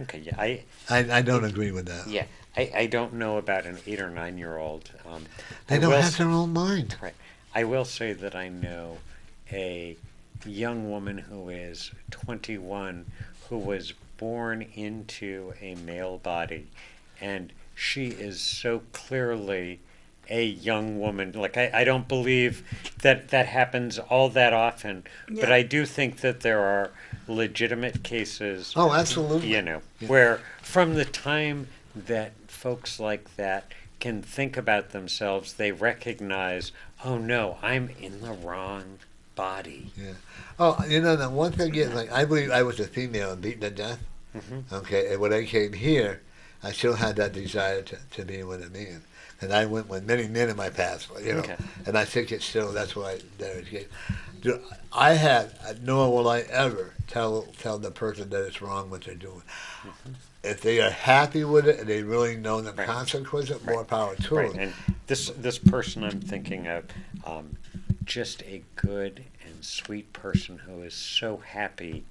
S3: Okay. Yeah.
S1: I don't agree with that.
S3: Yeah. I don't know about an 8 or 9-year-old.
S1: They don't have their own mind.
S3: Right. I will say that I know a young woman who is 21 who was born into a male body, and she is so clearly a young woman. Like, I don't believe that that happens all that often, but
S2: Yeah.
S3: I do think that there are legitimate cases,
S1: Oh, absolutely.
S3: you know,
S1: Yeah.
S3: where from the time that folks like that can think about themselves, they recognize, oh no, I'm in the wrong body.
S1: Yeah. Oh, you know, the one thing is, like, I believe I was a female and beaten to death.
S3: Hmm.
S1: Okay, and when I came here, I still had that desire to be with a man. And I went with many men in my past, you know,
S3: Okay.
S1: and I think it's still, that's why there is gay. I had, nor will I ever tell the person that it's wrong what they're doing. If they are happy with it and they really know the
S3: Right.
S1: consequences,
S3: Right.
S1: more power to
S3: Right,
S1: them.
S3: and this person I'm thinking of, just a good and sweet person who is so happy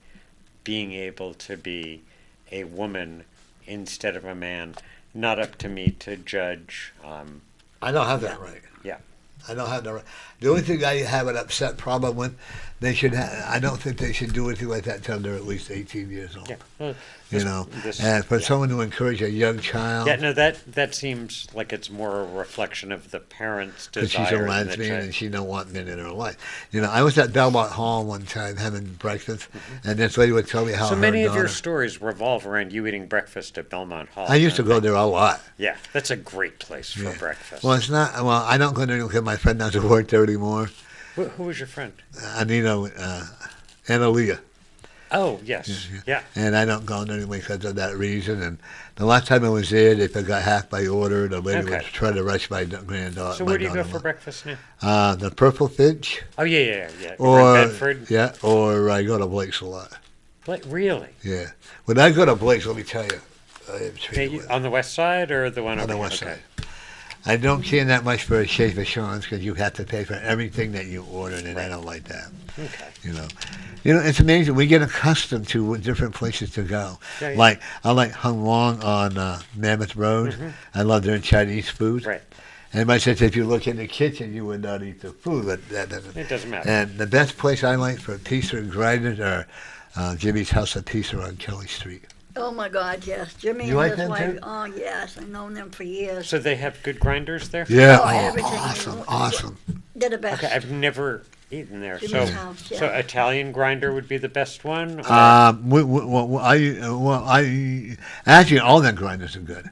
S3: being able to be a woman instead of a man. Not up to me to judge.
S1: I don't have that right.
S3: Yeah.
S1: I don't have the right. The only thing I have an upset problem with, they should. I don't think they should do anything like that until they're at least 18 years old.
S3: Yeah. Well,
S1: You
S3: this-
S1: know,
S3: this-
S1: and for
S3: yeah.
S1: someone to encourage a young child,
S3: Yeah, no, that seems like it's more a reflection of the parents'
S1: because
S3: desire.
S1: she's a
S3: than the
S1: lesbian
S3: child.
S1: and she don't want men in her life. You know, I was at Belmont Hall one time having breakfast, and this lady would tell me how
S3: So
S1: her
S3: many of
S1: daughter.
S3: your stories revolve around you eating breakfast at Belmont Hall.
S1: I used to
S3: don't
S1: go
S3: they?
S1: there a lot.
S3: Yeah, that's a great place for
S1: Yeah.
S3: breakfast.
S1: Well, it's not. Well, I don't go there because my friend doesn't work there anymore.
S3: Who was your friend?
S1: Anita, Analia.
S3: Oh, yes. Yeah.
S1: And I don't go there anyway because of that reason. And the last time I was there, they forgot half my order. The lady was
S3: Okay.
S1: trying to rush my granddaughter.
S3: So where do you go for breakfast now?
S1: The Purple Finch,
S3: Oh, yeah. You're
S1: or
S3: in Bedford?
S1: yeah, or I go to Blake's a lot.
S3: Really?
S1: Yeah, when I go to Blake's, let me tell you, I am
S3: Okay,
S1: treated well.
S3: on the west side or the one
S1: On
S3: over
S1: the
S3: here?
S1: west
S3: Okay.
S1: side. I don't care that much for a Chez Vachon's because you have to pay for everything that you ordered, and I don't like that.
S3: Okay.
S1: You know, it's amazing. We get accustomed to different places to go.
S3: Yeah.
S1: Like I like Hung Long on Mammoth Road. I love their Chinese food.
S3: Right.
S1: And I said, if you look in the kitchen, you would not eat the food, but that doesn't.
S3: It doesn't matter.
S1: And the best place I like for pizza and grinders are Jimmy's House of Pizza on Kelly Street.
S2: Oh my God, yes. Jimmy
S1: You
S2: and
S1: like
S2: his
S1: them
S2: wife.
S1: too?
S2: Oh yes, I've known them for years.
S3: So they have good grinders there?
S1: Yeah,
S2: Oh,
S1: oh,
S2: everything.
S1: awesome.
S2: They're the best.
S3: Okay, I've never eaten there.
S2: Jimmy's
S3: So,
S2: house, yeah.
S3: so Italian grinder would be the best one? Or-
S1: I actually all the grinders are good.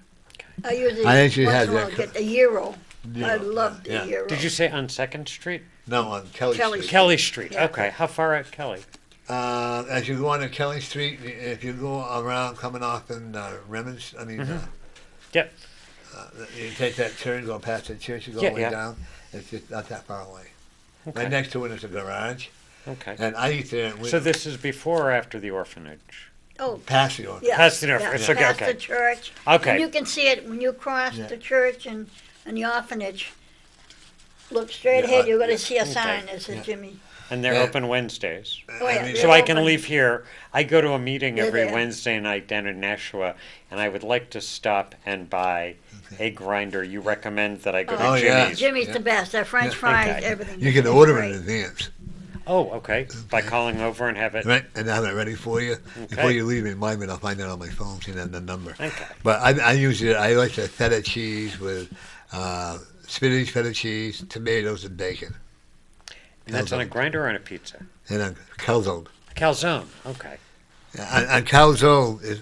S2: I usually
S1: I actually
S2: once
S1: had
S2: in a while
S1: that
S2: get the Euro. I
S1: Yeah,
S2: love the
S1: yeah.
S2: Euro.
S3: Did you say on 2nd Street?
S1: No, on Kelly
S2: Kelly
S1: Street.
S3: Kelly Street.
S2: Yeah.
S3: Okay. How far out Kelly?
S1: As you go on to Kelly Street, if you go around coming off in Remens,
S3: Yep.
S1: you take that turn, go past the church, you go
S3: Yeah,
S1: all the way
S3: yeah.
S1: down. It's just not that far away.
S3: Okay.
S1: Right next to it is a garage,
S3: Okay.
S1: and I eat there.
S3: So this is before or after the orphanage?
S2: Oh,
S1: past the orphanage.
S2: yeah.
S3: Past the
S2: yeah,
S3: orphanage,
S2: past
S3: okay, okay.
S2: the church.
S3: Okay.
S2: And you can see it when you cross
S1: Yeah.
S2: the church and the orphanage. Look straight
S1: Yeah,
S2: ahead, you're going to
S1: yeah.
S2: see a
S3: Okay.
S2: sign that says
S1: Yeah.
S2: Jimmy.
S3: And they're
S1: Yeah.
S3: open Wednesdays.
S2: Oh, yeah,
S1: mean,
S2: they're
S3: So I can
S2: open.
S3: leave here. I go to a meeting
S2: They're
S3: every
S2: there.
S3: Wednesday night down in Nashua, and I would like to stop and buy a grinder. You recommend that I go
S1: Oh,
S3: to
S1: yeah.
S3: Jimmy's?
S2: Jimmy's
S1: Yeah.
S2: the best. Their French
S1: Yeah.
S2: fries,
S3: Okay.
S2: everything.
S1: You can
S2: is
S1: order
S2: great.
S1: it in advance,
S3: Oh, okay. By calling over and have it.
S1: right? And have it ready for you. Before
S3: Okay.
S1: you leave, remind me, I'll find it on my phone and then the number.
S3: Okay.
S1: But I usually I like the feta cheese with spinach, feta cheese, tomatoes, and bacon,
S3: And that's on a
S1: Calzone.
S3: grinder or on a pizza?
S1: and a calzone.
S3: Calzone. Okay.
S1: And calzone is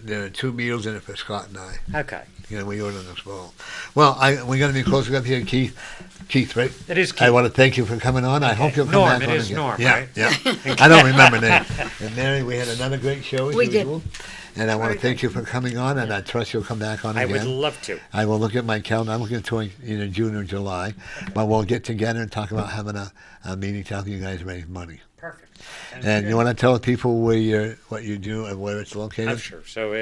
S1: there are 2 meals in it for Scott and I.
S3: Okay.
S1: You know, we order this bowl. Well, we're going to be closing up here, Keith. Keith, right?
S3: It is
S1: I
S3: Keith.
S1: want to thank you for coming on. I hope you'll come
S3: Norm,
S1: back
S3: it
S1: on
S3: is
S1: again.
S3: Norm,
S1: yeah,
S3: right?
S1: Yeah, I don't remember names. And Mary, we had another great show as
S2: We did.
S1: usual. And I want to
S2: Very
S1: thank you for coming on, and I trust you'll come back on
S3: I
S1: again.
S3: would love to.
S1: I will look at my calendar. I'm looking toward either June or July. But we'll get together and talk about having a meeting to help you guys raise money.
S3: Perfect.
S1: And you want to tell people what you do and where it's located?
S3: Oh, sure. So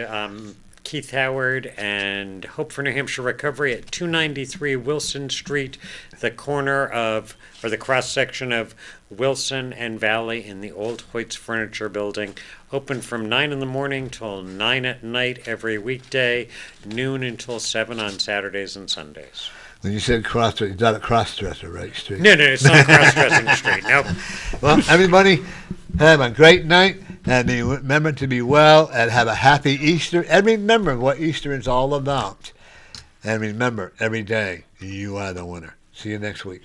S3: Keith Howard and Hope for New Hampshire Recovery at 293 Wilson Street, the corner of, or the cross section of Wilson and Valley in the old Hoyt's Furniture Building. Open from 9 in the morning till 9 at night every weekday, noon until 7 on Saturdays and Sundays.
S1: When you said cross-dresser, it's not a cross-dresser, right, Street?
S3: No, it's not a cross-dressing street. Nope.
S1: Well, everybody, have a great night, and remember to be well, and have a happy Easter, and remember what Easter is all about. And remember, every day, you are the winner. See you next week.